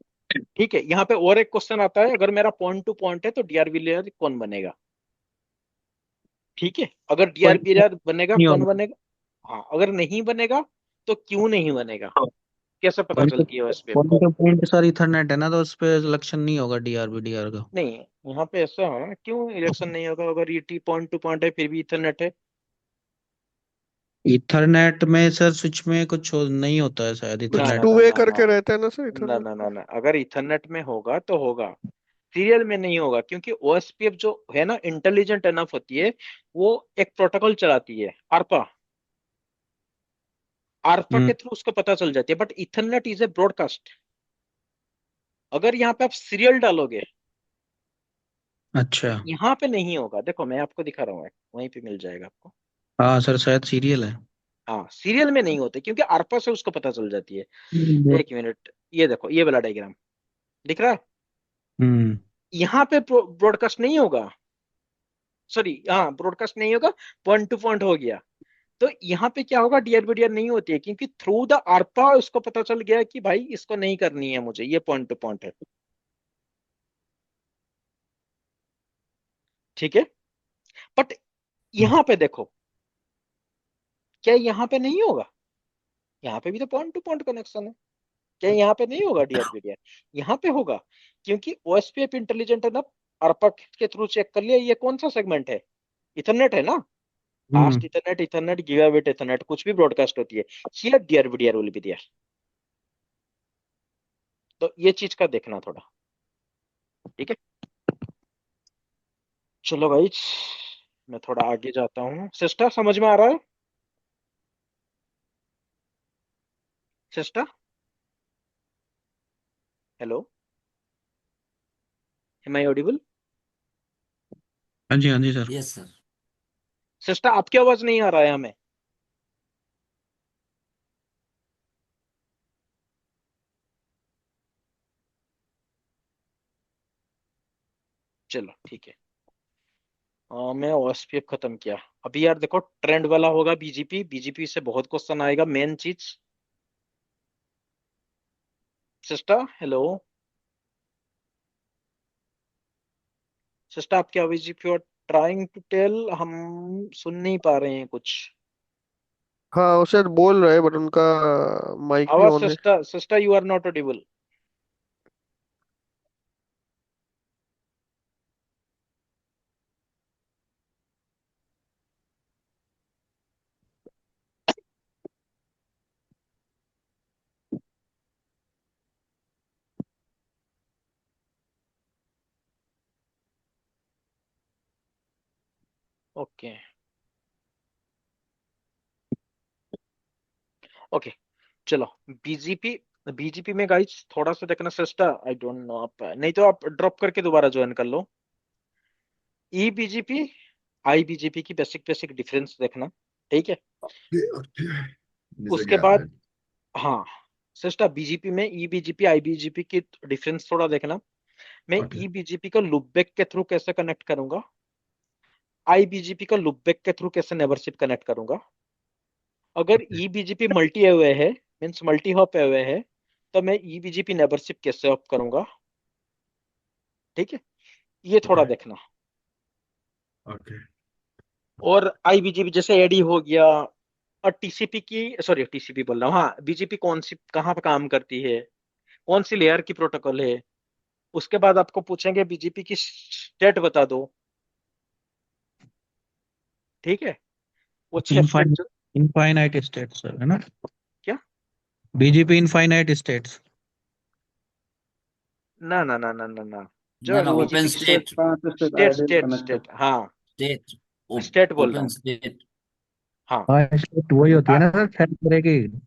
ठीक है, यहाँ पे और एक क्वेश्चन आता है, अगर मेरा पॉइंट टू पॉइंट है तो डीआरबी लेयर कौन बनेगा? ठीक है, अगर डीआरबी लेयर बनेगा नहीं कौन होगा। बनेगा? हाँ, अगर नहीं बनेगा तो क्यों नहीं बनेगा, कैसे पता पॉइंट चलती है ओएसपीएफ पॉइंट को? टू पॉइंट सर इथरनेट है ना, तो उस पे सिलेक्शन नहीं होगा डीआर का। नहीं, यहाँ पे ऐसा है ना, क्यों इलेक्शन नहीं होगा अगर ईटी पॉइंट टू पॉइंट है फिर भी इथरनेट है? इथरनेट में सर स्विच में कुछ नहीं होता है शायद ना कुछ ना इथरनेट टू ना में। वे ना ना करके रहता है ना सर ना इथरनेट ना में। ना ना, अगर इथरनेट में होगा तो होगा, सीरियल में नहीं होगा, क्योंकि ओएसपीएफ जो है ना इंटेलिजेंट एनफ होती है, वो एक प्रोटोकॉल चलाती है, आरपा। आरपा हम्म। के थ्रू उसको पता चल जाती है, but Ethernet is a broadcast. अगर यहाँ पे आप सीरियल डालोगे तो अच्छा। यहाँ पे नहीं होगा। देखो मैं आपको दिखा रहा हूँ, वहीं पे मिल जाएगा आपको। हाँ सर शायद सीरियल है। हाँ, सीरियल में नहीं होते क्योंकि आरपा से उसको पता चल जाती है। हम्म। एक मिनट, ये देखो ये वाला डायग्राम दिख रहा है, हम्म। यहाँ पे ब्रॉडकास्ट नहीं होगा। सॉरी, हाँ ब्रॉडकास्ट नहीं होगा, पॉइंट टू पॉइंट हो गया। तो यहाँ पे क्या होगा, डीआर नहीं होती है, क्योंकि थ्रू द आरपा उसको पता चल गया कि भाई इसको नहीं करनी है मुझे, ये पॉइंट टू पॉइंट है। ठीक है, बट यहाँ पे देखो, क्या यहाँ पे नहीं होगा? यहाँ पे भी तो पॉइंट टू पॉइंट कनेक्शन है, क्या यहाँ पे नहीं होगा डीआर? यहाँ पे होगा, क्योंकि ओएसपीएफ इंटेलिजेंट है ना, आरपा के थ्रू चेक कर लिया ये कौन सा सेगमेंट है, इथरनेट है ना। Hmm. Fast Ethernet, Ethernet, gigabit Ethernet, कुछ भी ब्रॉडकास्ट होती है, here DR will be there. तो ये चीज का देखना थोड़ा। ठीक है, चलो भाई, मैं थोड़ा आगे जाता हूँ। सिस्टर समझ में आ रहा है? Sister, hello, am I audible? हाँ जी सर। Yes sir. सिस्टर आपकी आवाज नहीं आ रहा है हमें। चलो ठीक है, मैं ओएसपीएफ खत्म किया। अभी यार देखो, ट्रेंड वाला होगा बीजीपी, बीजीपी से बहुत क्वेश्चन आएगा, मेन चीज। सिस्टर हेलो, सिस्टर आपकी आवाज, if you are trying to tell, हम सुन नहीं पा रहे हैं कुछ हाँ वो शायद बोल रहे हैं बट उनका माइक भी आवाज। ऑन है। Sister, sister you are not audible. Okay okay, चलो। बीजीपी, बीजीपी में गाइस थोड़ा सा देखना। सिस्टर आई डोंट नो, आप नहीं तो आप ड्रॉप करके दोबारा ज्वाइन कर लो। ई बीजीपी, आई बीजीपी की बेसिक बेसिक डिफरेंस देखना। ठीक है, Okay, okay. There's a उसके gap बाद है। हाँ, सिस्टर बीजीपी में ई बीजीपी आई बीजीपी की डिफरेंस थोड़ा देखना। मैं Okay, ई बीजीपी को लूपबैक के थ्रू कैसे कनेक्ट करूंगा, आई बीजीपी को लूपबैक के थ्रू कैसे नेबरशिप कनेक्ट करूंगा। अगर okay, ई बीजीपी मल्टी हुए है, मीन्स मल्टी हॉप हुए है, तो मैं ई बीजीपी नेबरशिप कैसे ऑप करूंगा। ठीक है, ये थोड़ा okay, देखना। okay. और आई बीजीपी जैसे एडी हो गया, और टीसीपी की, सॉरी टीसीपी बोल रहा हूँ, हाँ बीजीपी कौन सी कहाँ पे काम करती है, कौन सी लेयर की प्रोटोकॉल है। उसके बाद आपको पूछेंगे बीजीपी की स्टेट बता दो। ठीक है, वो 6 स्टेट इनफाइनाइट जो, इनफाइनाइट स्टेट्स सर है ना। क्या? BGP infinite states. ना ना ना ना ना ना, ना जो ना, ओपन बीजीपी की स्टेट स्टेट। पांच state state idle state connect. State, हाँ स्टेट। स्टेट बोल रहा ओपन हूँ। स्टेट। हाँ, हाँ स्टेट वही होती है ना सर, 6 तरह की।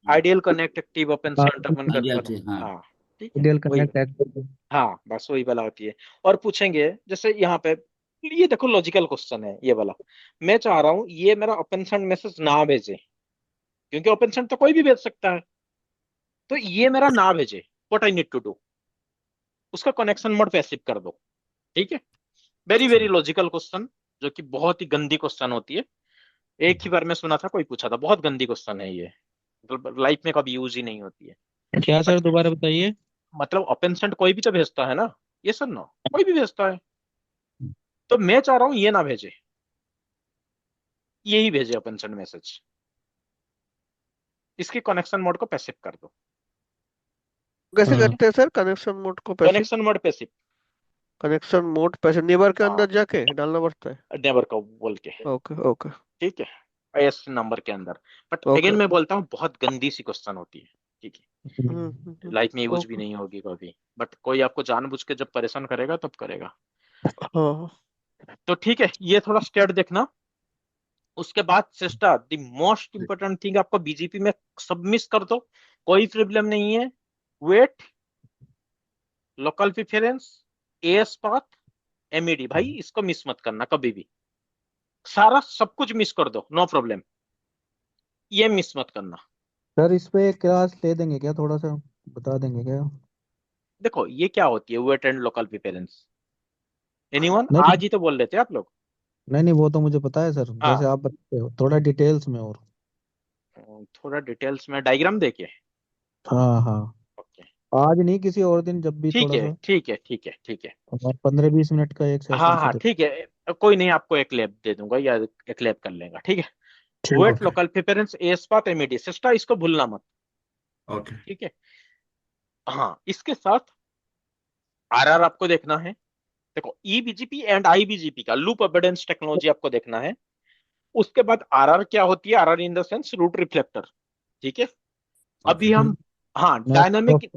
आइडियल कनेक्ट, एक्टिव, ओपन, हाँ कंफर्म आइडियल कंफर्म। थे हाँ। हाँ ठीक है, आइडियल वही। Connect active. हाँ बस वही वाला होती है। और पूछेंगे जैसे यहाँ पे, ये देखो लॉजिकल क्वेश्चन है ये वाला। मैं चाह रहा हूँ ये मेरा ओपन सेंड मैसेज ना भेजे, क्योंकि ओपन सेंड तो कोई भी भेज सकता है, तो ये मेरा ना भेजे। What I need to do, उसका कनेक्शन मोड पैसिव कर दो। ठीक है, वेरी वेरी लॉजिकल क्वेश्चन, जो कि बहुत ही गंदी क्वेश्चन होती है। एक ही बार में सुना था, कोई पूछा था, बहुत गंदी क्वेश्चन है ये, मतलब लाइफ में कभी यूज ही नहीं होती है। क्या सर, बट दोबारा बताइए। मतलब ओपन सेंड कोई भी तो भेजता है ना, ये सर ना, कोई भी भेजता है। तो मैं चाह रहा हूं ये ना भेजे, यही भेजे ओपन सेंड मैसेज। इसके कनेक्शन मोड को पैसिव कर दो। कैसे ठीक है, करते हैं सर कनेक्शन मोड को passive? Connection mode passive, connection mode passive neighbour के हाँ, अंदर जाके डालना पड़ता है? नेवर को बोल के। ओके ओके ठीक है, एस नंबर के अंदर। But okay. अगेन मैं बोलता हूँ, बहुत गंदी सी क्वेश्चन होती है। ठीक है, लाइफ में यूज भी ओके। नहीं होगी कभी, बट कोई आपको जानबूझ के जब परेशान करेगा तब करेगा। हाँ तो ठीक है, ये थोड़ा स्टेट देखना। उसके बाद sister, the most important thing, आपको बीजीपी में सब मिस कर दो, कोई प्रॉब्लम नहीं है। Weight, local preference, AS path, MED, भाई इसको मिस मत करना कभी भी। सारा सब कुछ मिस कर दो, नो प्रॉब्लम, ये मिस मत करना। सर इस पे क्लास ले देंगे क्या, थोड़ा सा बता देंगे क्या? देखो ये क्या होती है weight and local preference, anyone, नहीं आज ही तो बोल रहे थे आप लोग। नहीं नहीं, वो तो मुझे पता है सर, जैसे हाँ, आप बताते हो थोड़ा डिटेल्स में और। थोड़ा डिटेल्स में डायग्राम देके। हाँ हाँ, ओके, आज नहीं, किसी और दिन जब भी ठीक थोड़ा है सा, ठीक है ठीक है ठीक है। और 15-20 मिनट का एक हाँ सेशन सा हाँ दे। ठीक है, कोई नहीं, आपको एक लैब दे दूंगा या एक लैब कर लेगा। ठीक है, ठीक है। Weight, local preference, एस्पात, MED, sister, इसको भूलना मत। Okay. ठीक है, हाँ, इसके साथ आरआर आपको देखना है। देखो ईबीजीपी एंड आईबीजीपी का लूप अबेडेंस टेक्नोलॉजी आपको देखना है। उसके बाद आरआर क्या होती है, RR in the sense route reflector. ठीक है, अभी Okay. हम, हाँ मैं डायनामिक,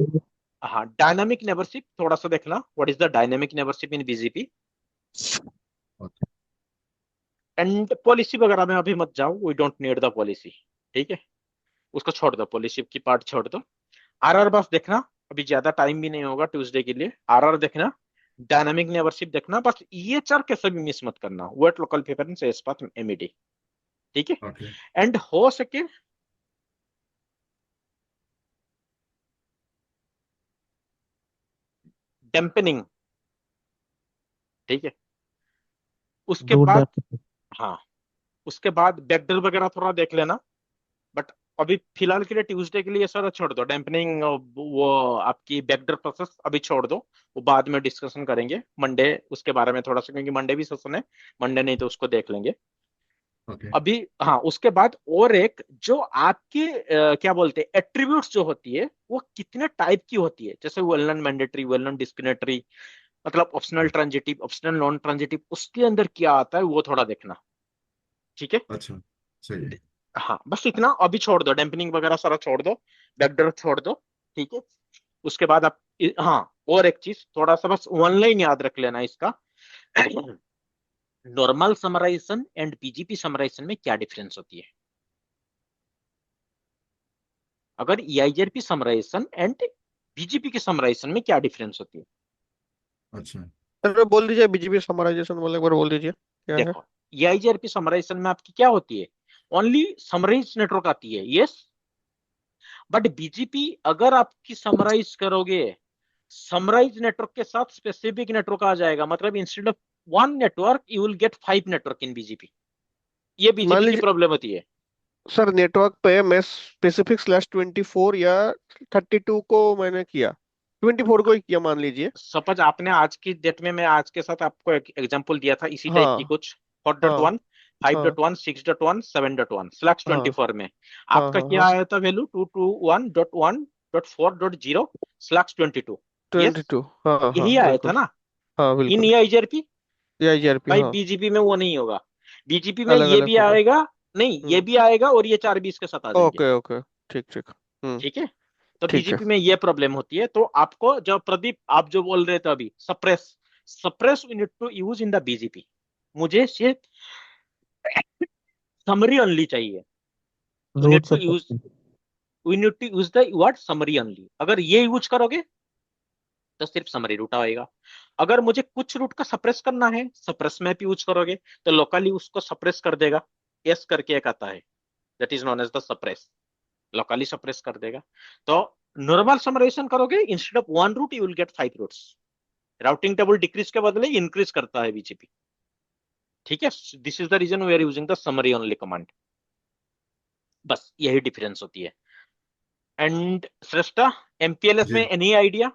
हाँ डायनामिक नेबरशिप थोड़ा सा देखना, what is the dynamic neighborship in BGP. Okay. And policy वगैरह में अभी मत जाओ, we don't need the policy. ठीक है, उसको छोड़ दो, पॉलिसी की पार्ट छोड़ दो। आरआर बस देखना, अभी ज्यादा टाइम भी नहीं होगा ट्यूसडे के लिए। आरआर देखना, डायनामिक नेबरशिप देखना, बस ये चार कैसे भी मिस मत करना, वेट, लोकल प्रेफरेंस, एस्पाथ, एमईडी। ठीक है, Okay. एंड हो सके डैम्पनिंग। ठीक है, उसके रूट बाद, डेप्थ। हाँ, उसके बाद बैकडल वगैरह थोड़ा देख लेना। बट अभी फिलहाल के लिए ट्यूसडे के लिए सर छोड़ दो डैम्पनिंग, वो आपकी बैकडर प्रोसेस अभी छोड़ दो। वो बाद में डिस्कशन करेंगे मंडे उसके बारे में थोड़ा सा, क्योंकि मंडे भी सेशन है, मंडे नहीं तो उसको देख लेंगे Okay. अभी। हाँ, उसके बाद और एक जो आपके क्या बोलते हैं एट्रीब्यूट्स जो होती है, वो कितने टाइप की होती है, जैसे well known mandatory, well known discriminatory, मतलब optional transitive, optional non transitive, उसके अंदर क्या आता है वो थोड़ा देखना। ठीक है, अच्छा, सही है। हाँ बस इतना अभी छोड़ दो, डैम्पनिंग वगैरह सारा छोड़ दो, बैकडोर छोड़ दो। ठीक है, उसके बाद आप, हाँ, और एक चीज थोड़ा सा बस ऑनलाइन याद रख लेना इसका, normal summarization and BGP summarization में क्या डिफरेंस होती है। अगर ईआईजीआरपी समराइजेशन एंड बीजीपी के समराइजेशन में क्या डिफरेंस होती है। अच्छा। सर बोल दीजिए, बीजीपी समराइजेशन वाला एक बार बोल दीजिए क्या है? देखो ईआईजीआरपी समराइजेशन में आपकी क्या होती है, ओनली समराइज नेटवर्क आती है, यस। बट बीजीपी अगर आपकी समराइज करोगे, समराइज नेटवर्क के साथ स्पेसिफिक नेटवर्क आ जाएगा, मतलब instead of one network you will get 5 network in BGP. ये मान बीजीपी की लीजिए प्रॉब्लम होती है। सर, नेटवर्क पे मैं स्पेसिफिक /24 या 32 को मैंने किया, 24 को ही किया मान लीजिए। सपोज आपने आज की डेट में, मैं आज के साथ आपको एक एग्जांपल दिया था इसी टाइप की हाँ कुछ, 4.1, हाँ 5.1, हाँ 6.1, 7.1 स्लैश हाँ 24 में हाँ आपका हाँ क्या हाँ आया था वैल्यू, 221.1.4.0 स्लैश 22। यस, 22, हाँ हाँ यही आया था बिल्कुल। ना हाँ इन बिल्कुल। ईआईजीआरपी। या जीआरपी, भाई हाँ। बीजीपी में वो नहीं होगा, बीजीपी में अलग ये अलग भी होगा। आएगा, नहीं ये हम्म। भी आएगा और ये 4 20 के साथ आ जाएंगे। Okay okay. ठीक ठीक। ठीक है, तो ठीक है। बीजेपी में ये प्रॉब्लम होती है। तो आपको जो प्रदीप आप जो बोल रहे थे अभी, suppress, suppress we need to use in the BGP. मुझे सिर्फ समरी ओनली चाहिए, वी नीड रूट टू सब। Use, we need to use the word summary only. अगर ये यूज करोगे तो सिर्फ समरी रूट आएगा। अगर मुझे कुछ रूट का सप्रेस करना है, सप्रेस मैप यूज करोगे तो लोकली उसको सप्रेस कर देगा, एस करके एक आता है, that is known as the suppress, locally suppress कर देगा। तो नॉर्मल समराइजेशन करोगे, instead of 1 route you will get 5 routes. Routing table decrease के बदले इंक्रीज करता है बीजीपी। ठीक है, this is the reason we are using the summary only command. बस यही डिफरेंस होती है। एंड श्रेष्ठा, एमपीएलएस जी में एनी आइडिया?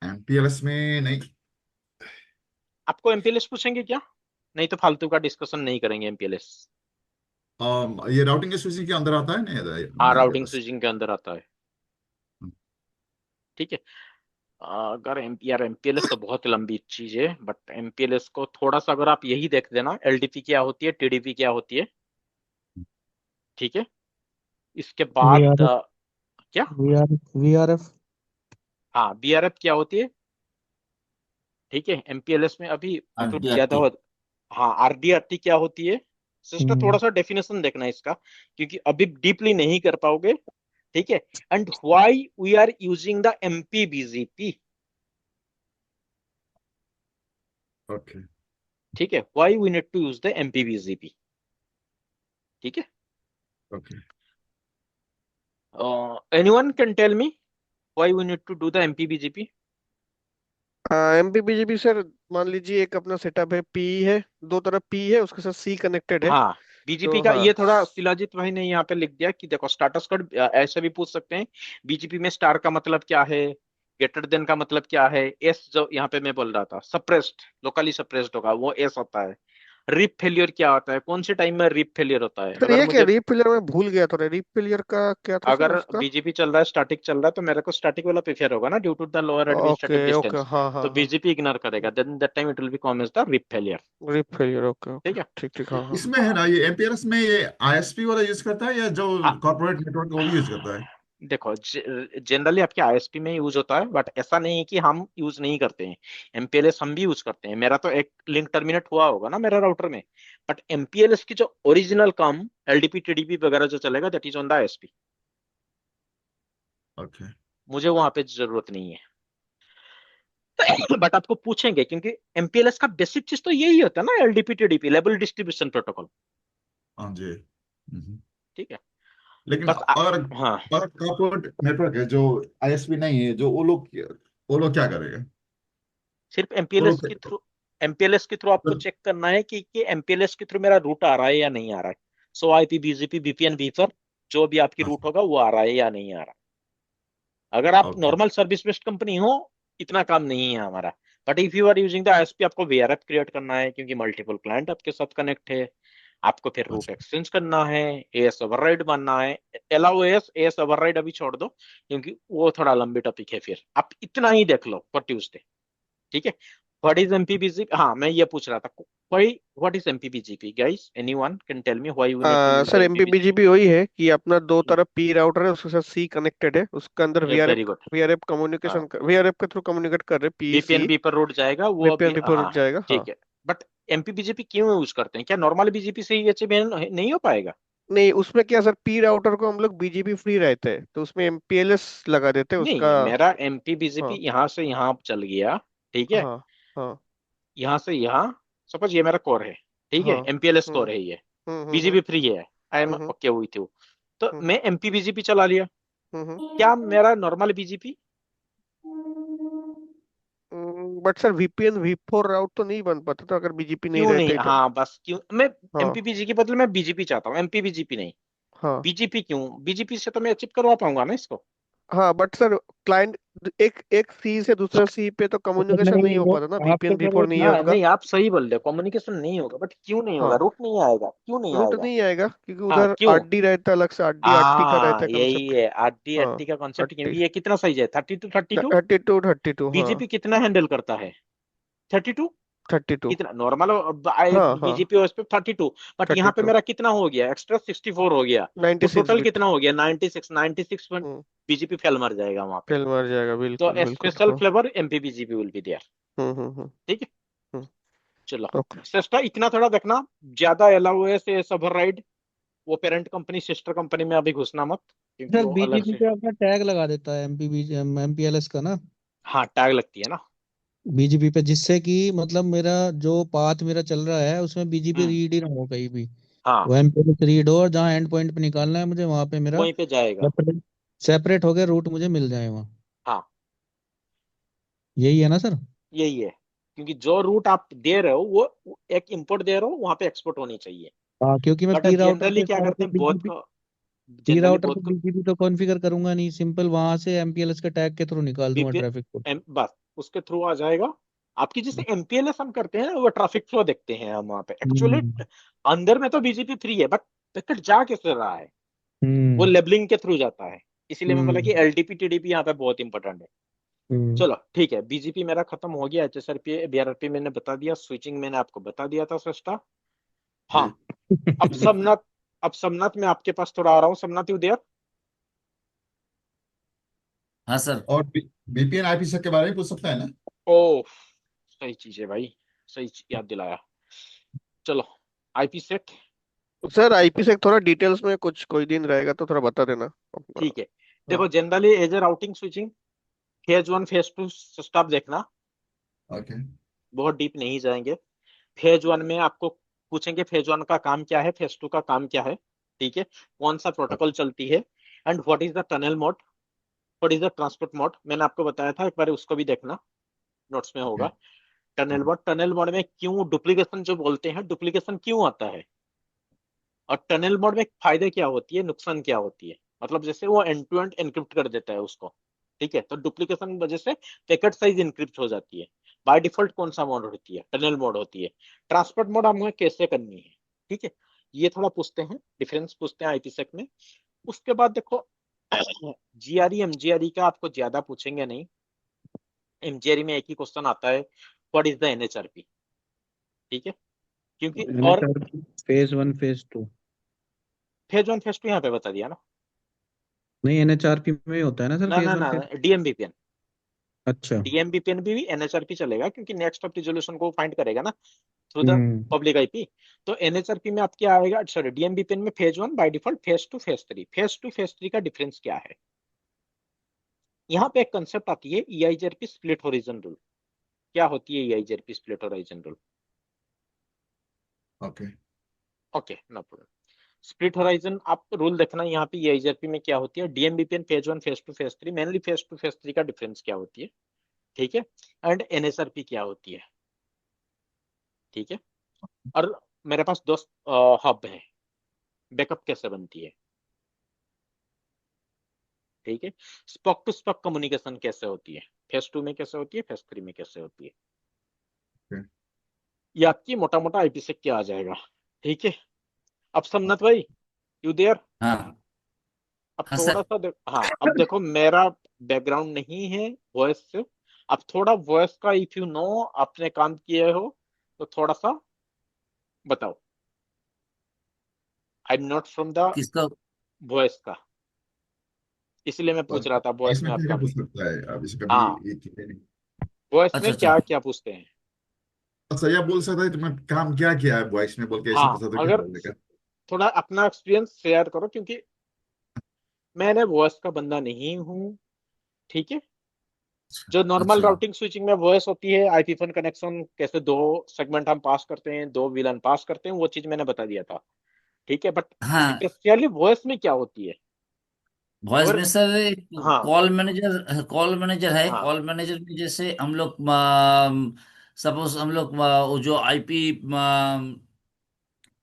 एमपीएलएस में नहीं। आपको एमपीएलएस पूछेंगे क्या? नहीं तो फालतू का डिस्कशन नहीं करेंगे एमपीएलएस। ये राउटिंग स्विचिंग के अंदर आता है नहीं हाँ, राउटिंग एमपीएलएस? स्विचिंग के अंदर आता है। ठीक है। अगर यार एमपीएलएस तो बहुत लंबी चीज है, बट एमपीएलएस को थोड़ा सा अगर आप यही देख देना, एलडीपी क्या होती है, टीडीपी क्या होती है। ठीक है, इसके बाद वीआरएफ क्या? वीआरएफ हाँ, बीआरएफ क्या होती है। ठीक है, एमपीएलएस में अभी तो ज्यादा आरडीआरटी। हो। हाँ, आरडीआरटी क्या होती है सिस्टर, थोड़ा सा डेफिनेशन देखना इसका, क्योंकि अभी डीपली नहीं कर पाओगे। ठीक है। And why we are using the MPBGP. Okay ठीक है, why we need to use the MPBGP. ठीक है। Okay. Anyone can tell me why we need to do the MPBGP? MPBGP sir, मान लीजिए एक अपना सेटअप है, पी है, दो तरफ पी है, उसके साथ सी कनेक्टेड है। हाँ, बीजीपी तो का हाँ, ये थोड़ा शिलाजीत भाई ने यहाँ पे लिख दिया कि देखो स्टाटस कोड ऐसे भी पूछ सकते हैं। बीजीपी में स्टार का मतलब क्या है, ग्रेटर देन का मतलब क्या है, एस जो यहाँ पे मैं बोल रहा था सप्रेस्ड, लोकली सप्रेस्ड होगा वो एस होता है। रिप फेलियर क्या होता है, कौन से टाइम में रिप फेलियर होता है। सर अगर ये क्या मुझे, रीप फेलियर, में भूल गया थोड़ा, रीप फेलियर का क्या था सर अगर उसका? बीजीपी चल रहा है, स्टैटिक चल रहा है, तो मेरे को स्टैटिक वाला प्रेफर होगा ना, due to the lower okay administrative okay, distance. हाँ हाँ तो हाँ, बीजीपी इग्नोर करेगा, then that time it will be come as the RIP failure. RIP failure, okay okay, ठीक है। ठीक ठीक, हाँ हाँ। इसमें है ना ये एमपीएलएस में ये आईएसपी वाला यूज करता है या जो आ, कॉर्पोरेट नेटवर्क वो भी यूज करता है? देखो, जनरली आपके आईएसपी में यूज होता है, बट ऐसा नहीं है कि हम यूज नहीं करते हैं। एमपीएलएस हम भी यूज करते हैं। मेरा तो एक लिंक टर्मिनेट हुआ होगा ना मेरा राउटर में, बट एमपीएलएस की जो ओरिजिनल काम एलडीपी टीडीपी वगैरह जो चलेगा, that is on the ISP. Okay मुझे वहां पे जरूरत नहीं है। बट आपको पूछेंगे, क्योंकि एमपीएलएस का बेसिक चीज तो यही होता है ना, LDP TDP, label distribution protocol. हाँ जी। ठीक है। लेकिन बस अगर हाँ, अगर कॉर्पोरेट नेटवर्क है जो आईएसपी नहीं है, जो वो लोग क्या करेगा? सिर्फ वो एमपीएलएस लोग के थ्रू, एमपीएलएस के थ्रू आपको चेक करना है कि एमपीएलएस के थ्रू मेरा रूट आ रहा है या नहीं आ रहा है। सो आईपी बीजीपी बीपीएन बीफर जो भी आपकी रूट होगा वो आ रहा है या नहीं आ रहा। अगर आप okay normal service based company हो, इतना काम नहीं है हमारा। But if you are using the ISP, आपको वीआरएफ क्रिएट करना है, क्योंकि मल्टीपल क्लाइंट आपके साथ कनेक्ट है। आपको फिर रूट अच्छा एक्सचेंज करना है, एएस ओवरराइड मानना है। अलाउ एएस ओवरराइड अभी छोड़ दो, क्योंकि वो थोड़ा लंबी टॉपिक है। फिर आप इतना ही देख लो फॉर ट्यूसडे। ठीक है। What is MPBGP? हाँ, मैं ये पूछ रहा था, why what is MPBGP guys, anyone can tell me why we need to use the sir MPBGP? MPBGP वही है कि अपना दो तरफ पी राउटर है, उसके साथ सी कनेक्टेड है, उसके अंदर वीआरएफ, वेरी गुड। वीआरएफ हाँ, कम्युनिकेशन, वीआरएफ के थ्रू कम्युनिकेट कर रहे, पी बीपीएन सी, बी पर रूट जाएगा वो वीपीएन अभी, भी हाँ। रुक जाएगा, हाँ। ठीक है। बट एमपीबीजीपी क्यों यूज करते हैं? क्या नॉर्मल बीजीपी से ही अचीव नहीं हो पाएगा? नहीं, उसमें क्या सर, पी राउटर को हम लोग बीजीपी फ्री रहते हैं, तो उसमें एमपीएलएस लगा देते हैं उसका। नहीं, मेरा एमपीबीजीपी हाँ यहाँ से यहाँ चल गया। ठीक है। हाँ हाँ यहाँ से यहाँ, सपोज ये मेरा कोर है। ठीक है, हाँ, एमपीएलएस हम्म कोर है ये। हम्म हम्म बीजीपी फ्री है, आई एम हम्म ओके हुई थी। तो हम्म मैं एमपीबीजीपी चला लिया। हम्म क्या मेरा normal BGP? But sir VPN वी4 राउट तो नहीं बन पाता था अगर बीजीपी नहीं क्यों नहीं? रहते तो। हाँ, बस क्यों मैं हाँ एमपीबीजी के बदले में बीजीपी चाहता हूँ, एमपीबीजीपी नहीं। हाँ बीजीपी क्यों? बीजीपी से तो मैं अचीव करवा पाऊंगा ना इसको। हाँ, बट सर क्लाइंट, एक एक सी से दूसरा सी पे तो तो सर कम्युनिकेशन नहीं नहीं, हो वो पाता ना, आपके वीपीएन सर वी4 एक, नहीं है हाँ, उसका। नहीं, आप सही बोल रहे हो, कम्युनिकेशन नहीं होगा, बट क्यों नहीं होगा? हाँ, रूट नहीं आएगा, क्यों नहीं रूट आएगा? नहीं आएगा क्योंकि हाँ, उधर क्यों? आरडी रहता है, अलग से आरडी आरटी का रहता है यही कंसेप्ट। है आरडी हाँ, एट्टी का कॉन्सेप्ट, आरटी, क्योंकि ये कितना साइज है, 32 32। 32 हाँ, बीजीपी कितना हैंडल करता है? 32। 32, कितना नॉर्मल हाँ हाँ, बीजीपी ओएस पे 32। बट यहाँ पे 32, मेरा कितना हो गया, एक्स्ट्रा 64 हो गया। तो 96 टोटल बिट। कितना हो गया, 96 में हम्म, बीजीपी फेल मर जाएगा वहां पे। फेल मार जाएगा, तो बिल्कुल बिल्कुल, स्पेशल हाँ। Flavour MPBGP will be there. Hmm. ठीक है। हम्म, चलो, ओके। सस्ता इतना थोड़ा देखना, ज्यादा एलओएस ओवर राइड वो पेरेंट कंपनी सिस्टर कंपनी में अभी घुसना मत, क्योंकि सर वो अलग बीजीपी से। पे अपना टैग लगा देता है एमपीएलएस का ना, हाँ, टैग लगती है ना। बीजीपी पे, जिससे कि मतलब मेरा जो पाथ मेरा चल रहा है उसमें बीजीपी हम्म। रीड ही ना हो कहीं भी। हाँ, वो एमपीएलएस रीड हो, और जहाँ एंड पॉइंट पे निकालना है मुझे वहां पे मेरा वहीं पे जाएगा। सेपरेट हो गए रूट मुझे मिल जाए वहाँ, हाँ यही है ना सर? यही है, क्योंकि जो रूट आप दे रहे हो वो एक इंपोर्ट दे रहे हो, वहां पे एक्सपोर्ट होनी चाहिए। हाँ, क्योंकि मैं बट पी राउटर जनरली पे क्या करते हैं, बहुत बीजीपी, पी जनरली राउटर पे बहुत बीजीपी तो कॉन्फ़िगर करूंगा नहीं, सिंपल वहां से एमपीएलएस के टैग के थ्रू निकाल दूंगा VPN ट्रैफिक को। बस उसके थ्रू आ जाएगा। आपकी जैसे MPLS हम करते हैं ना, वो ट्रैफिक फ्लो देखते हैं हम वहां पे एक्चुअली। हम्म। अंदर में तो BGP फ्री है, बट पैकेट जा कैसे रहा है, वो हम्म। लेबलिंग के थ्रू जाता है। इसीलिए मैं बोला कि हम्म। LDP TDP यहाँ पे बहुत इंपॉर्टेंट है। हम्म। चलो ठीक है, BGP मेरा खत्म हो गया, HSRP BRRP मैंने बता दिया, स्विचिंग मैंने आपको बता दिया था सस्ता। हाँ, जी अब समनाथ, अब समनाथ मैं आपके पास थोड़ा आ रहा हूँ। Somnath you there? हाँ सर। और VPN IPsec के बारे में पूछ सकता है ना? ओ, सही चीज है भाई, याद दिलाया। चलो, IP sec। सर आईपी से थोड़ा डिटेल्स में कुछ कोई दिन रहेगा तो थोड़ा बता देना अपना। ठीक है, हाँ। देखो generally as a routing switching, phase 1 phase 2 stop देखना, ओके बहुत डीप नहीं जाएंगे। फेज 1 में आपको पूछेंगे फेज 1 का काम क्या है, फेज 2 का काम क्या है, ठीक है, कौन सा प्रोटोकॉल चलती है, and what is the tunnel mode, what is the transport mode, मैंने आपको बताया था, एक बार उसको भी देखना, नोट्स में ओके होगा। टनल मोड में क्यों डुप्लीकेशन जो बोलते हैं, डुप्लीकेशन क्यों आता है, और टनल मोड में फायदे क्या होती है, नुकसान क्या होती है, मतलब जैसे वो एंड टू एंड एनक्रिप्ट कर देता है उसको, ठीक है, तो डुप्लीकेशन वजह से पैकेट साइज इंक्रिप्ट हो जाती है। बाय डिफॉल्ट कौन सा मोड होती है, टनल मोड होती है। ट्रांसपोर्ट मोड हमें कैसे करनी है, ठीक है, ये थोड़ा पूछते हैं, डिफरेंस पूछते हैं IPsec में। उसके बाद देखो GRE MGRE का आपको ज्यादा पूछेंगे नहीं। MGRE में एक ही क्वेश्चन आता है, व्हाट इज द NHRP, ठीक है, क्योंकि और एनएचआरपी फेज 1 फेज 2, फेज 1 फेज 2 यहाँ पे बता दिया ना। नहीं एनएचआरपी में ही होता है ना सर ना ना फेज 1 ना, फेज? DMBPN, अच्छा। DMBPN भी NHRP चलेगा, क्योंकि नेक्स्ट ऑफ रिजोल्यूशन को फाइंड करेगा ना through the hmm. Public IP। तो NHRP में आप क्या आएगा, सॉरी DMBPN में phase 1 by default, phase 2 phase 3, phase 2 phase 3 का डिफरेंस क्या है। यहाँ पे एक कंसेप्ट आती है EIGRP स्प्लिट होरिजन रूल। क्या होती है EIGRP split horizon rule? Okay okay, no problem. Split horizon आप रूल देखना, यहाँ पे EIGRP में क्या होती है, DMBPN phase 1 phase 2 phase 3, mainly phase 2 phase 3 का डिफरेंस क्या होती है, ठीक है, एंड NSRP क्या होती है, ठीक है। और मेरे पास दो हब है, बैकअप कैसे बनती है, ठीक है, स्पॉक टू स्पॉक कम्युनिकेशन कैसे होती है, फेज 2 में कैसे होती है, फेज 3 में कैसे होती है। ओके ये आपकी मोटा मोटा IPsec क्या आ जाएगा, ठीक है। अब समनत भाई, यू देयर? हाँ अब हाँ थोड़ा सर। सा हाँ, अब देखो मेरा बैकग्राउंड नहीं है वॉइस से, अब थोड़ा वॉइस का इफ यू नो, आपने काम किए हो तो थोड़ा सा बताओ। I am not from the किसका? वॉइस का, इसलिए मैं पूछ रहा था वॉइस इसमें में आप क्या काम। पूछ सकता है अब इसे कभी हाँ, ये किया नहीं। वॉइस में अच्छा अच्छा। क्या क्या पूछते हैं। अच्छा यह बोल सकता है तुमने काम क्या किया है वॉइस में बोल के ऐसे हाँ, पूछा तो क्या अगर बोलेगा? थोड़ा अपना एक्सपीरियंस शेयर करो, क्योंकि मैंने वॉइस का बंदा नहीं हूँ, ठीक है। जो नॉर्मल अच्छा। राउटिंग स्विचिंग में वॉइस होती है, IP फोन कनेक्शन कैसे दो सेगमेंट हम पास करते हैं, दो विलन पास करते हैं, वो चीज मैंने बता दिया था, ठीक है, बट हाँ, स्पेशली वॉइस में क्या होती है। वॉइस अगर में सर हाँ कॉल मैनेजर है। हाँ कॉल मैनेजर में जैसे हम लोग सपोज हम लोग वो जो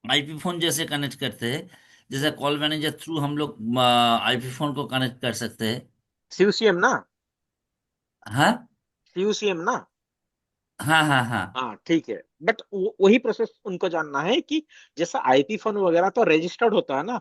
आईपी फोन जैसे कनेक्ट करते हैं, जैसे कॉल मैनेजर थ्रू हम लोग आईपी फोन को कनेक्ट कर सकते हैं। CUCM ना, हाँ CUCM ना, हाँ हाँ हाँ हाँ ठीक है, बट वही प्रोसेस उनको जानना है कि जैसा IP फोन वगैरह तो रजिस्टर्ड होता है ना,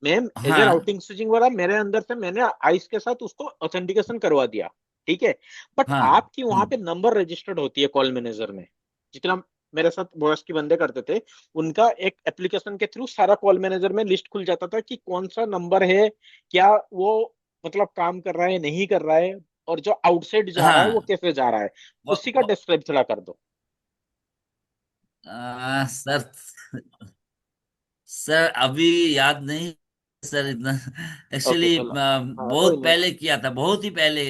मैम एज ए हाँ राउटिंग स्विचिंग वाला मेरे अंदर से मैंने आइस के साथ उसको ऑथेंटिकेशन करवा दिया, ठीक है, बट हाँ। आपकी वहां हम्म। पे नंबर रजिस्टर्ड होती है कॉल मैनेजर में। जितना मेरे साथ वॉइस की बंदे करते थे, उनका एक एप्लीकेशन के थ्रू सारा कॉल मैनेजर में लिस्ट खुल जाता था कि कौन सा नंबर है, क्या वो मतलब काम कर रहा है नहीं कर रहा है, और जो आउटसाइड जा रहा है वो हाँ कैसे जा रहा है, वो, उसी का डिस्क्राइब थोड़ा कर दो। सर सर अभी याद नहीं सर इतना। ओके एक्चुअली चलो, हाँ कोई बहुत नहीं, पहले किया था, बहुत ही पहले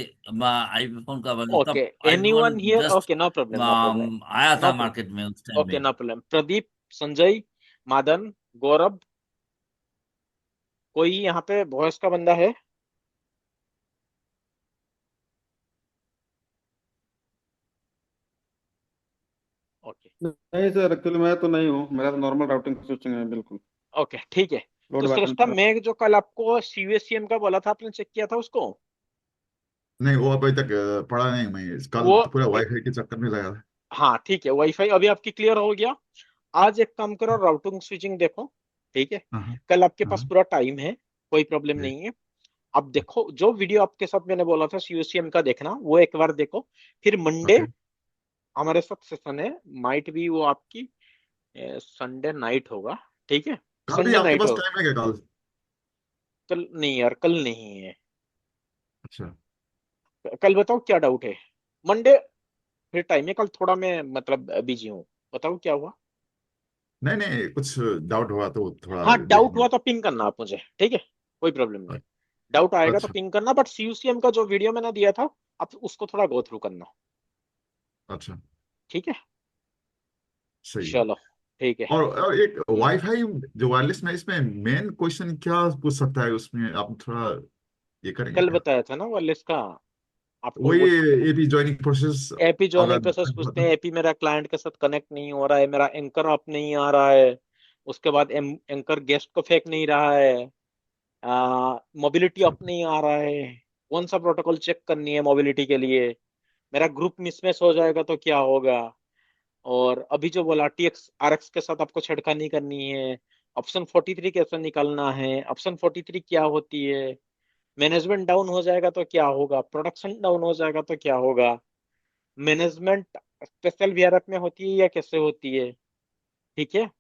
आईफोन का ओके, तब iPhone anyone here, just okay no problem, no problem, आया नो था मार्केट में उस प्रॉब्लम, टाइम ओके में। No problem. प्रदीप, संजय, मादन, गौरव, कोई यहाँ पे वॉइस का बंदा है? ओके नहीं सर, एक्चुअली मैं तो नहीं हूँ, मेरा तो नॉर्मल राउटिंग स्विचिंग है बिल्कुल। ओके ठीक है। लोड तो श्रेष्ठा, बैलेंस। मैं जो कल आपको CUSCM का बोला था, आपने चेक किया था उसको? नहीं, वो अभी तक पढ़ा नहीं। मैं कल वो तो पूरा वाईफाई के चक्कर में लगा था। हाँ ठीक है, वाईफाई अभी आपकी क्लियर हो गया। आज एक काम करो, राउटिंग स्विचिंग देखो। ठीक है, हाँ हाँ कल आपके पास हाँ, पूरा टाइम है, कोई प्रॉब्लम ठीक। नहीं है। अब देखो, जो वीडियो आपके साथ मैंने बोला था CUSCM का, देखना वो एक बार देखो। फिर मंडे ओके, हमारे साथ सेशन है, माइट भी वो आपकी संडे नाइट होगा। ठीक है, कल भी संडे आपके नाइट पास होगा। टाइम है क्या कल? कल नहीं यार, कल नहीं है। अच्छा। कल बताओ क्या डाउट है? मंडे फिर टाइम है, कल थोड़ा मैं मतलब बिजी हूँ। बताओ क्या हुआ? नहीं नहीं, कुछ डाउट हुआ तो थोड़ा हाँ, डाउट देखेंगे। हुआ तो पिंग करना आप मुझे, ठीक है, कोई प्रॉब्लम नहीं। डाउट आएगा तो अच्छा पिंग करना, बट CUCM का जो वीडियो मैंने दिया था, आप उसको थोड़ा गो थ्रू करना। अच्छा, ठीक है, सही है। चलो ठीक है। और एक वाईफाई जो वायरलेस में, इसमें मेन क्वेश्चन क्या पूछ सकता है उसमें, आप थोड़ा ये करेंगे कल क्या? बताया था ना वायरलेस का आपको, वही वो AP joining process. AP joining अगर प्रोसेस पूछते हैं। एपी मेरा क्लाइंट के साथ कनेक्ट नहीं हो रहा है, मेरा एंकर अप नहीं आ रहा है, उसके बाद एंकर गेस्ट को फेंक नहीं रहा है, मोबिलिटी अच्छा, अप नहीं आ रहा है, कौन सा प्रोटोकॉल चेक करनी है मोबिलिटी के लिए, मेरा ग्रुप मिसमैच हो जाएगा तो क्या होगा, और अभी जो बोला TX RX के साथ आपको छेड़खानी करनी है, ऑप्शन 43 कैसे निकालना है, ऑप्शन 43 क्या होती है, मैनेजमेंट डाउन हो जाएगा तो क्या होगा, प्रोडक्शन डाउन हो जाएगा तो क्या होगा, मैनेजमेंट स्पेशल VRF में होती है या कैसे होती है। ठीक है,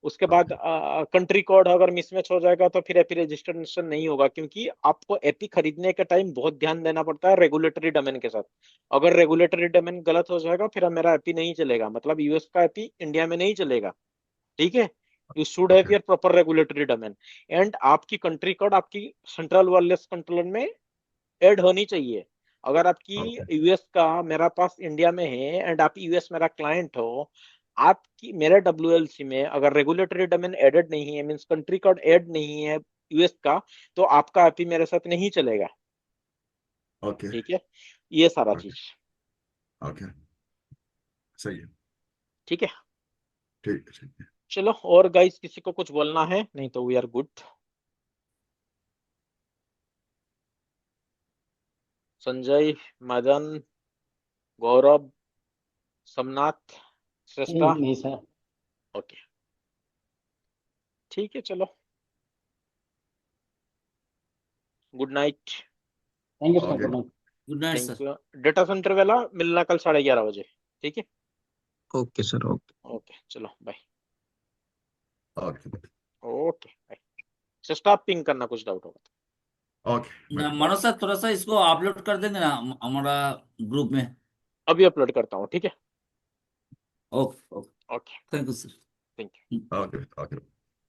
उसके बाद ओके कंट्री कोड अगर मिसमैच हो जाएगा तो फिर एपी रजिस्ट्रेशन नहीं होगा, क्योंकि आपको एपी खरीदने के टाइम बहुत ध्यान देना पड़ता है रेगुलेटरी डोमेन के साथ। अगर रेगुलेटरी डोमेन गलत हो जाएगा, फिर मेरा एपी नहीं चलेगा, मतलब US का एपी इंडिया में नहीं चलेगा। ठीक है, you should have okay your proper regulatory domain, and आपकी कंट्री कोड आपकी सेंट्रल वायरलेस कंट्रोलर में ऐड होनी चाहिए। अगर आपकी ओके US का मेरा पास इंडिया में है एंड आप US मेरा क्लाइंट हो, आपकी मेरे WLC में अगर रेगुलेटरी डोमेन एडेड नहीं है, मींस कंट्री कोड ऐड नहीं है US का, तो आपका एपी मेरे साथ नहीं चलेगा। ओके ठीक है, ये सारा ओके चीज। ओके, सही है। ठीक है, ठीक है, ठीक है। चलो, और गाइस किसी को कुछ बोलना है? नहीं तो we are good. Sanjay, Madan, Gaurav, Somnath, Shreshtha. नहीं सर। ओके ठीक है, चलो, good night. Thank you sir, okay, good night. Good night thank sir. You. Data centre वाला मिलना कल 11:30 बजे। ठीक है, ओके सर, ओके। ओके चलो bye. Okay okay bye. Just आप पिंग करना कुछ डाउट होगा ओके, मैं मनोज सर, थोड़ा सा इसको अपलोड कर देंगे ना हमारा ग्रुप में। तो अभी अपलोड करता हूँ। ठीक है, okay okay, okay, thank you sir. Thank you. Okay okay.